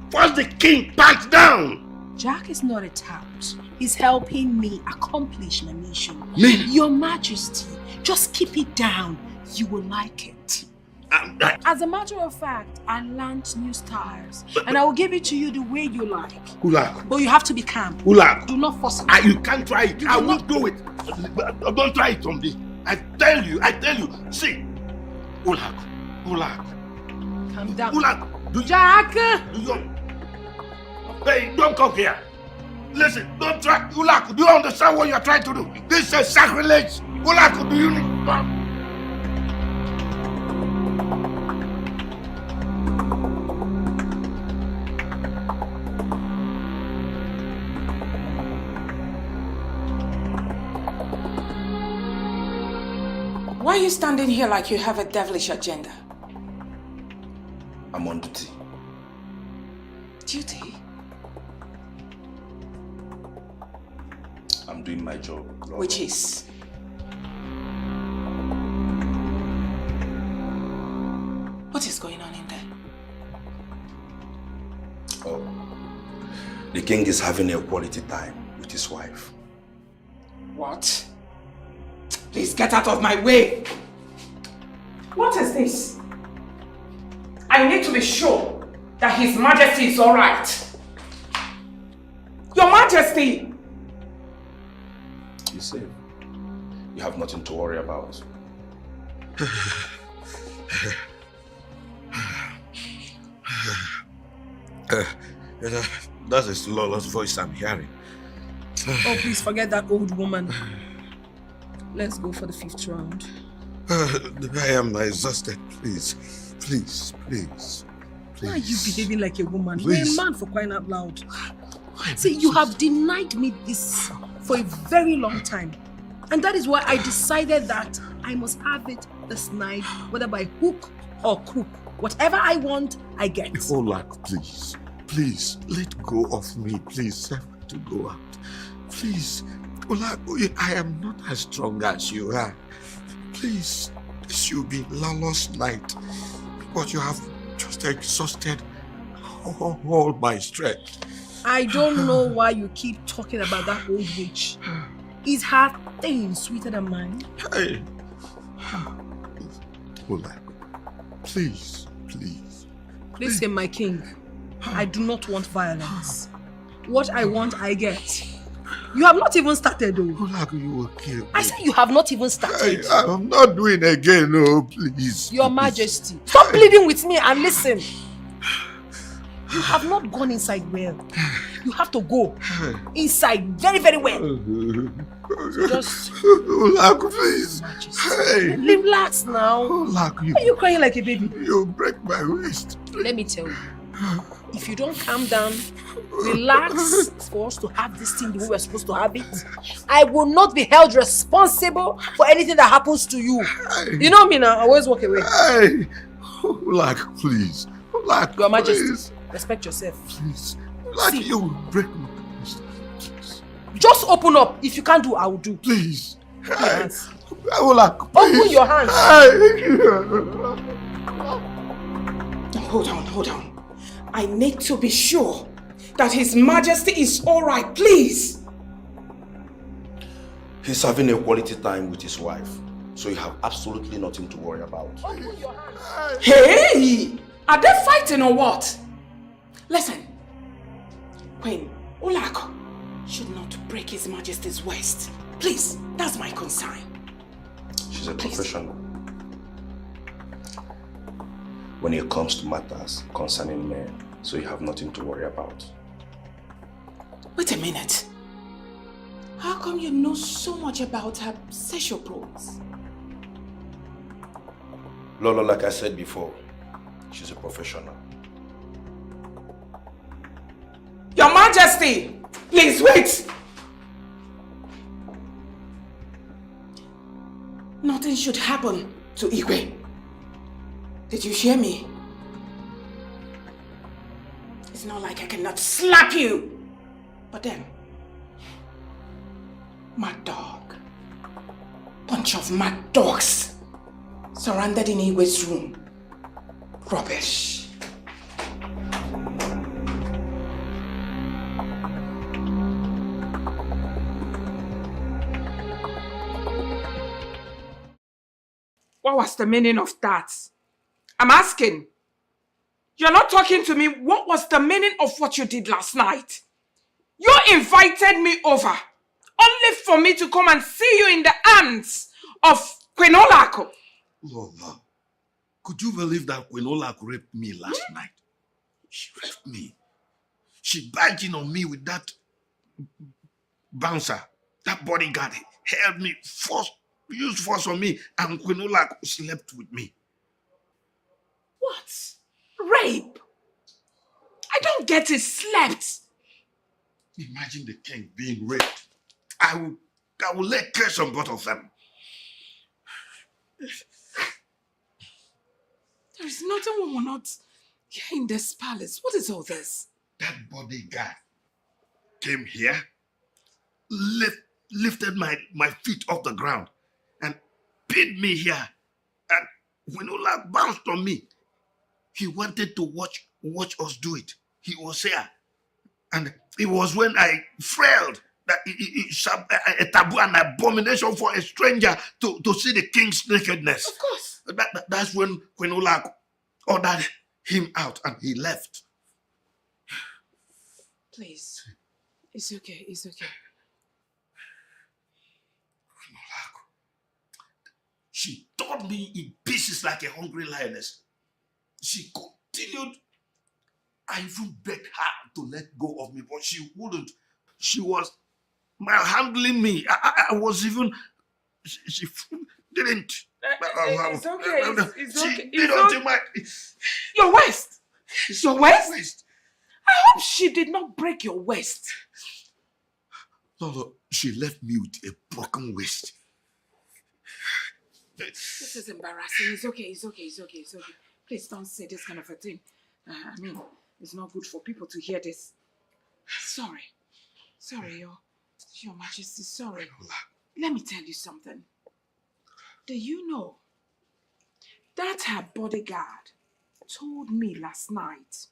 force the king back down. Jack is not a tout. He's helping me accomplish my mission. Me? Your Majesty, just keep it down. You will like it. As a matter of fact, I learned new styles, and I will give it to you the way you like. Olaedo. But you have to be calm. Olaedo. Do not force it. You can't try it. I won't do it. Don't try it on me. I tell you. See, Olaedo. Calm down. Olaedo. Jack! Hey, don't come here. Listen, don't try. Olaedo, do you understand what you're trying to do? This is sacrilege. Olaedo, do you need... Why are you standing here like you have a devilish agenda? I'm on duty. Duty? I'm doing my job. Lord. Which is? What is going on in there? Oh, the king is having a quality time with his wife. What? Please get out of my way! What is this? I need to be sure that His Majesty is alright. Your Majesty! You see, you have nothing to worry about. That's a slowest voice I'm hearing. Oh, please forget that old woman. Let's go for the 5th round. I am exhausted. Please, please, please. Why are you behaving like a woman? Please. You're a man, for crying out loud. See, you have denied me this for a very long time. And that is why I decided that I must have it this night, whether by hook or crook. Whatever I want, I get. Olak, please. Please, let go of me. Please, I want to go out. Please. Olak, I am not as strong as you are. Please, this will be lawless night. But you have just exhausted all my strength. I don't know why you keep talking about that old witch. Is her thing sweeter than mine? Hey. Olak, please, please. Listen, my king. I do not want violence. What I want, I get. You have not even started, though. Olak, you will kill me. I said you have not even started. I'm not doing again, no, please. Your Majesty, stop pleading with me and listen. You have not gone inside well. You have to go inside very, very well. So just... Olak, please. Hey. Relax now. Olak, Why are you crying like a baby? You break my waist. Let me tell you. If you don't calm down, relax for us to have this thing the way we're supposed to have it, I will not be held responsible for anything that happens to you. You know me now, I always walk away. Hey, Olak, please. Olak, Your Majesty, please. respect yourself. Please. Olak, you will break my waist. Just open up. If you can't do, I will do. Please. Open your hands. Olak, please. Open your hands. Hold on. I need to be sure that His Majesty is all right, please. He's having a quality time with his wife, so you have absolutely nothing to worry about. Open your hands. Hey! Are they fighting or what? Listen, Queen Olako should not break His Majesty's waist. Please, that's my concern. She's a professional. When it comes to matters concerning men, so you have nothing to worry about. Wait a minute. How come you know so much about her sexual probes? Lolo, like I said before, she's a professional. Your Majesty! Please wait! Nothing should happen to Igwe. Did you hear me? It's not like I cannot slap you. But then, mad dog. Bunch of mad dogs surrounded in Igwe's room. Rubbish. What was the meaning of that? I'm asking. You're not talking to me. What was the meaning of what you did last night? You invited me over only for me to come and see you in the arms of Queen Olako. Lola, could you believe that Queen Olako raped me last night? She raped me. She barged in on me with that bouncer. That bodyguard held me, used force on me, and Queen Olako slept with me. What? Rape? I don't get it. Slept. Imagine the king being raped. I will lay curse on both of them. There is nothing we will not hear in this palace. What is all this? That bodyguard came here, lifted my feet off the ground, and pinned me here. And when Olak bounced on me, he wanted to watch us do it. He was here. And it was when I failed that it's a taboo and abomination for a stranger to see the king's nakedness. Of course. That's when Queen Olak ordered him out and he left. Please. It's okay. It's okay. Queen Olak, she tore me in pieces like a hungry lioness. She continued. I even begged her to let go of me, but she wouldn't. She was malhandling me. I was even... didn't. It's okay. It's She okay. did until my... Your waist. Your waist? I hope she did not break your waist. No, she left me with a broken waist. This is embarrassing. It's okay. Please don't say this kind of a thing. I mean, it's not good for people to hear this. Sorry, Your Majesty, sorry. Let me tell you something. Do you know that her bodyguard told me last night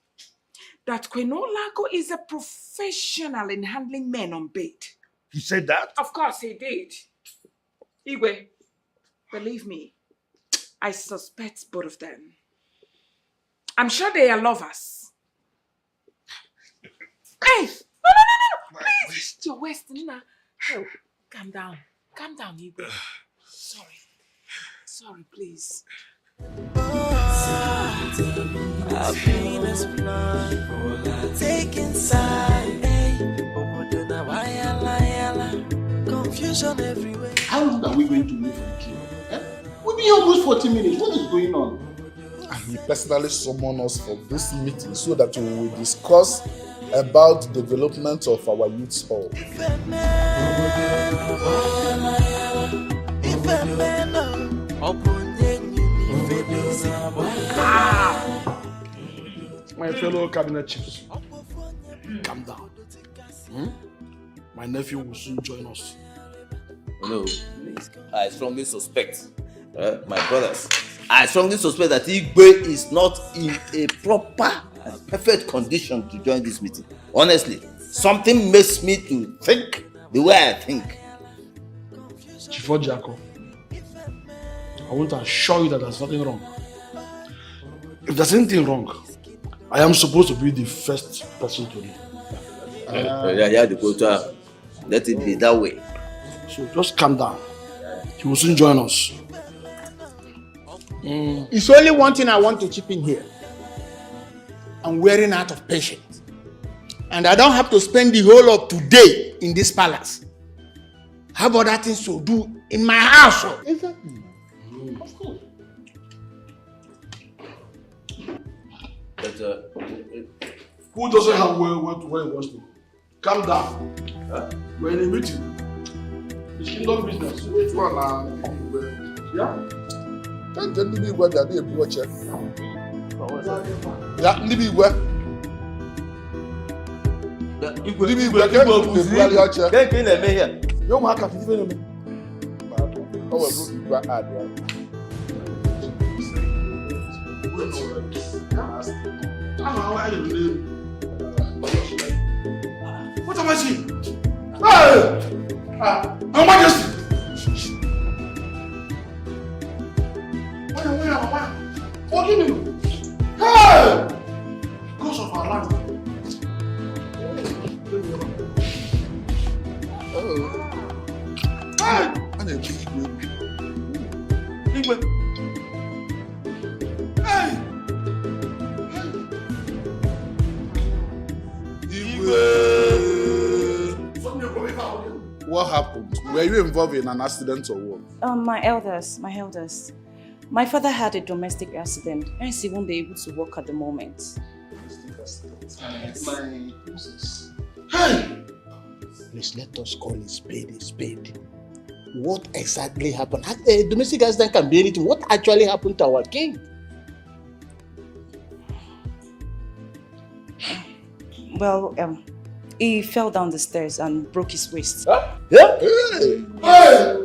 that Queen Olago is a professional in handling men on bed? He said that? Of course he did. Igwe, believe me, I suspect both of them. I'm sure they are lovers. Hey! No! Please! Your waist, Nina. Oh, calm down, Igwe. Sorry, please. Happiness plan, taking side, confusion everywhere. How long are we going to wait for the king? We've been here almost 40 minutes. What is going on? And he personally summoned us for this meeting so that we will discuss about the development of our youth hall. My fellow cabinet chiefs, calm down. My nephew will soon join us. No, I strongly suspect, my brothers, I strongly suspect that Igwe is not in a proper and perfect condition to join this meeting. Honestly, something makes me to think the way I think. Chief Ojako, I want to assure you that there's nothing wrong. If there's anything wrong, I am supposed to be the first person to know. Let it be that way. So just calm down. He will soon join us. It's only one thing I want to chip in here. I'm wearing out of patience. And I don't have to spend the whole of today in this palace. I have other things to do in my house. Exactly. Of course. But, who doesn't have where he wants to go? Calm down. We're in a meeting. It's kingdom business. Which one are yeah? Can't tell me what they're doing. Yeah, Nibi where? Nibi where? Can't you mark up even me? How will you add? What am I seeing? Hey! Your Majesty! Where? Forgive me! Hey! Because of our land. Hey! And a big Igwe. Hey! What happened? Were you involved in an accident or what? My elders. My father had a domestic accident, and he won't be able to work at the moment. My process. Hey! Please let us call a spade. What exactly happened? A domestic accident can be anything. What actually happened to our king? Well, he fell down the stairs and broke his waist. Huh? Yeah? Hey!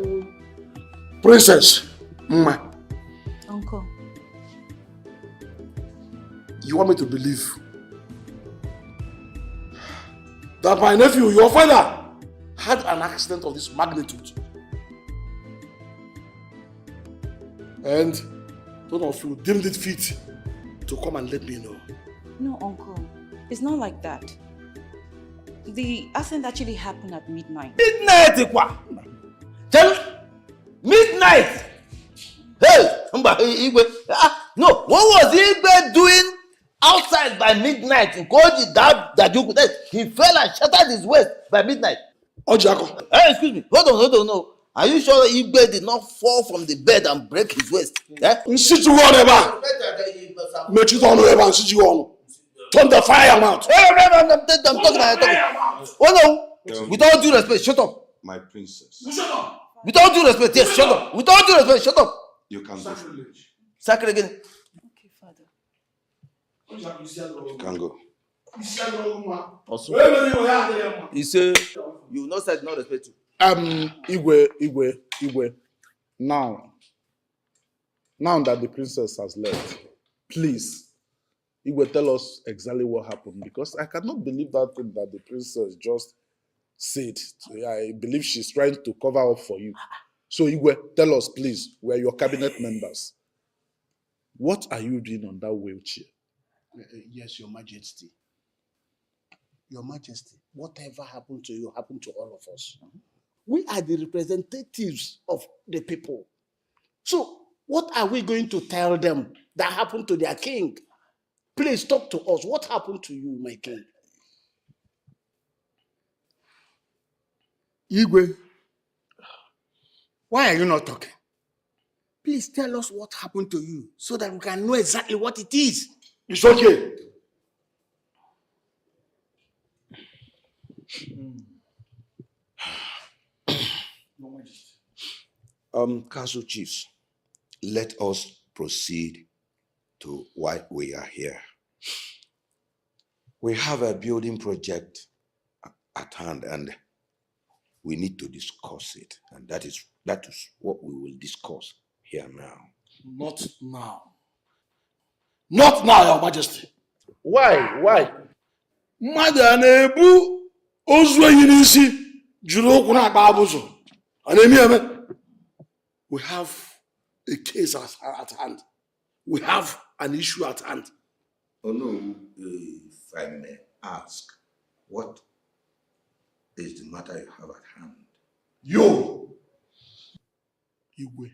Princess, Uncle. You want me to believe that my nephew, your father, had an accident of this magnitude? And none of you deemed it fit to come and let me know. No, Uncle. It's not like that. The accident actually happened at midnight. Midnight, Ikwa! Midnight! Hey! No, what was Igwe doing outside by midnight? He fell and shattered his waist by midnight. Ojako. Hey, excuse me. Hold on. No. Are you sure that Igwe did not fall from the bed and break his waist? Eh? Turn the fire out. I'm talking. Oh no! With all due respect, shut up. My princess. With all due respect, yes, shut up. With all due respect, shut up. You can go. Sacred again. Okay, Father. You can go. Also, you say you will not say no respect to. Igwe. Now that the princess has left, please, Igwe, tell us exactly what happened, because I cannot believe that thing that the princess just said. I believe she's trying to cover up for you. So Igwe, tell us, please, we're your cabinet members. What are you doing on that wheelchair? Yes, Your Majesty. Your Majesty, whatever happened to you happened to all of us. We are the representatives of the people. So, what are we going to tell them that happened to their king? Please talk to us. What happened to you, my king? Igwe, why are you not talking? Please tell us what happened to you so that we can know exactly what it is. It's okay. Castle chiefs, let us proceed to why we are here. We have a building project at hand and we need to discuss it. And that is what we will discuss here now. Not now. Not now, Your Majesty. Why? Mmadụ a na-ebu ozu enyi n'isi jiri okwu na-akpa abụzụ. A na-eme eme. We have a case at hand. We have an issue at hand. Oh no, if I may ask, what is the matter you have at hand? You, Igwe,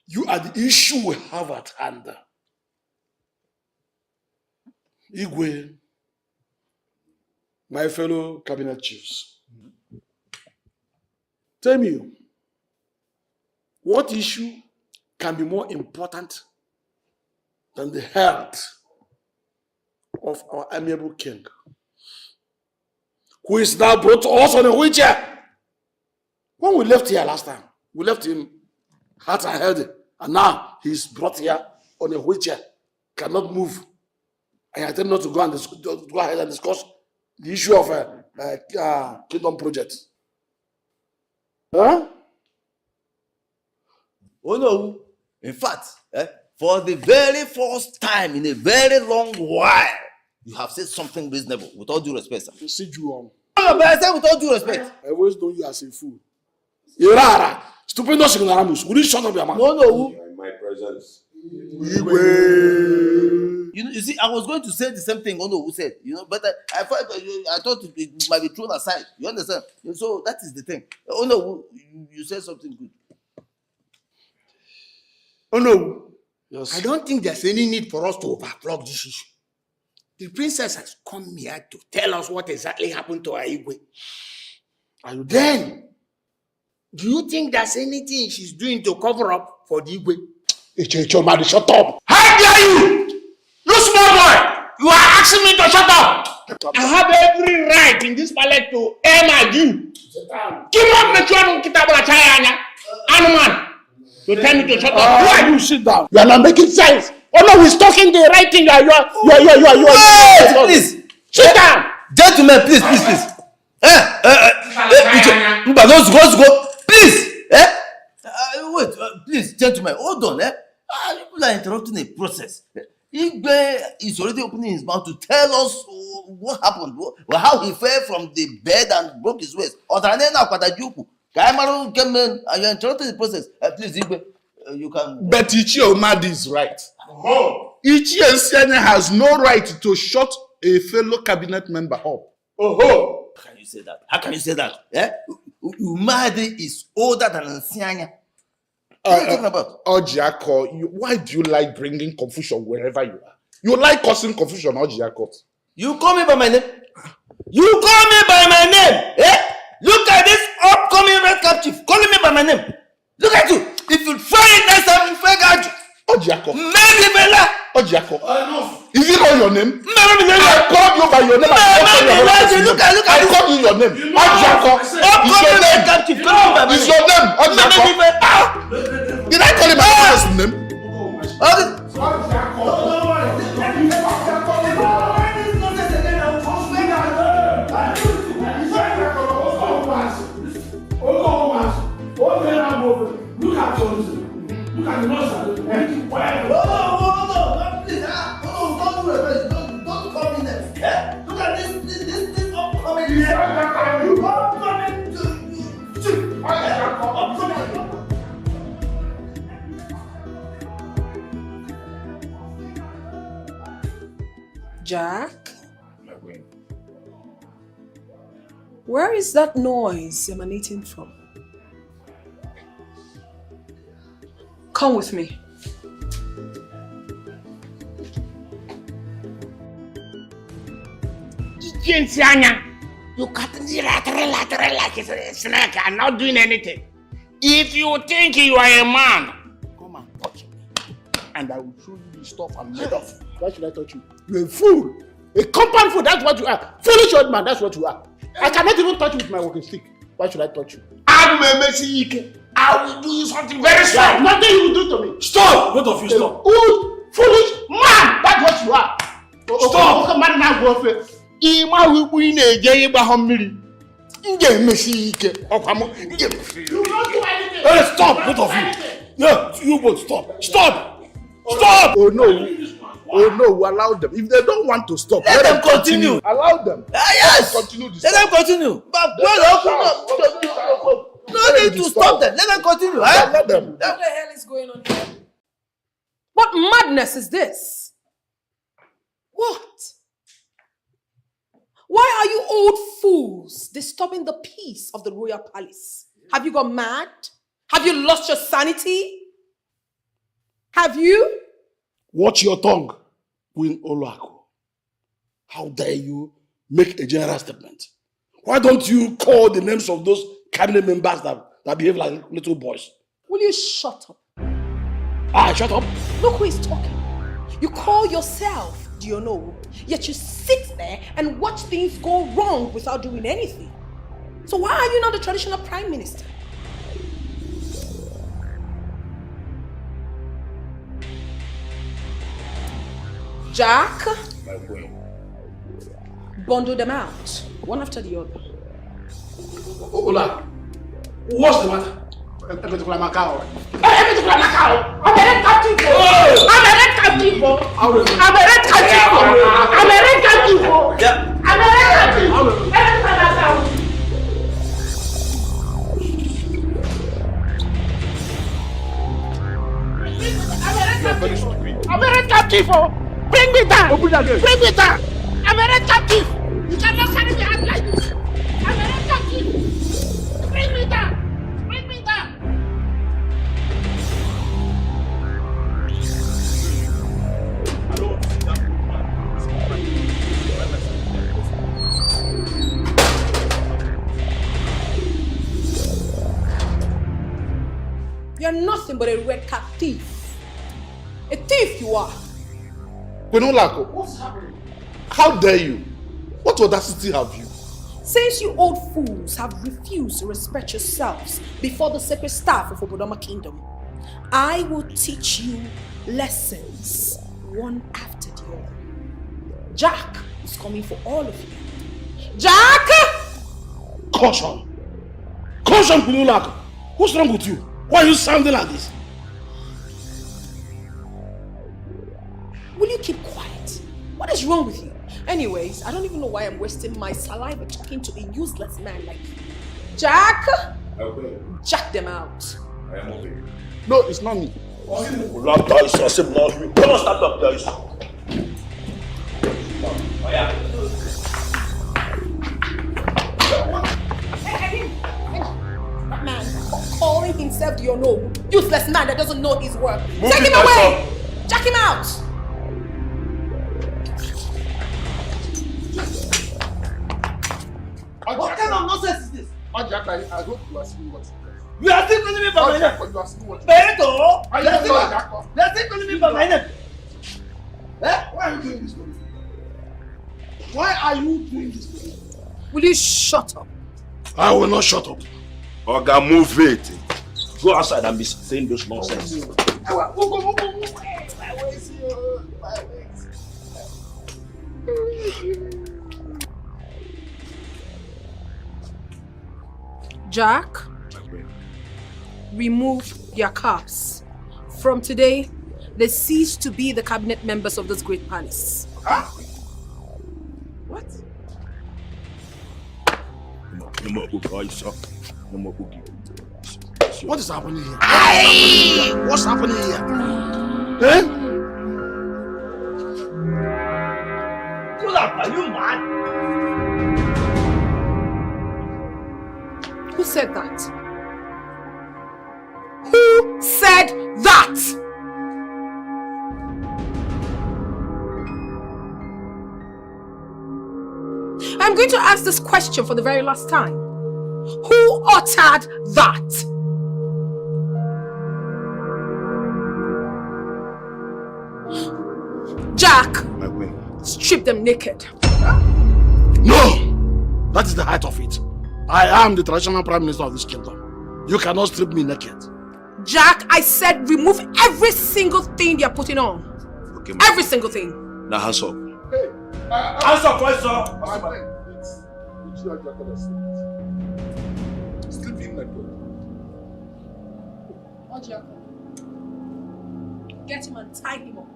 you are the issue we have at hand. Igwe, my fellow cabinet chiefs, tell me, what issue can be more important than the health of our amiable king, who is now brought to us on a wheelchair? When we left here last time, we left him heart and healthy, and now he's brought here on a wheelchair, cannot move. And I tell him not to go ahead and discuss the issue of kingdom project. Huh? Oh no! In fact, for the very first time in a very long while, you have said something reasonable. With all due respect, sir. You see you on. No, but I said with all due respect. I always know you as a fool. Irara, stupendous ignoramus. Will you shut up your mouth? No. In my presence. You see, I was going to say the same thing Ono who said, but I thought it might be thrown aside. You understand? So that is the thing. Ono, you said something good. Oh no. Yes. I don't think there's any need for us to overclock this issue. The princess has come here to tell us what exactly happened to her Igwe. Then, do you think there's anything she's doing to cover up for the Igwe? Shut up! How dare you! You small boy! You are asking me to shut up! I have every right in this palace to air my due. Give up the children, Kitabula Chayanya. Anuman. You tell me to shut up. Who are you? Sit down. You are not making sense. Oh no, he's talking the right thing. You are. Please. Sit down. Gentlemen, please. Let's go. Please. Wait, please, gentlemen, hold on. People are interrupting the process. Igwe is already opening his mouth to tell us what happened, how he fell from the bed and broke his waist. And you're interrupting the process. Please, Igwe, you can. But Ichi Omadi is right. Ichi Ensene has no right to shut a fellow cabinet member up. How can you say that? Umadi is older than Nsianya. What are you talking about? Ojiako, why do you like bringing confusion wherever you are? You like causing confusion, Ojiako. You call me by my name? Look at this upcoming red cap chief calling me by your name. Ojako. Is your name? Is your name? Ojako. Did I call him my first name? Look at the nonsense. Don't do it. Don't call me next. Look at this upcoming. Jack? Where is that noise emanating from? Come with me. You cut the lateral like it's a snake and not doing anything. If you think you are a man, come and touch me. And I will show you the stuff I'm made of. Why should I touch you? You're a fool. A compound fool, that's what you are. Foolish old man, that's what you are. I cannot even touch you with my walking stick. Why should I touch you? I will do you something very strong. Nothing you will do to me. Stop! Both of you stop. Old, foolish man, that's what you are. Stop! You will not do anything. Hey, stop, both of you. Yeah, you both stop. Stop! Stop! Oh no, allow them. If they don't want to stop, let them continue. Allow them. Yes! Let them continue. Let them continue. But no need to stop them. Let them continue. Let them. What the hell is going on here? What madness is this? What? Why are you old fools disturbing the peace of the royal palace? Have you gone mad? Have you lost your sanity? Have you? Watch your tongue, Queen Olaedo. How dare you make a general statement? Why don't you call the names of those cabinet members that behave like little boys? Will you shut up? Shut up. Look who is talking. You call yourself, do you know? Yet you sit there and watch things go wrong without doing anything. So why are you not the traditional prime minister? Jack, bundle them out, one after the other. Ola, what's the matter? I'm a red captive. Bring me down. Bring me down. I'm a red captive. You cannot carry me out like this. I'm a red captive. Bring me down. Bring me down. You're nothing but a red cap thief. A thief you are. Queen Olaedo, what's happening? How dare you? What audacity have you? Since you old fools have refused to respect yourselves before the sacred staff of Obodoma Kingdom, I will teach you lessons one after the other. Jack is coming for all of you. Jack! Caution! Caution, Queen Olaedo! What's wrong with you? Why are you sounding like this? Will you keep quiet? What is wrong with you? Anyways, I don't even know why I'm wasting my saliva talking to a useless man like you. Jack! Okay. Jack them out. I am okay. No, it's not me. Come on, stand up, guys. That man calling himself the unknown, useless man that doesn't know his work. Take him away! Jack him out! What kind of nonsense is this? I hope you are seeing what it is. You are still calling me by my name. You are seeing what it is. Beto! Are You you are still calling me by my name. Why are you doing this to me? Why are you doing this to me? Will you shut up? I will not shut up. Oga, move it. Go outside and be saying those nonsense. Jack, remove their caps. From today, they cease to be the cabinet members of this great palace. Huh? What? What is happening here? Aye! What's happening here? Eh? Pull up, are you mad? Who said that? Who said that? I'm going to ask this question for the very last time. Who uttered that? Jack, strip them naked. No! That is the height of it. I am the traditional prime minister of this kingdom. You cannot strip me naked. Jack, I said remove every single thing you're putting on. Okay, every single thing. Now hands up. Hey, hands up, boys, sir. Sleeping like that. Get him and tie him up.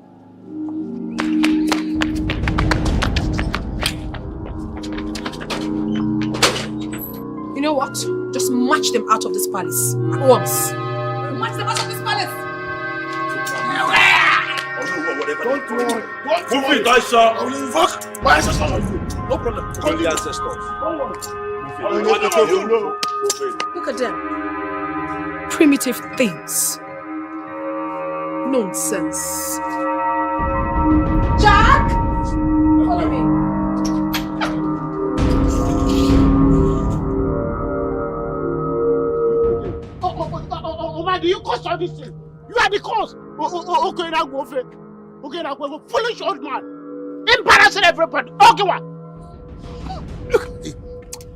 You know what? Just march them out of this palace at once. March them out of this palace. Don't worry. Move it, guys, sir. Fuck! My ancestors are you. No problem. Call the ancestors. Don't worry. Look at them. Primitive things. Nonsense. Jack! Follow me. Do you cause all this thing? You are the cause. Okay, now go for it. Okay, now go. Foolish old man. Embarrassing everybody. Okay, what? Look,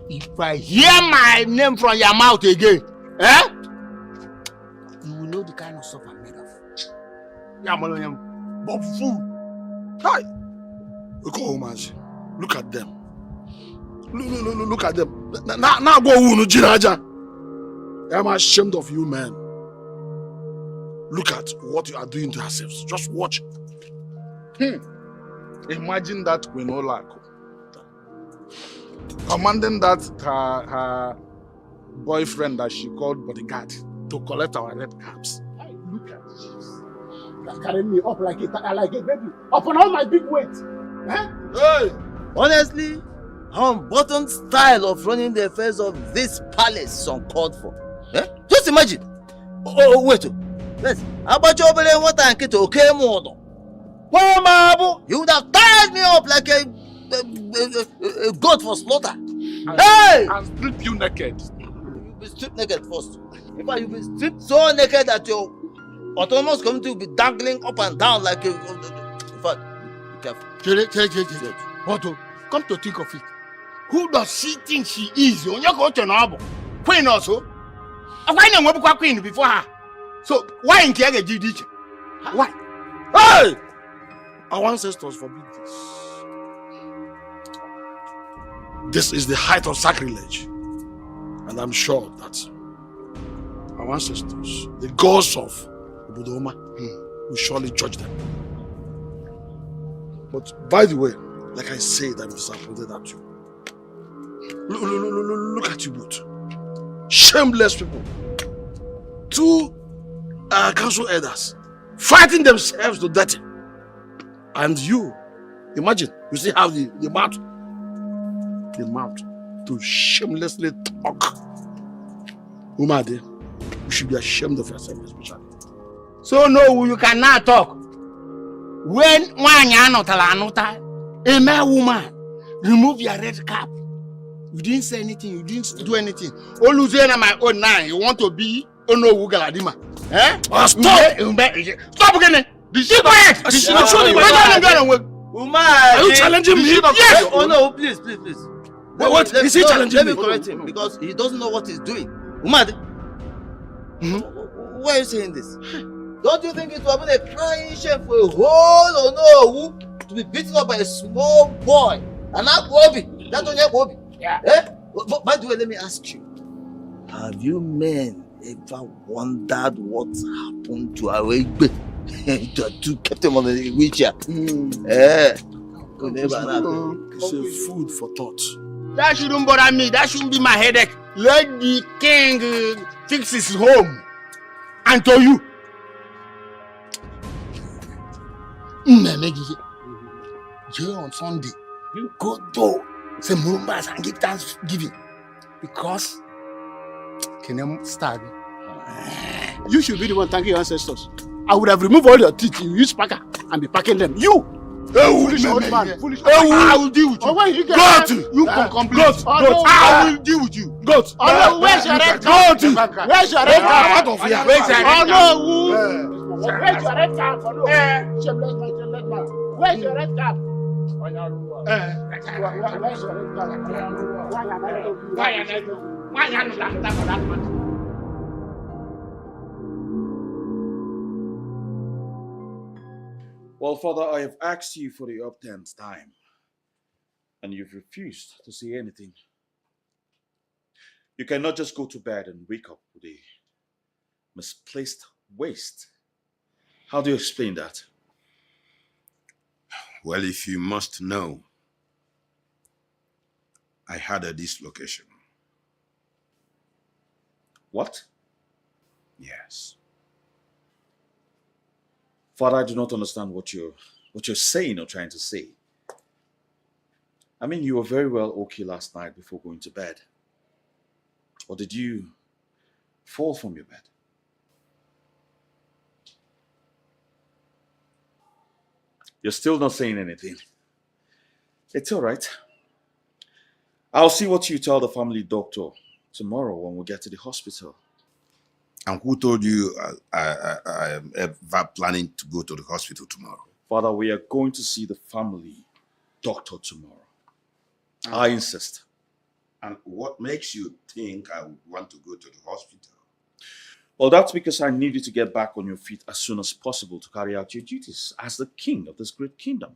if I hear my name from your mouth again, you will know the kind of stuff I'm made of. But fool. Hi. Look at them. Look at them. Now go Jiraja. I'm ashamed of you, man. Look at what you are doing to yourselves. Just watch. Imagine that Queen Olako commanding that her boyfriend that she called bodyguard to collect our red caps. Look at this. That's carrying me up like a baby. Upon all my big weight. Hey! Honestly, unbuttoned style of running the affairs of this palace is uncalled for. Just imagine. Oh, wait. Yes. How about your belly water and kit okay model? You would have tied me up like a goat for slaughter. Hey! I'll strip you naked. You'll be stripped naked first. In fact, you'll be stripped so naked that your autonomous community will be dangling up and down like a... In fact, be careful. Otto, come to think of it. Who does she think she is? Queen also? Why not queen before her? So, why in Kiaga? Why? Hey! Our ancestors forbid this. This is the height of sacrilege. And I'm sure that our ancestors, the gods of Ubudoma, will surely judge them. But by the way, like I said, I'm disappointed at you. Look at you both. Shameless people. Two council elders fighting themselves to death. And you, imagine, you see how the mouth to shamelessly talk. Umade, you should be ashamed of yourself, especially. So no, you cannot talk. When one a man woman, remove your red cap. You didn't say anything, you didn't do anything. All Louisiana my own nine, you want to be Ono Wugaladima. Stop! Stop again! Are you challenging me? Yes! Oh no, please. What? Is he challenging me? Let me correct him because he doesn't know what he's doing. Umad, why are you saying this? Don't you think it would have been a crying shame for a whole Onowu to be beaten up by a small boy? An Akwobi. That's only Akwobi. Yeah. Eh? But by the way, let me ask you. Have you men ever wondered what happened to our to kept him on the wheelchair? It's a food for thought. That shouldn't bother me. That shouldn't be my headache. Let the king fix his home. And to you. On Sunday, go to say Murumbas and give thanksgiving. Because Kenem starving. You should be the one thanking your ancestors. I would have removed all your teeth. You use packer and be packing them. You! Foolish old man. Foolish old man. I will deal with you. Goat! You can complain. Goat! I will deal with you. Goat! Oh no, where's your red card? Where's your red card? Oh no! Where's your red card? Shameless man. Where's your red card? Well, Father, I have asked you for the up-10th time, and you've refused to say anything. You cannot just go to bed and wake up with a misplaced waist. How do you explain that? Well, if you must know, I had a dislocation. What? Yes. Father, I do not understand what you're saying or trying to say. I mean, you were very well okay last night before going to bed. Or did you fall from your bed? You're still not saying anything. It's all right. I'll see what you tell the family doctor tomorrow when we get to the hospital. And who told you I am ever planning to go to the hospital tomorrow? Father, we are going to see the family doctor tomorrow. I insist. And what makes you think I would want to go to the hospital? Well, that's because I need you to get back on your feet as soon as possible to carry out your duties as the king of this great kingdom,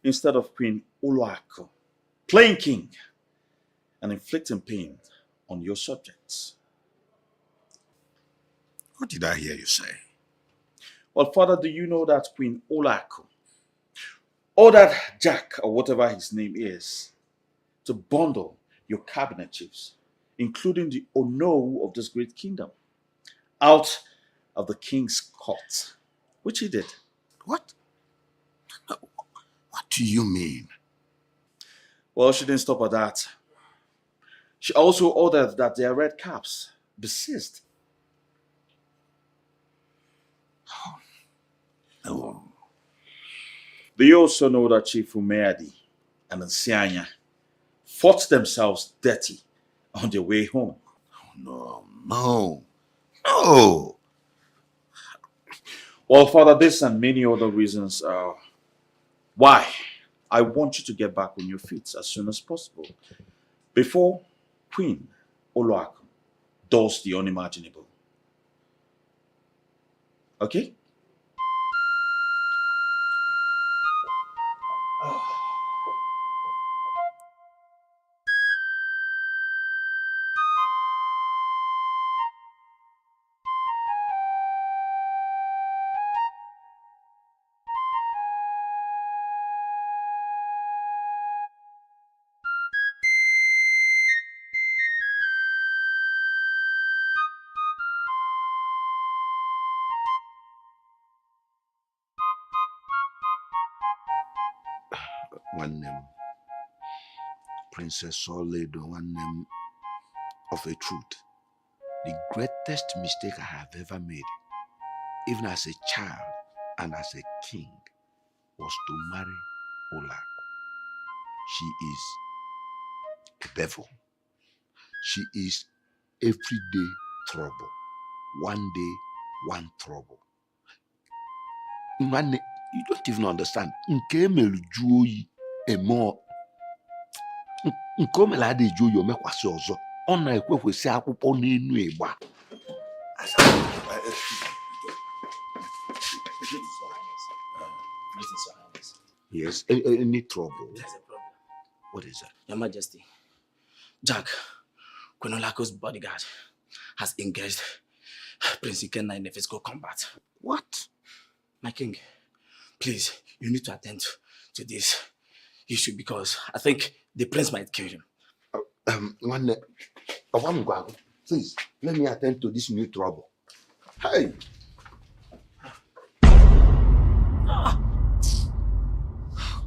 instead of Queen Olaedo playing king and inflicting pain on your subjects. What did I hear you say? Well, Father, do you know that Queen Olaedo ordered Jack, or whatever his name is, to bundle your cabinet chiefs, including the Ugonwndu of this great kingdom, out of the king's court, which he did. What? What do you mean? Well, she didn't stop at that. She also ordered that their red caps be seized. Oh. Do you also know that Chief Umeadi and Nsianya fought themselves dirty on their way home? Oh, no. Well, Father, this and many other reasons are why I want you to get back on your feet as soon as possible, before Queen Olaedo does the unimaginable. Okay? One name, Princess Olaedo, one name of a truth. The greatest mistake I have ever made, even as a child and as a king, was to marry Olaedo. She is a devil. She is everyday trouble. One day, one trouble. Man, you don't even understand. Nke emeluju oyi emo. nke o mere ada eji oyi omekwasị ọzọ ọ na-ekwekwesị akwụkwọ n'enu ịgba. Yes, any trouble? There's a problem. What is that? Your Majesty, Jack, Kwenolako's bodyguard, has engaged Prince Ikenna in a physical combat. What? My king, please, you need to attend to this issue because I think the prince might kill him. Please, let me attend to this new trouble. Hey!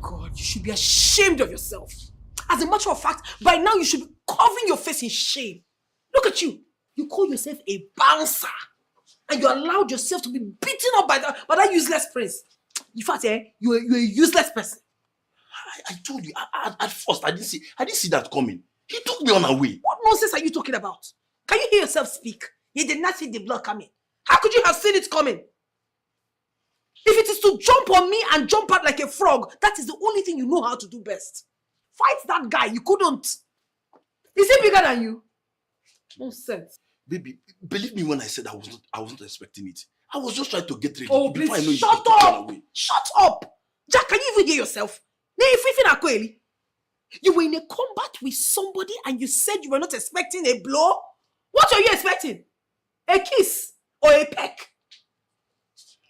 God, you should be ashamed of yourself. As a matter of fact, by now you should be covering your face in shame. Look at you. You call yourself a bouncer. And you allowed yourself to be beaten up by that useless prince. In fact, you're a useless person. I told you, at first, I didn't see that coming. He took me on a way. What nonsense are you talking about? Can you hear yourself speak? You did not see the blood coming. How could you have seen it coming? If it is to jump on me and jump out like a frog, that is the only thing you know how to do best. Fight that guy. You couldn't. Is he bigger than you? Nonsense. Baby, believe me when I said I wasn't expecting it. I was just trying to get ready. Oh, please, shut up! Shut up! Jack, can you even hear yourself? You were in a combat with somebody and you said you were not expecting a blow? What are you expecting? A kiss or a peck?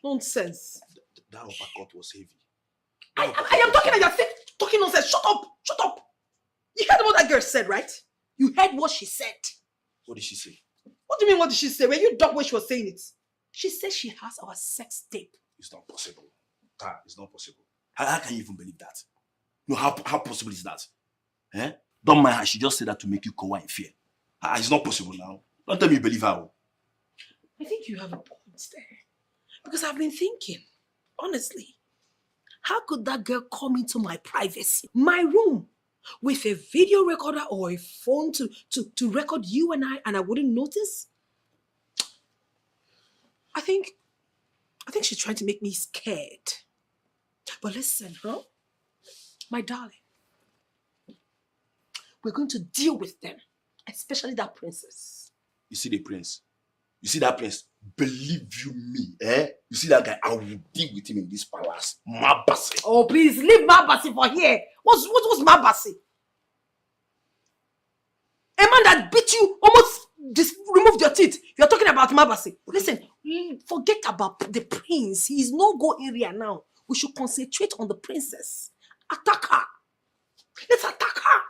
Nonsense. That uppercut was heavy. I am talking and you're talking nonsense. Shut up! Shut up! You heard what that girl said, right? You heard what she said. What did she say? What do you mean, what did she say? Were you dumb when she was saying it? She said she has our sex tape. It's not possible. That is not possible. How can you even believe that? No, how possible is that? Eh? Don't mind her. She just said that to make you cower in fear. It's not possible now. Don't tell me you believe her. I think you have a point there. Because I've been thinking, honestly, how could that girl come into my privacy, my room, with a video recorder or a phone to record you and I wouldn't notice? I think she's trying to make me scared. But listen, huh? My darling, we're going to deal with them, especially that princess. You see the prince? You see that prince? Believe you me, eh? You see that guy? I will deal with him in this palace. Mabasi. Oh, please, leave Mabasi for here. What's Mabasi? A man that beat you, almost removed your teeth. You're talking about Mabasi. Listen, forget about the prince. He's no-go area now. We should concentrate on the princess. Attack her. Let's attack her.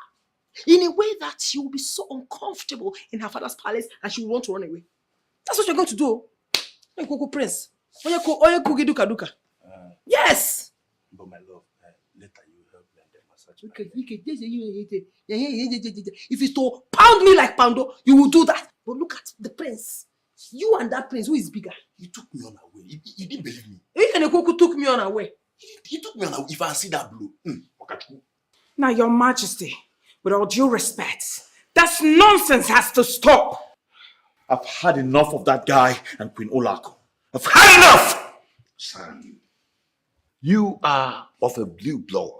In a way that she will be so uncomfortable in her father's palace and she will want to run away. That's what you're going to do. Prince. Yes. But my love, later you help me and then massage. If it's to pound me like Pando, you will do that. But look at the prince. You and that prince, who is bigger? He took me on a way. He didn't believe me. Ekene took me on a way. He took me on a way. If I see that blow. Now, Your Majesty, with all due respect, that nonsense has to stop. I've had enough of that guy and Queen Olako. I've had enough! Son, you are of a blue blood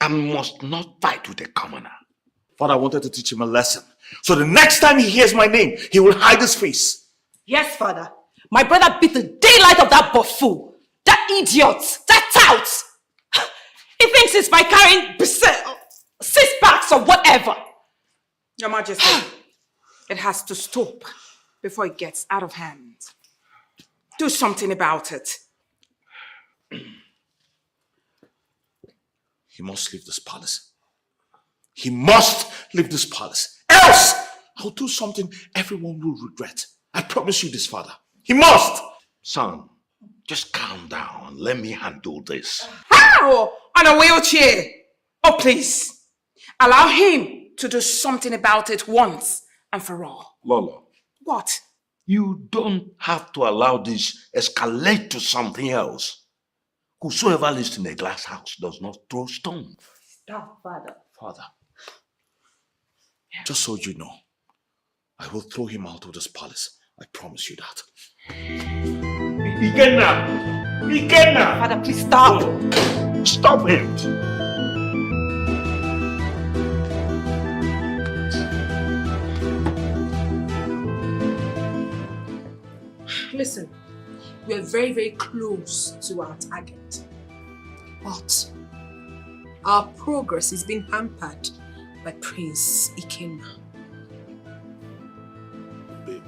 and must not fight with a commoner. Father wanted to teach him a lesson. So the next time he hears my name, he will hide his face. Yes, Father. My brother beat the daylight of that buffoon. That idiot. That tout. He thinks it's by carrying 6 packs or whatever. Your Majesty, it has to stop before it gets out of hand. Do something about it. He must leave this palace. He must leave this palace. Else, I'll do something everyone will regret. I promise you this, Father. He must! Son, just calm down. Let me handle this. How? On a wheelchair? Oh, please. Allow him to do something about it once and for all. Lolo. What? You don't have to allow this escalate to something else. Whosoever lives in a glass house does not throw stones. Stop, Father. Father, just so you know, I will throw him out of this palace. I promise you that. Ikenna! Father, please stop. Stop him! listen, we are very, very close to our target. But our progress is being hampered by Prince Ikenna. Babe,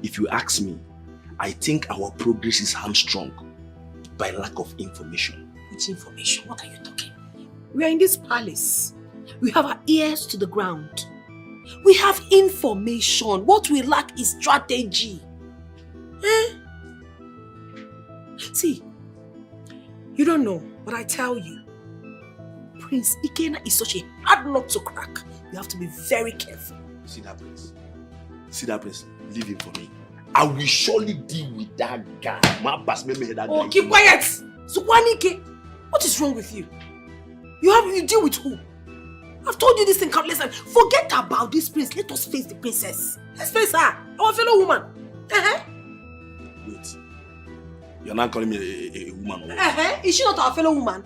if you ask me, I think our progress is hamstrung by lack of information. Which information? What are you talking? We are in this palace. We have our ears to the ground. We have information. What we lack is strategy. See, you don't know, but I tell you, Prince Ikenna is such a hard nut to crack. You have to be very careful. See that prince? Leave him for me. I will surely deal with that guy. Oh, keep quiet! Sukwanike, what is wrong with you? You deal with who? I've told you this thing countless times. Forget about this prince. Let us face the princess. Let's face her, our fellow woman. Wait. You're not calling me a woman? Is she not our fellow woman?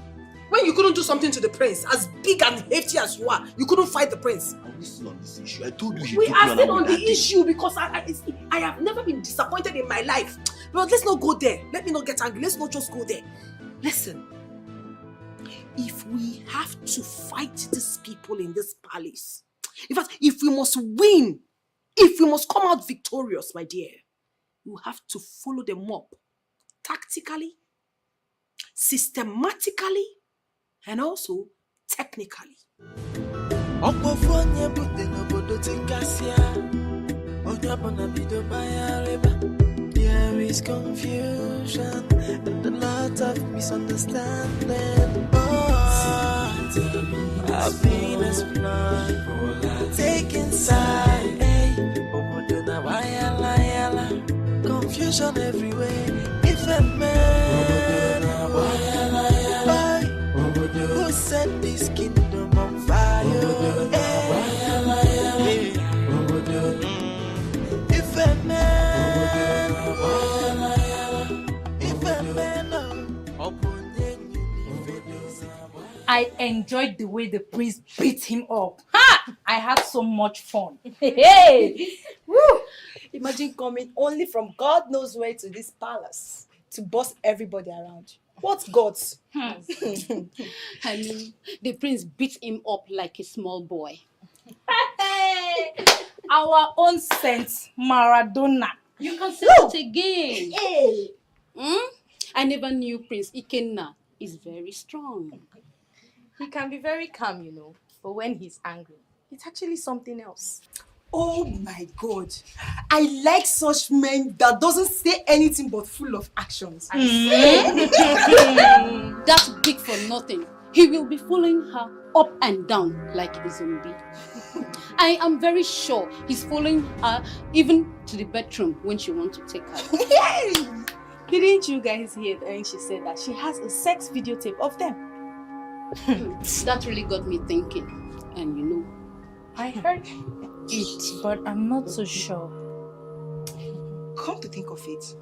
When you couldn't do something to the prince, as big and hefty as you are, you couldn't fight the prince. Are we still on this issue? I told you We are still on the issue because I have never been disappointed in my life. But let's not go there. Let me not get angry. Let's not just go there. Listen. If we have to fight these people in this palace, in fact, if we must win, if we must come out victorious, my dear, you have to follow them up tactically, systematically, and also technically. There is confusion and a lot of misunderstanding. I've been explored, taken side. Confusion everywhere. If a man, who set this kingdom on fire? If a man, I enjoyed the way the prince beat him up. Ha! I had so much fun. Hey! Woo! Imagine coming only from God knows where to this palace to boss everybody around. What gods? I mean, the prince beat him up like a small boy. Hey! Our own Saint Maradona. You can say it again. Hey! I never knew Prince Ikenna is very strong. He can be very calm, you know, but when he's angry, it's actually something else. Oh my God. I like such men that doesn't say anything but full of actions. That's big for nothing. He will be following her up and down like a zombie. I am very sure he's following her even to the bedroom when she wants to take her. Didn't you guys hear when she said that she has a sex videotape of them? That really got me thinking. And you know, I heard it, but I'm not so sure. Come to think of it,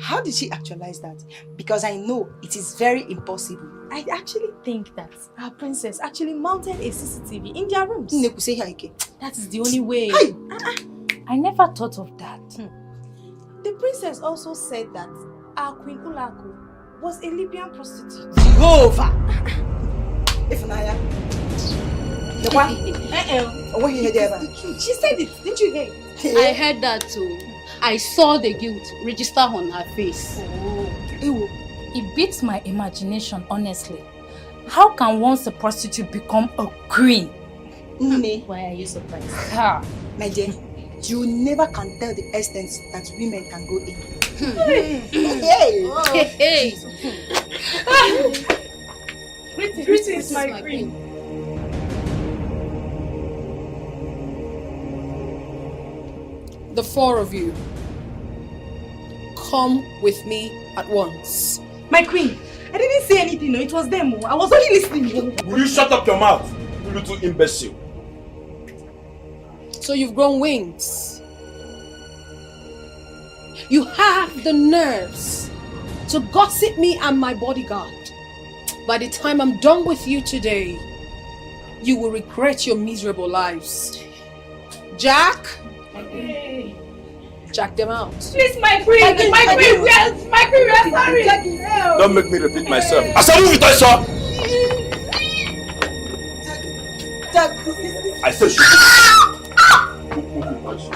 how did she actualize that? Because I know it is very impossible. I actually think that our princess actually mounted a CCTV in their rooms. That is the only way. Hey! I never thought of that. The princess also said that our Queen Ulaku was a Libyan prostitute. Jehovah! If Naya. She said it, didn't you hear it? I heard that too. I saw the guilt register on her face. It beats my imagination, honestly. How can once a prostitute become a queen? Why are you surprised? My dear, you never can tell the extent that women can go in. Hey! Greetings, my queen. The four of you, come with me at once. My queen, I didn't say anything, no, it was them. I was only listening. Will you shut up your mouth, you little imbecile? So you've grown wings. You have the nerves to gossip me and my bodyguard. By the time I'm done with you today, you will regret your miserable lives. Jack, Jack them out. Please, my queen, we are sorry. Don't make me repeat myself. I said move it, I saw. Jack, I said shoot. Move it, I saw.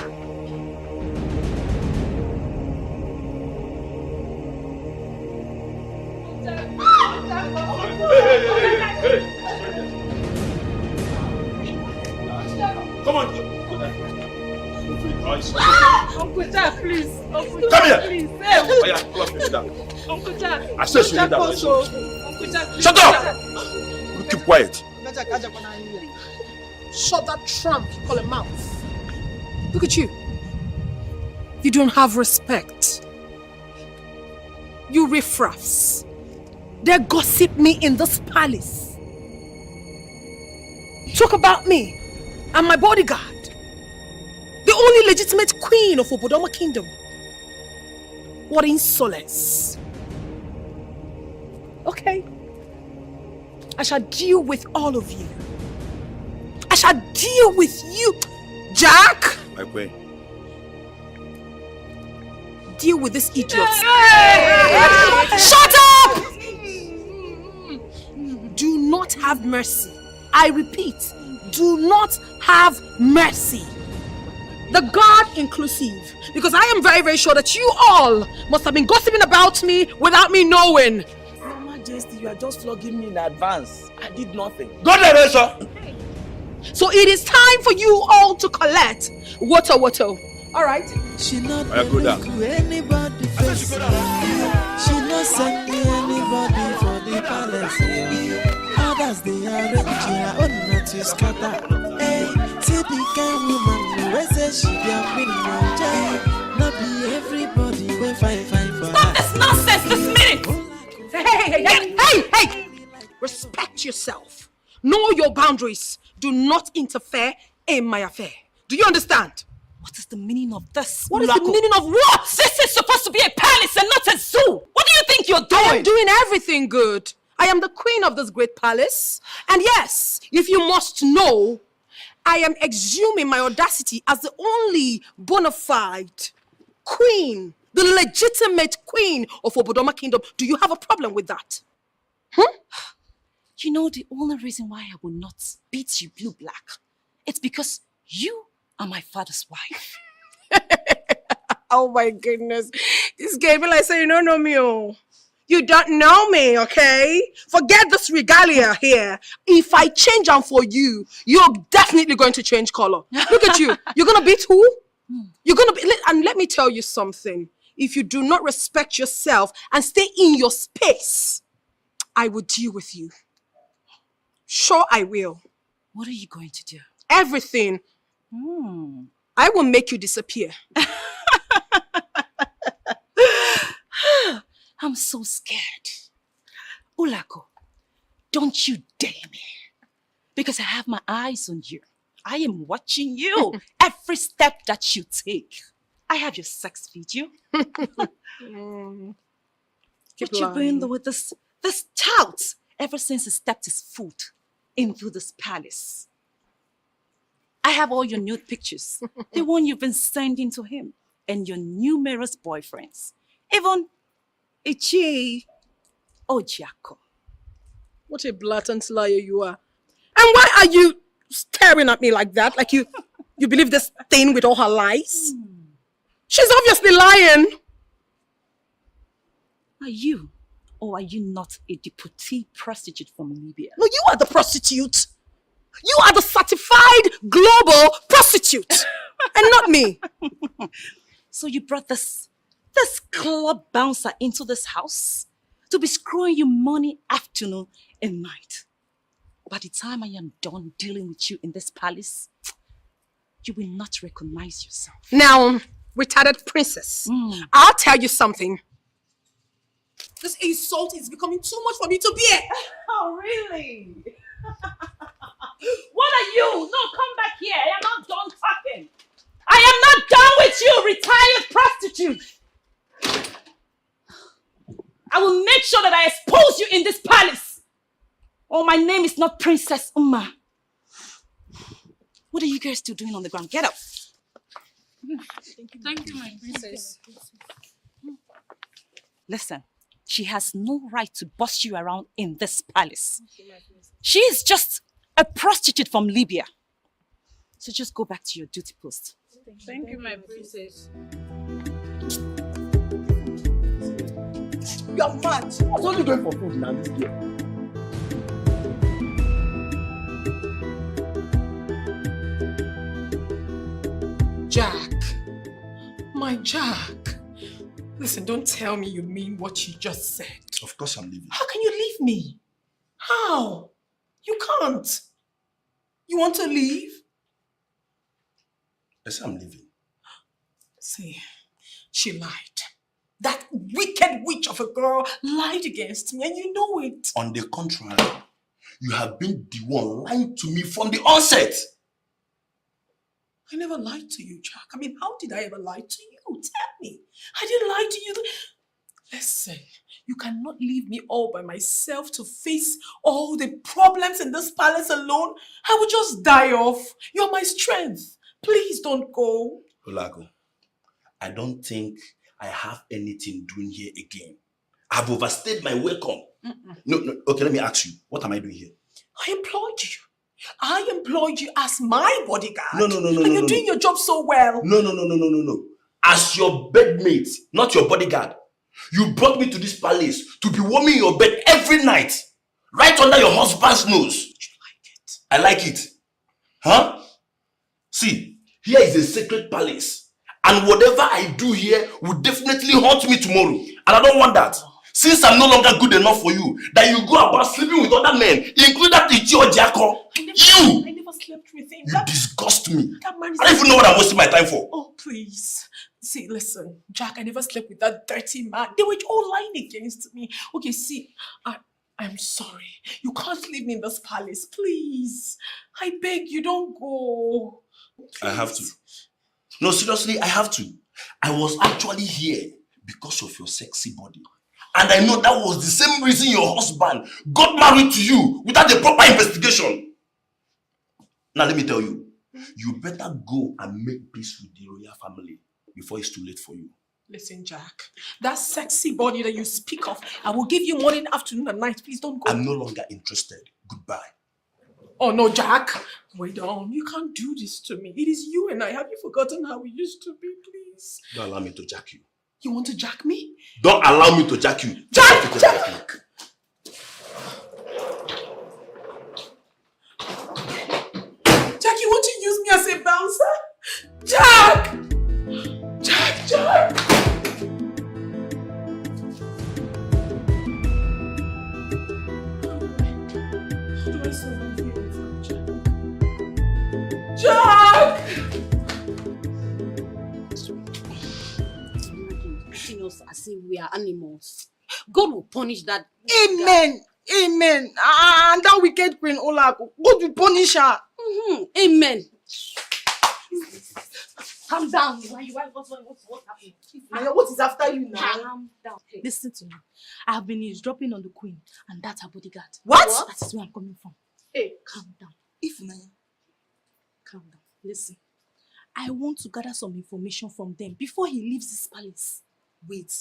Hey. Come on. Uncle Jack, please. Uncle Come here. Please. Oh, yeah, come on, please, down. Uncle Jack. I said shoot that. Uncle Jack. Shut up! You keep quiet. Shut that tramp you call a mouth. Look at you. You don't have respect. You riffraffs. They gossip me in this palace. Talk about me and my bodyguard. The only legitimate queen of Obodoma Kingdom. What insolence. Okay. I shall deal with all of you. I shall deal with you. Jack! My queen. Deal with this idiot. Shut up! Do not have mercy. I repeat, do not have mercy. The God inclusive. Because I am very, very sure that you all must have been gossiping about me without me knowing. Your Majesty, you are just flogging me in advance. I did nothing. Go there, sir. So it is time for you all to collect water. All right. She not go down. Anybody face. She not send anybody for the palace. Others they arrange her own not to scatter. Hey, typical woman who says she be a queen of not be everybody will fight for her. Stop this nonsense this minute. Hey! Respect yourself. Know your boundaries. Do not interfere in my affair. Do you understand? What is the meaning of this? What is the meaning of what? This is supposed to be a palace and not a zoo. What do you think you're doing? I am doing everything good. I am the queen of this great palace. And yes, if you must know, I am exhuming my audacity as the only bona fide queen, the legitimate queen of Obodoma Kingdom. Do you have a problem with that? You know, the only reason why I will not beat you blue black, it's because you are my father's wife. Oh my goodness. This gave me like saying, you don't know me. Oh. You don't know me, okay? Forget this regalia here. If I change them for you, you're definitely going to change color. Look at you. You're going to beat who? You're going to be, and let me tell you something. If you do not respect yourself and stay in your space, I will deal with you. Sure, I will. What are you going to do? Everything. I will make you disappear. I'm so scared. Ulako, don't you dare me. Because I have my eyes on you. I am watching you. Every step that you take. I have your sex video. What you been with this tout ever since he stepped his foot into this palace? I have all your nude pictures. The one you've been sending to him and your numerous boyfriends. Even Ichi Ojiako. What a blatant liar you are. And why are you staring at me like that? Like you believe this thing with all her lies? She's obviously lying. Are you or are you not a deputy prostitute from Libya? No, you are the prostitute. You are the certified global prostitute. And not me. So you brought this club bouncer into this house to be screwing you money afternoon and night. By the time I am done dealing with you in this palace, you will not recognize yourself. Now, retarded princess, I'll tell you something. This insult is becoming too much for me to bear. Oh, really? What are you? No, come back here. I am not done talking. I am not done with you, retired prostitute. I will make sure that I expose you in this palace. Oh, my name is not Princess Uma. What are you guys still doing on the ground? Get up. Thank you, my princess. Listen, she has no right to boss you around in this palace. She is just a prostitute from Libya. So just go back to your duty post. Thank you, my princess. You're mad. I was only going for food now, this girl. Jack. My Jack. Listen, don't tell me you mean what you just said. Of course I'm leaving. How can you leave me? How? You can't. You want to leave? Yes, I'm leaving. See, she lied. That wicked witch of a girl lied against me, and you know it. On the contrary, you have been the one lying to me from the onset. I never lied to you, Jack. I mean, how did I ever lie to you? Tell me. I didn't lie to you. Listen, you cannot leave me all by myself to face all the problems in this palace alone. I would just die off. You're my strength. Please don't go. Olago, I don't think I have anything doing here again. I've overstayed my welcome. No, okay, let me ask you. What am I doing here? I employed you. I employed you as my bodyguard. No. And you're doing your job so well. No. As your bedmate, not your bodyguard. You brought me to this palace to be warming your bed every night. Right under your husband's nose. You like it? I like it. Huh? See, here is a sacred palace. And whatever I do here will definitely haunt me tomorrow. And I don't want that. Since I'm no longer good enough for you, that you go about sleeping with other men, including that Ichio Jacko. I never slept with him. You disgust me. That man is... I don't even know what I'm wasting my time for. Oh, please. See, listen, Jack, I never slept with that dirty man. They were all lying against me. Okay, see, I'm sorry. You can't leave me in this palace, please. I beg you, don't go. Please. I have to. No, seriously, I have to. I was actually here because of your sexy body. And I know that was the same reason your husband got married to you without a proper investigation. Now let me tell you, you better go and make peace with the royal family before it's too late for you. Listen, Jack, that sexy body that you speak of, I will give you morning, afternoon, and night. Please don't go. I'm no longer interested. Goodbye. Oh, no, Jack. Wait on. You can't do this to me. It is you and I. Have you forgotten how we used to be, please? Don't allow me to jack you. You want to jack me? Don't allow me to jack you. Jack! Jack! Jack, you want to use me as a bouncer? Jack! Jack! How do I survive here without Jack? Jack! As if we are animals. God will punish that. Amen. Amen. And that wicked Queen Olaedo, God will punish her. Amen. Calm down. What's happening? Naya, what is after you now? Calm down. Listen to me. I have been eavesdropping on the queen, and that's her bodyguard. What? That is where I'm coming from. Hey, calm down. If Naya. Calm down. Listen. I want to gather some information from them before he leaves this palace. Wait.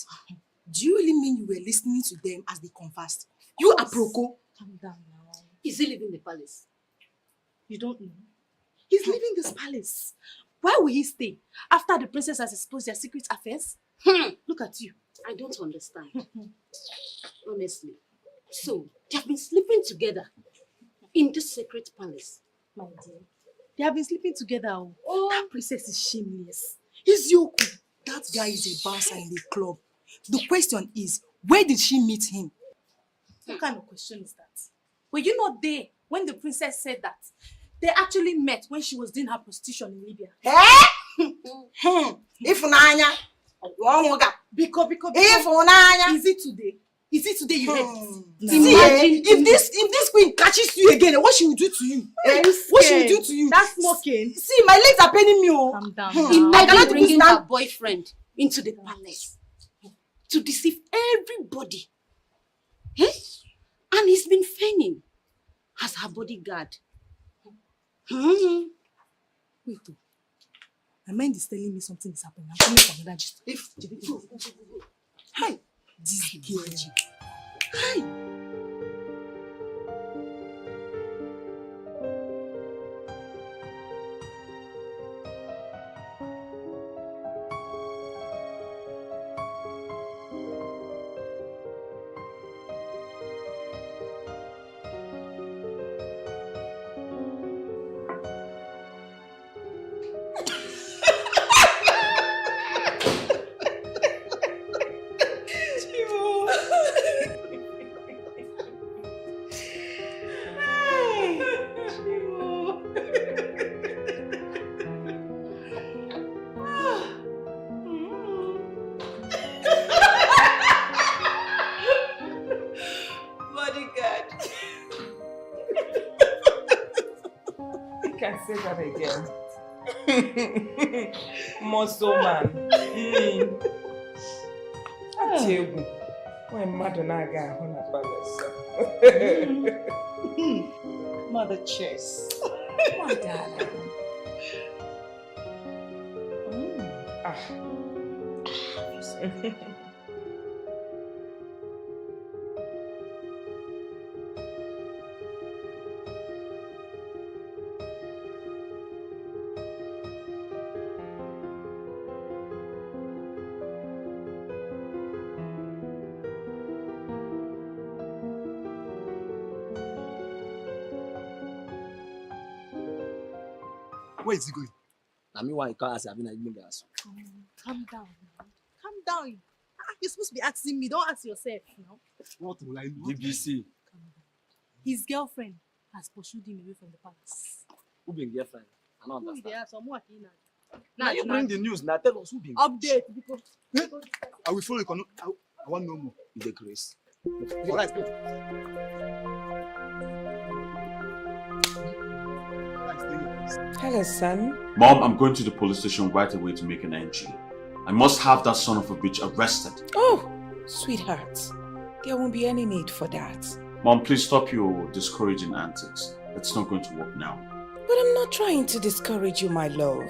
Do you really mean you were listening to them as they conversed? You aproko. Calm down now. Is he leaving the palace? You don't know. He's leaving this palace. Why will he stay? After the princess has exposed their secret affairs? Look at you. I don't understand. Honestly. So, they have been sleeping together in this sacred palace. My dear. They have been sleeping together. Oh. That princess is shameless. He's Yoku. That guy is a bouncer in the club. The question is, where did she meet him? What kind of question is that? Were you not there when the princess said that? They actually met when she was doing her prostitution in Libya. If Nanya, because if Nanya, is it today? Is it today you heard it? Imagine if this queen catches you again, what she will do to you? What she will do to you? That's smoking. See, my legs are paining me. Calm down. Imagine bringing her boyfriend into the palace to deceive everybody. And he's been feigning as her bodyguard. Wait. My mind is telling me something is happening. I'm coming for another gist. Hi! This girl. Hi! Say that again. Muscle man. Atiegu. When mother naga hona palace. Mother chess. My darling. Where is he going? I mean, why you can't ask Abina even gas? Calm down. Calm down. You're supposed to be asking me. Don't ask yourself, you know. What will I do? BBC. His girlfriend has pursued him away from the palace. Who been girlfriend? I don't understand. They have some work in that. Now you bring the news. Now tell us who been. Update because. I will follow you. I want no more. It's the Qris. All right, go. Hello, son. Mom, I'm going to the police station right away to make an entry. I must have that son of a bitch arrested. Oh, sweetheart. There won't be any need for that. Mom, please stop your discouraging antics. It's not going to work now. But I'm not trying to discourage you, my love.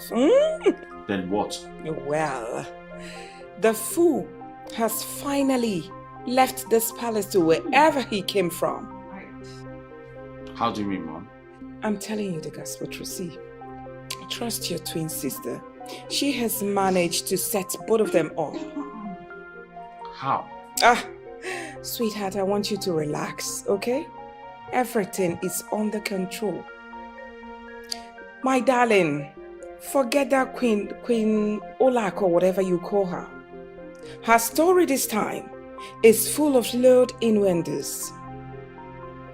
Then what? Well, the fool has finally left this palace to wherever he came from. How do you mean, Mom? I'm telling you the gospel truth. See, trust your twin sister. She has managed to set both of them up. How? Sweetheart, I want you to relax, okay? Everything is under control. My darling, forget that Queen Olak or whatever you call her. Her story this time is full of loud innuendos.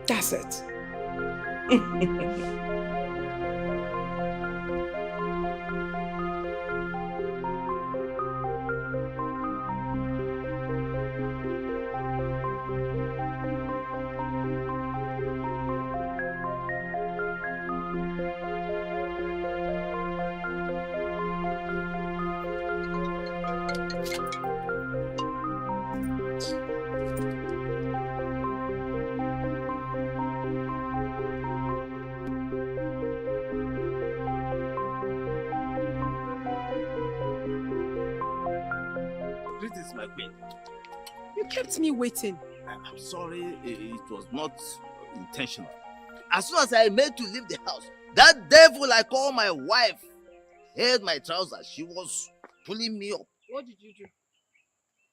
That's it. Greetings, my queen. You kept me waiting. I'm sorry, it was not intentional. As soon as I made to leave the house, that devil I call my wife held my trousers. She was pulling me up. What did you do?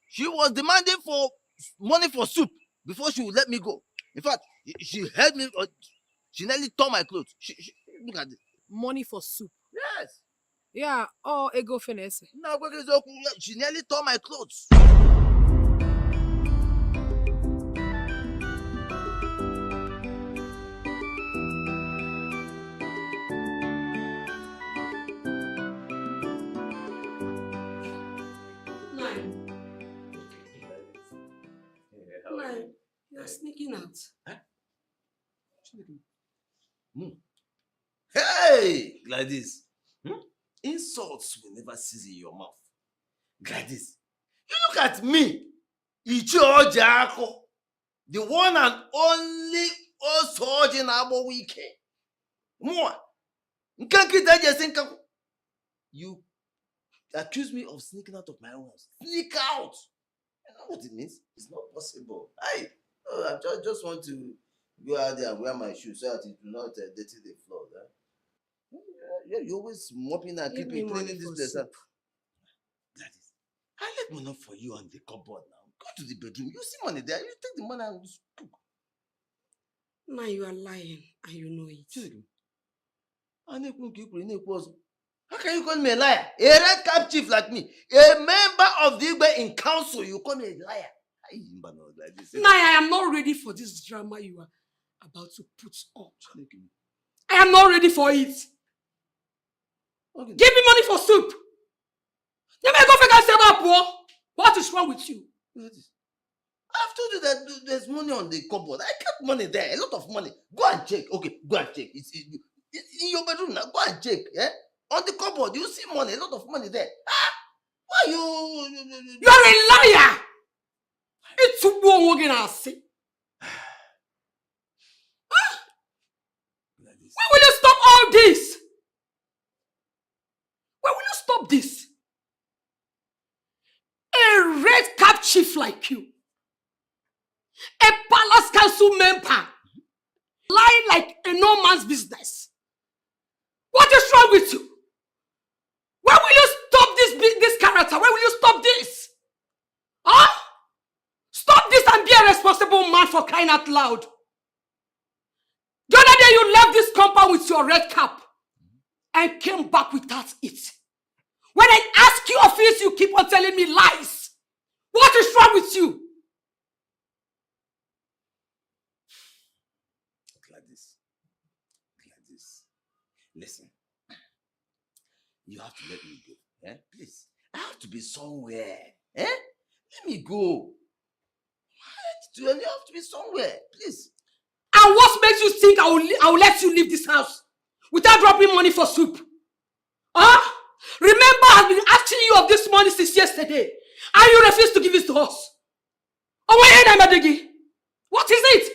She was demanding for money for soup before she would let me go. In fact, she held me. She nearly tore my clothes. Look at this. Money for soup? Yes. Yeah, or ego finesse. No, she nearly tore my clothes. Nine, you're sneaking out. Huh? Hey, Gladys. Insults will never cease in your mouth. Gladys, you look at me. Icho Jako, the one and only Osoji Nabo Wike. More. You accuse me of sneaking out of my own house. Sneak out! You know what it means? It's not possible. I just want to go out there and wear my shoes so that it will not dirty the floor. Huh? You're always mopping and keeping cleaning this place. Gladys, I left money for you on the cupboard now. Go to the bedroom. You see money there. You take the money and cook. Now you are lying and you know it. How can you call me a liar? A red cap chief like me, a member of the Igbe in council, you call me a liar? Now I am not ready for this drama you are about to put up. I am not ready for it. Okay. Give me money for soup. What is wrong with you? I've told you that there's money on the cupboard. I kept money there, a lot of money. Go and check. Okay, go and check. It's in your bedroom now. Go and check. Eh? On the cupboard, you see money, a lot of money there. Why you? You're a liar. It's too long again. I say. When will you stop all this? When will you stop this? A red cap chief like you, a palace council member, lying like a no man's business. What is wrong with you? When will you stop this character? When will you stop this? Huh? Stop this and be a responsible man, for crying out loud. The other day you left this compound with your red cap and came back without it. When I ask you of this, you keep on telling me lies. What is wrong with you? Gladys, listen. You have to let me go. Eh? Please. I have to be somewhere. Eh? Let me go. You have to be somewhere. Please. And what makes you think I will let you leave this house without dropping money for soup? Huh? Remember, I've been asking you of this money since yesterday, and you refuse to give it to us. Oh, what is it?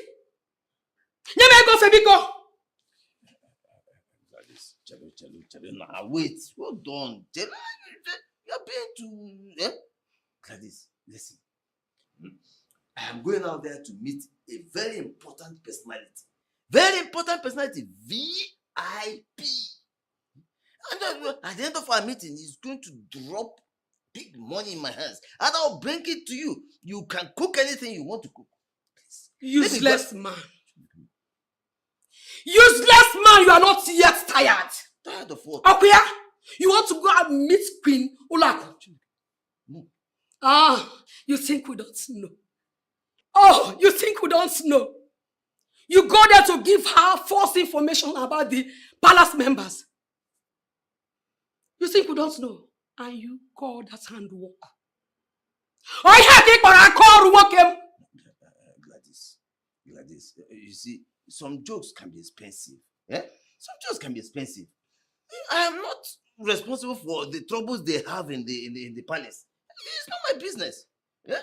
Now wait, hold on. You're being too. Gladys, listen. I am going out there to meet a very important personality. Very important personality. VIP. And at the end of our meeting, he's going to drop big money in my hands. And I'll bring it to you. You can cook anything you want to cook. Please. Useless man. Useless man, you are not yet tired. Tired of what? Akuya, you want to go and meet Queen Olaedo? No. You think we don't know? Oh, you think we don't know? You go there to give her false information about the palace members. You think we don't know? And you call that handwork. Gladys, you see, some jokes can be expensive. Eh? Some jokes can be expensive. I am not responsible for the troubles they have in the palace. It's not my business. Yeah?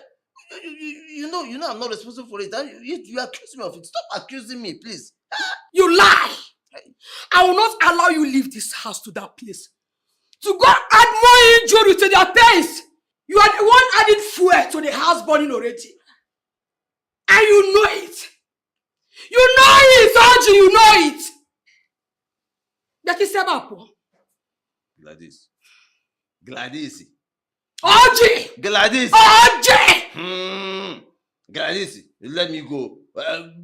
You know I'm not responsible for it. And you accuse me of it. Stop accusing me, please. You lie! I will not allow you leave this house to that place to go add more injury to their pains. You are the one adding fuel to the house burning already. And you know it. You know it, Oji, you know it. That is about Gladys. Oji! Gladys! Oji! Gladys, let me go.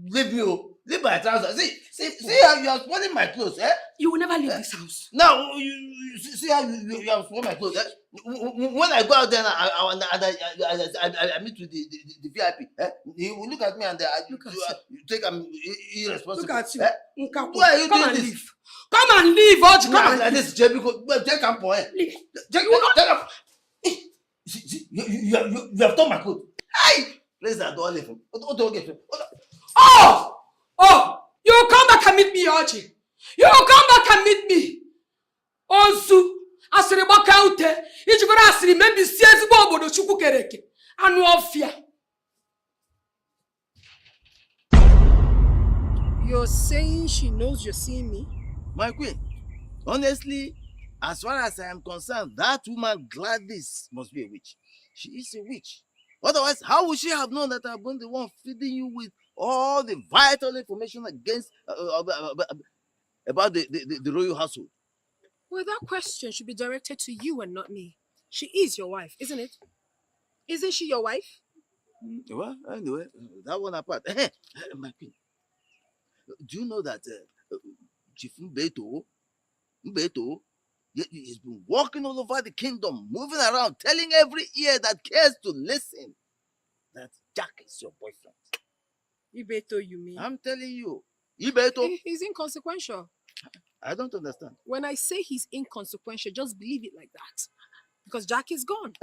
Leave me. Leave my trousers. See how you are spoiling my clothes, eh? You will never leave this house. Now, you see how you have spoiled my clothes, eh? When I go out there I meet with the VIP, eh? He will look at me and you think I'm irresponsible. Look at you. Eh? Why are you Come doing and this? leave. Come and leave, Oji. Come and leave. Take him for it. You have torn my clothes. Hey! Please, I don't leave him. Don't get him. Oh! You will come back and meet me, Oji. You will come back and meet me. Onsu, asiri baka ute. Ichigora asiri maybe siezi bobo chukwu kereke. Anu ofia. You're saying she knows you're seeing me? My queen, honestly, As far as I am concerned, that woman Gladys must be a witch. She is a witch. Otherwise, how would she have known that I've been the one feeding you with all the vital information against about the royal household? Well, that question should be directed to you and not me. She is your wife, isn't it? Isn't she your wife? Well, anyway, that one apart. My queen, do you know that Chief Mbeto, he's been walking all over the kingdom, moving around, telling every ear that cares to listen that Jack is your boyfriend. Ibeto, you mean? I'm telling you. Ibeto. He's inconsequential. I don't understand. When I say he's inconsequential, just believe it like that. Because Jack is gone.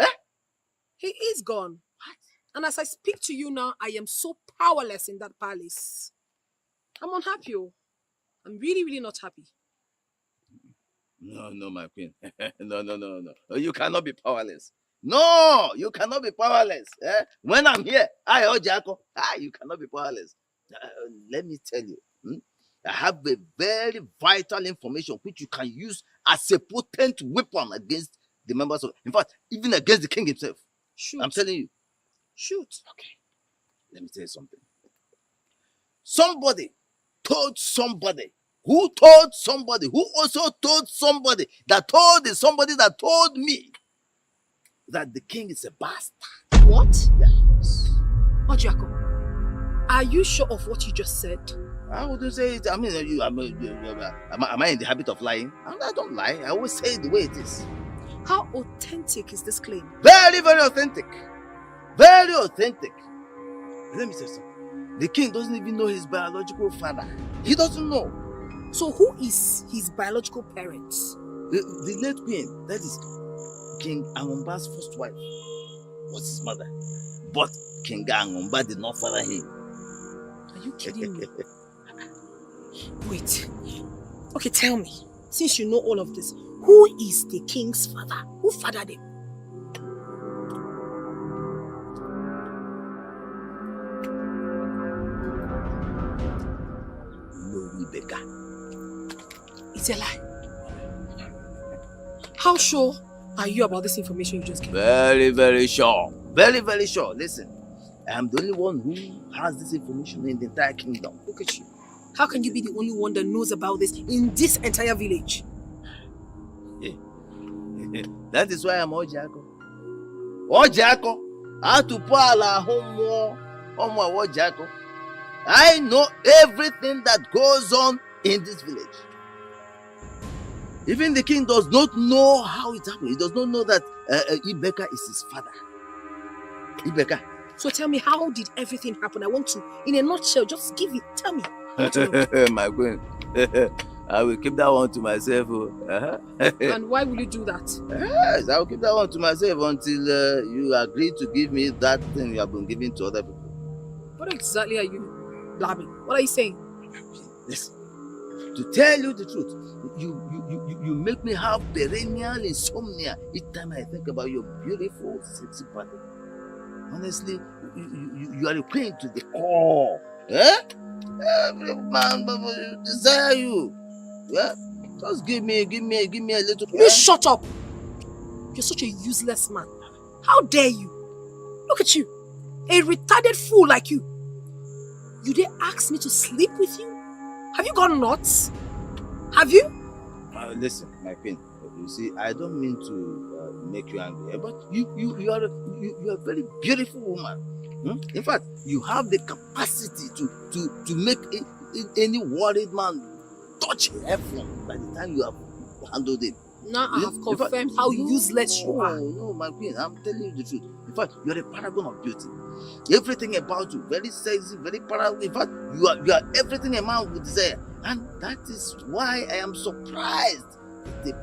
He is gone. What? And as I speak to you now, I am so powerless in that palace. I'm unhappy. I'm really, really not happy. No, my queen. No. You cannot be powerless. No, you cannot be powerless. When I'm here, Jacko. You cannot be powerless. Let me tell you. I have a very vital information which you can use as a potent weapon against the members of, in fact, even against the king himself. Shoot. I'm telling you. Shoot. Okay. Let me tell you something. Somebody told somebody who told somebody who also told somebody that told the somebody that told me that the king is a bastard. What? Yes. Ojiako, are you sure of what you just said? I wouldn't say it. I mean, am I in the habit of lying? I don't lie. I always say it the way it is. How authentic is this claim? Very, very authentic. Very authentic. Let me say something. The king doesn't even know his biological father. He doesn't know. So who is his biological parents? The late queen, that is King Angomba's first wife, was his mother. But King Angomba did not father him. Are you kidding me? Wait. Okay, tell me, since you know all of this, who is the king's father? Who fathered him? No, Rebecca. It's a lie. How sure are you about this information you just gave? Very, very sure. Very, very sure. Listen, I am the only one who has this information in the entire kingdom. Look at you. How can you be the only one that knows about this in this entire village? That is why I'm Ojiako. Ojiako. Atupala homo. Omo Ojiako. I know everything that goes on in this village. Even the king does not know how it happened. He does not know that Ibeka is his father. Ibeka. So tell me, how did everything happen? I want to, in a nutshell, just give it. Tell me. My queen, I will keep that one to myself. And why will you do that? Yes, I will keep that one to myself until you agree to give me that thing you have been giving to other people. What exactly are you blabbing? What are you saying? Listen, to tell you the truth, you make me have perennial insomnia each time I think about your beautiful, sexy body. Honestly, you are a queen to the core. Every man desire you. Yeah? Just give me a little. You shut up! You're such a useless man. How dare you? Look at you. A retarded fool like you. You dare ask me to sleep with you? Have you gone nuts? Have you? Listen, my queen. You see, I don't mean to make you angry, but you are a very beautiful woman. In fact, you have the capacity to make any worried man touch heaven by the time you have handled him. Now I have confirmed how useless you are. No, my queen, I'm telling you the truth. In fact, you're a paragon of beauty. Everything about you, very sexy, very paragon. In fact, you are everything a man would desire. And that is why I am surprised that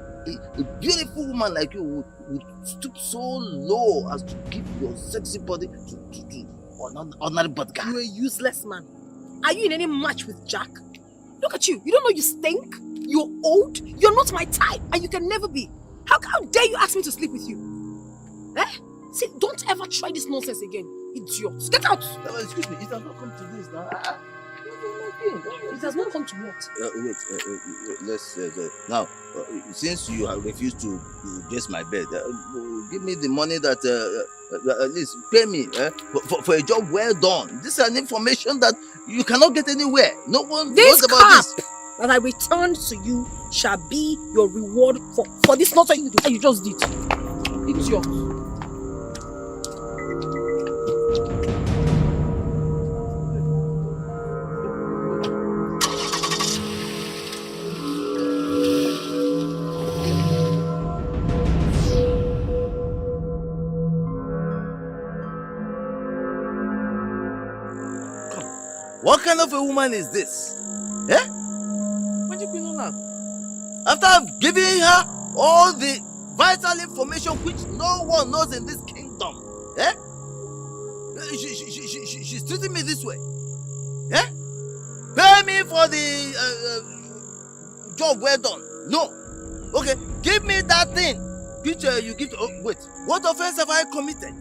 a beautiful woman like you would stoop so low as to give your sexy body to ordinary bad guy. You're a useless man. Are you in any match with Jack? Look at you. You don't know you stink? You're old? You're not my type, and you can never be. How dare you ask me to sleep with you? See, don't ever try this nonsense again. Idiot. Get out! No, excuse me, it has not come to this now. It has not come to what? Let's now. Since you have refused to dress my bed, give me the money that at least pay me for a job well done. This is an information that you cannot get anywhere. No one knows about this. That I returned to you shall be your reward for this nonsense you just did. It's yours. What kind of a woman is this? Eh? What you been on? After giving her all the vital information which no one knows in this kingdom, eh? She's treating me this way. Eh? Pay me for the job well done. No. Okay, give me that thing which you give to. Oh, wait, what offense have I committed?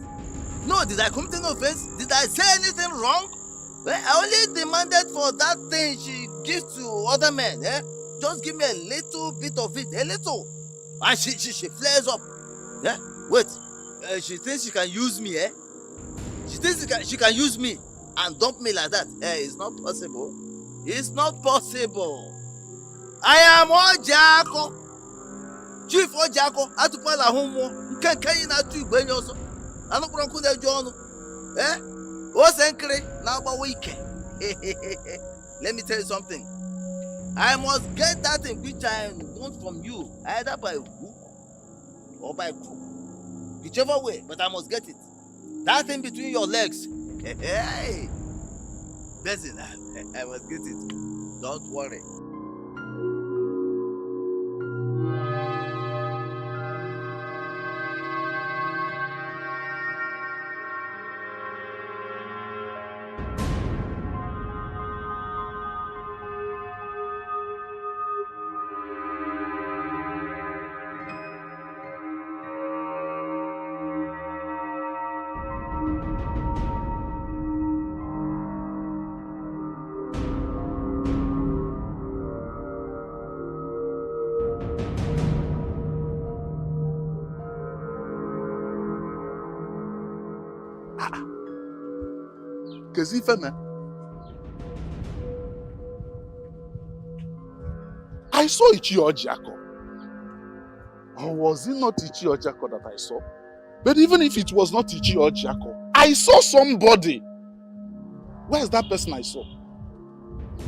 No, did I commit an offense? Did I say anything wrong? Well, I only demanded for that thing she gives to other men. Eh? Just give me a little bit of it, a little. And she flares up. Yeah? Wait, she thinks she can use me, eh? She thinks she can use me and dump me like that. Eh, it's not possible. It's not possible. I am Ojako. Chief Ojako. Atupala homo. Nkenkenyi na tu igbenye oso. Anokronku de jono. Eh? Let me tell you something. I must get that thing which I want from you, either by hook or by crook. Whichever way, but I must get it. That thing between your legs. Hey, listen, I must get it. Don't worry. I saw Ichi Ojako. Or was it not Ichi Ojako that I saw? But even if it was not Ichi Ojako, I saw somebody. Where is that person I saw?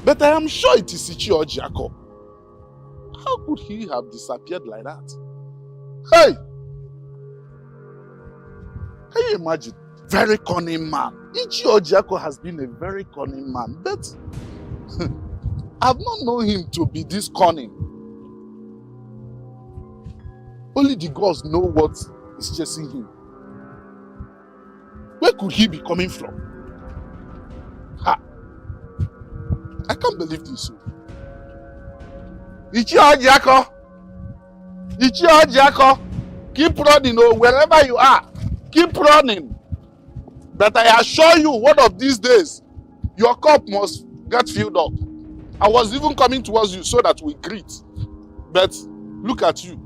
But I am sure it is Ichi Ojako. How could he have disappeared like that? Hey! Can you imagine? Very cunning man. Ichi Ojako has been a very cunning man, but I've not known him to be this cunning. Only the gods know what is chasing him. Where could he be coming from? Ha! I can't believe this. Ichi Ojako! Ichi Ojako! Keep running, oh, wherever you are. Keep running. But I assure you, one of these days, your cup must get filled up. I was even coming towards you so that we greet. But look at you.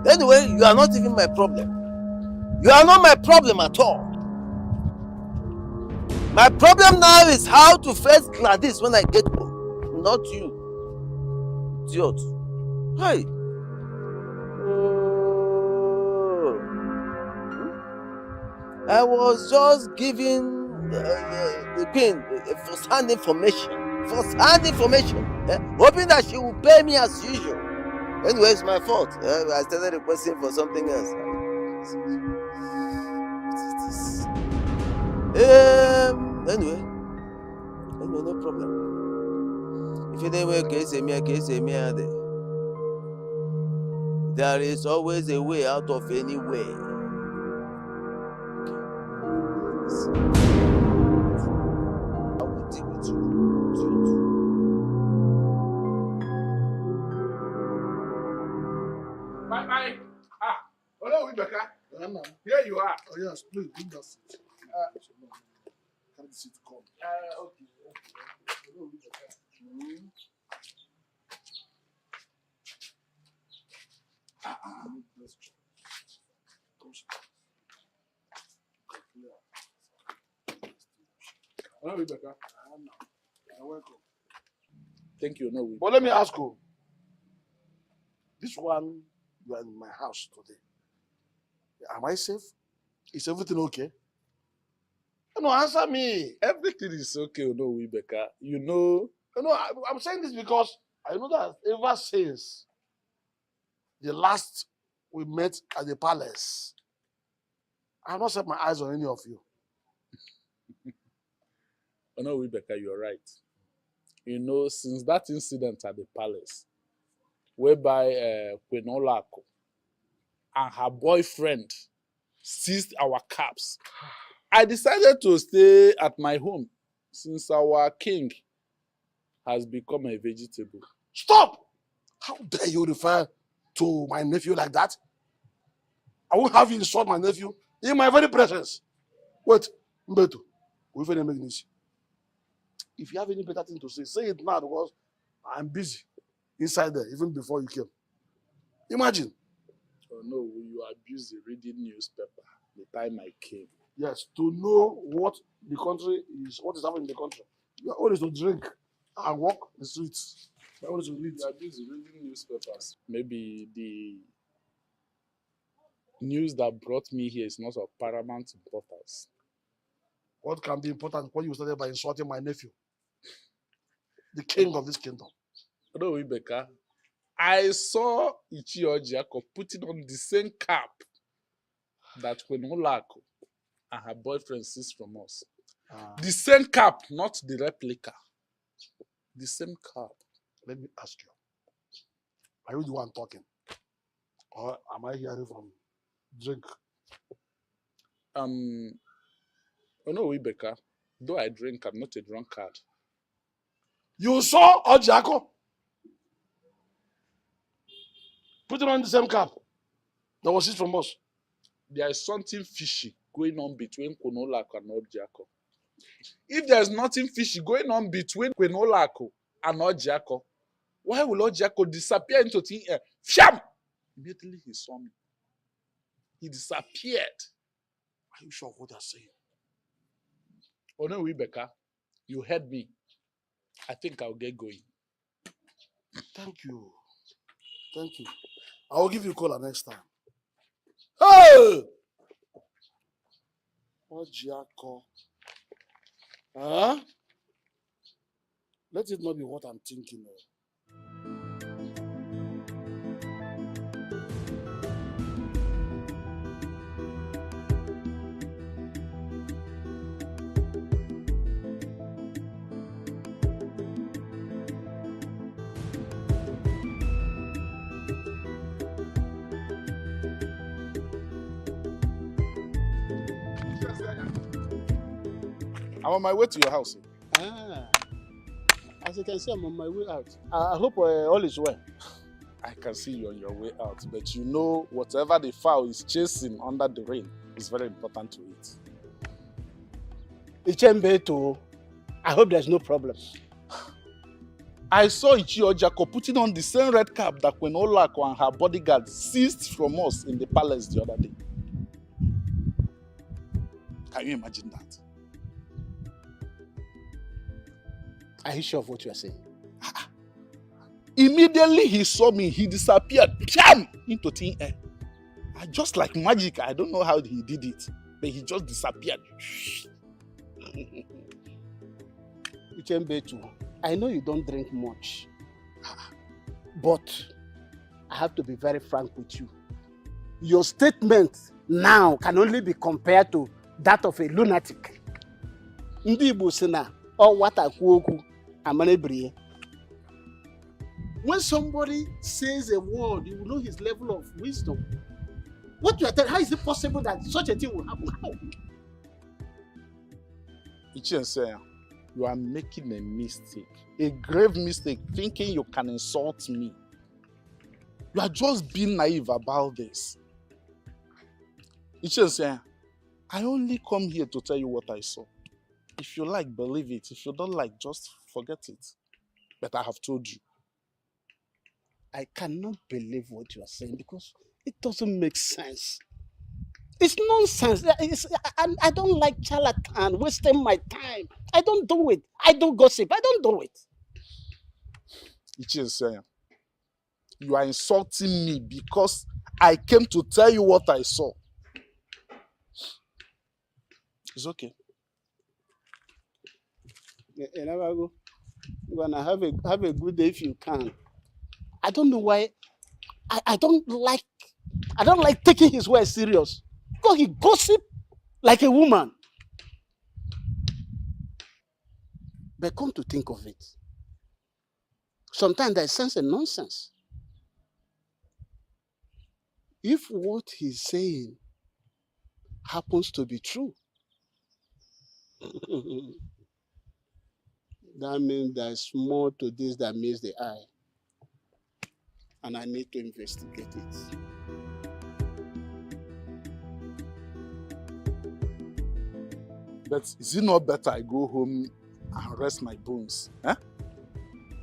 Anyway, you are not even my problem. You are not my problem at all. My problem now is how to face Gladys when I get home. Not you. Idiot. Hey. I was just giving the queen first-hand information. First-hand information. Hoping that she will pay me as usual. Anyway, it's my fault. I started requesting for something else. Anyway, no problem. If you didn't there is always a way out of any way. I will deal with you. My. Hello, Rebecca. Here you are. Oh, yes, please, bring that seat. Come the seat, come. Okay. Hello, Rebecca. Hello, Rebecca. You're welcome. Thank you, no. But let me ask you. This one, you are in my house today. Am I safe? Is everything okay? No, answer me. Everything is okay, no, Rebecca. You know. No, I'm saying this because I know that ever since the last we met at the palace, I have not set my eyes on any of you. Oh, no, Rebecca, you're right. You know, since that incident at the palace, whereby Queen Olako and her boyfriend seized our caps, I decided to stay at my home since our king has become a vegetable. Stop! How dare you refer to my nephew like that? I won't have you insult my nephew in my very presence. Wait, Mbeto, we finna make this. If you have any better thing to say it now because I'm busy inside there even before you came. Imagine. Oh no, you abused the reading newspaper the time I came. Yes, to know what the country is, what is happening in the country. You are always to drink and walk the streets. You are always to read. You abused the reading newspapers. Maybe the news that brought me here is not of paramount importance. What can be important when you started by insulting my nephew? The king of this kingdom. No, Rebecca. I saw Ichiojiako putting on the same cap that Queen Olako and her boyfriend seized from us. The same cap, not the replica. The same cap. Let me ask you. Are you the one talking? Or am I hearing from drink? Oh no, Rebecca. Though I drink, I'm not a drunkard. You saw Ojiako putting on the same cap that was seized from us. There is something fishy going on between Queen Olako and Ojiako. If there's nothing fishy going on between Queen Olako and Ojiako, why will Ojiako disappear into thin air? Fiam! Immediately he saw me. He disappeared. Are you sure of what you're saying? Oh no, Rebecca, you heard me. I think I'll get going. Thank you. Thank you. I will give you a call next time. Hey! Ojiako. Huh? Let it not be what I'm thinking of. I'm on my way to your house. As you can see, I'm on my way out. I hope all is well. I can see you on your way out, but you know, whatever the fowl is chasing under the rain is very important to it. Ichembeto, I hope there's no problem. I saw Ichiojiako putting on the same red cap that Queen Olako and her bodyguard seized from us in the palace the other day. Can you imagine that? Are you sure of what you are saying? Immediately he saw me, he disappeared into thin air. Just like magic, I don't know how he did it. but he just disappeared. Uchembetu, I know you don't drink much, but I have to be very frank with you. Your statement now can only be compared to that of a lunatic. Ndi Igbo sị na ọ nwata kwuo okwu amara ebiri. When somebody says a word, you will know his level of wisdom. What you are telling, how is it possible that such a thing will happen? How? Ichensenya, you are making a mistake, a grave mistake, thinking you can insult me. You are just being naive about this. Ichensenya, I only come here to tell you what I saw. If you like, believe it. If you don't like, just forget it. But I have told you. I cannot believe what you are saying because it doesn't make sense. It's nonsense. I don't like charlatan wasting my time. I don't do it. I don't gossip. I don't do it. Ichensenya, you are insulting me because I came to tell you what I saw. It's okay. You're gonna have a good day if you can. I don't know why. I don't like taking his words serious. Because he gossip like a woman. But come to think of it, sometimes I sense a nonsense. If what he's saying happens to be true, that means there's more to this than meets the eye. And I need to investigate it. But is it not better I go home and rest my bones? Eh?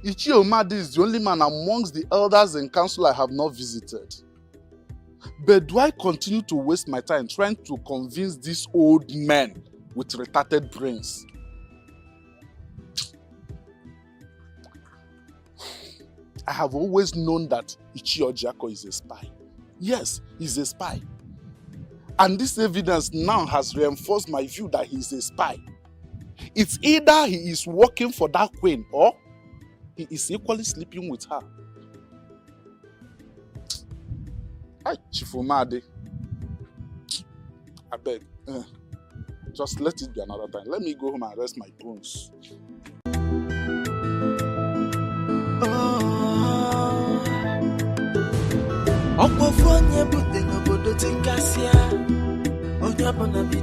Ichiomadi is the only man amongst the elders and council I have not visited. But do I continue to waste my time trying to convince these old men with retarded brains? I have always known that Ichi Ojiako is a spy. Yes, he's a spy. And this evidence now has reinforced my view that he's a spy. It's either he is working for that queen or he is equally sleeping with her. Hi, Chifumade. I beg. Just let it be another time. Let me go home and rest my bones. Ọkpọfọ onye butere obodo tikasịa onye ọbụla bi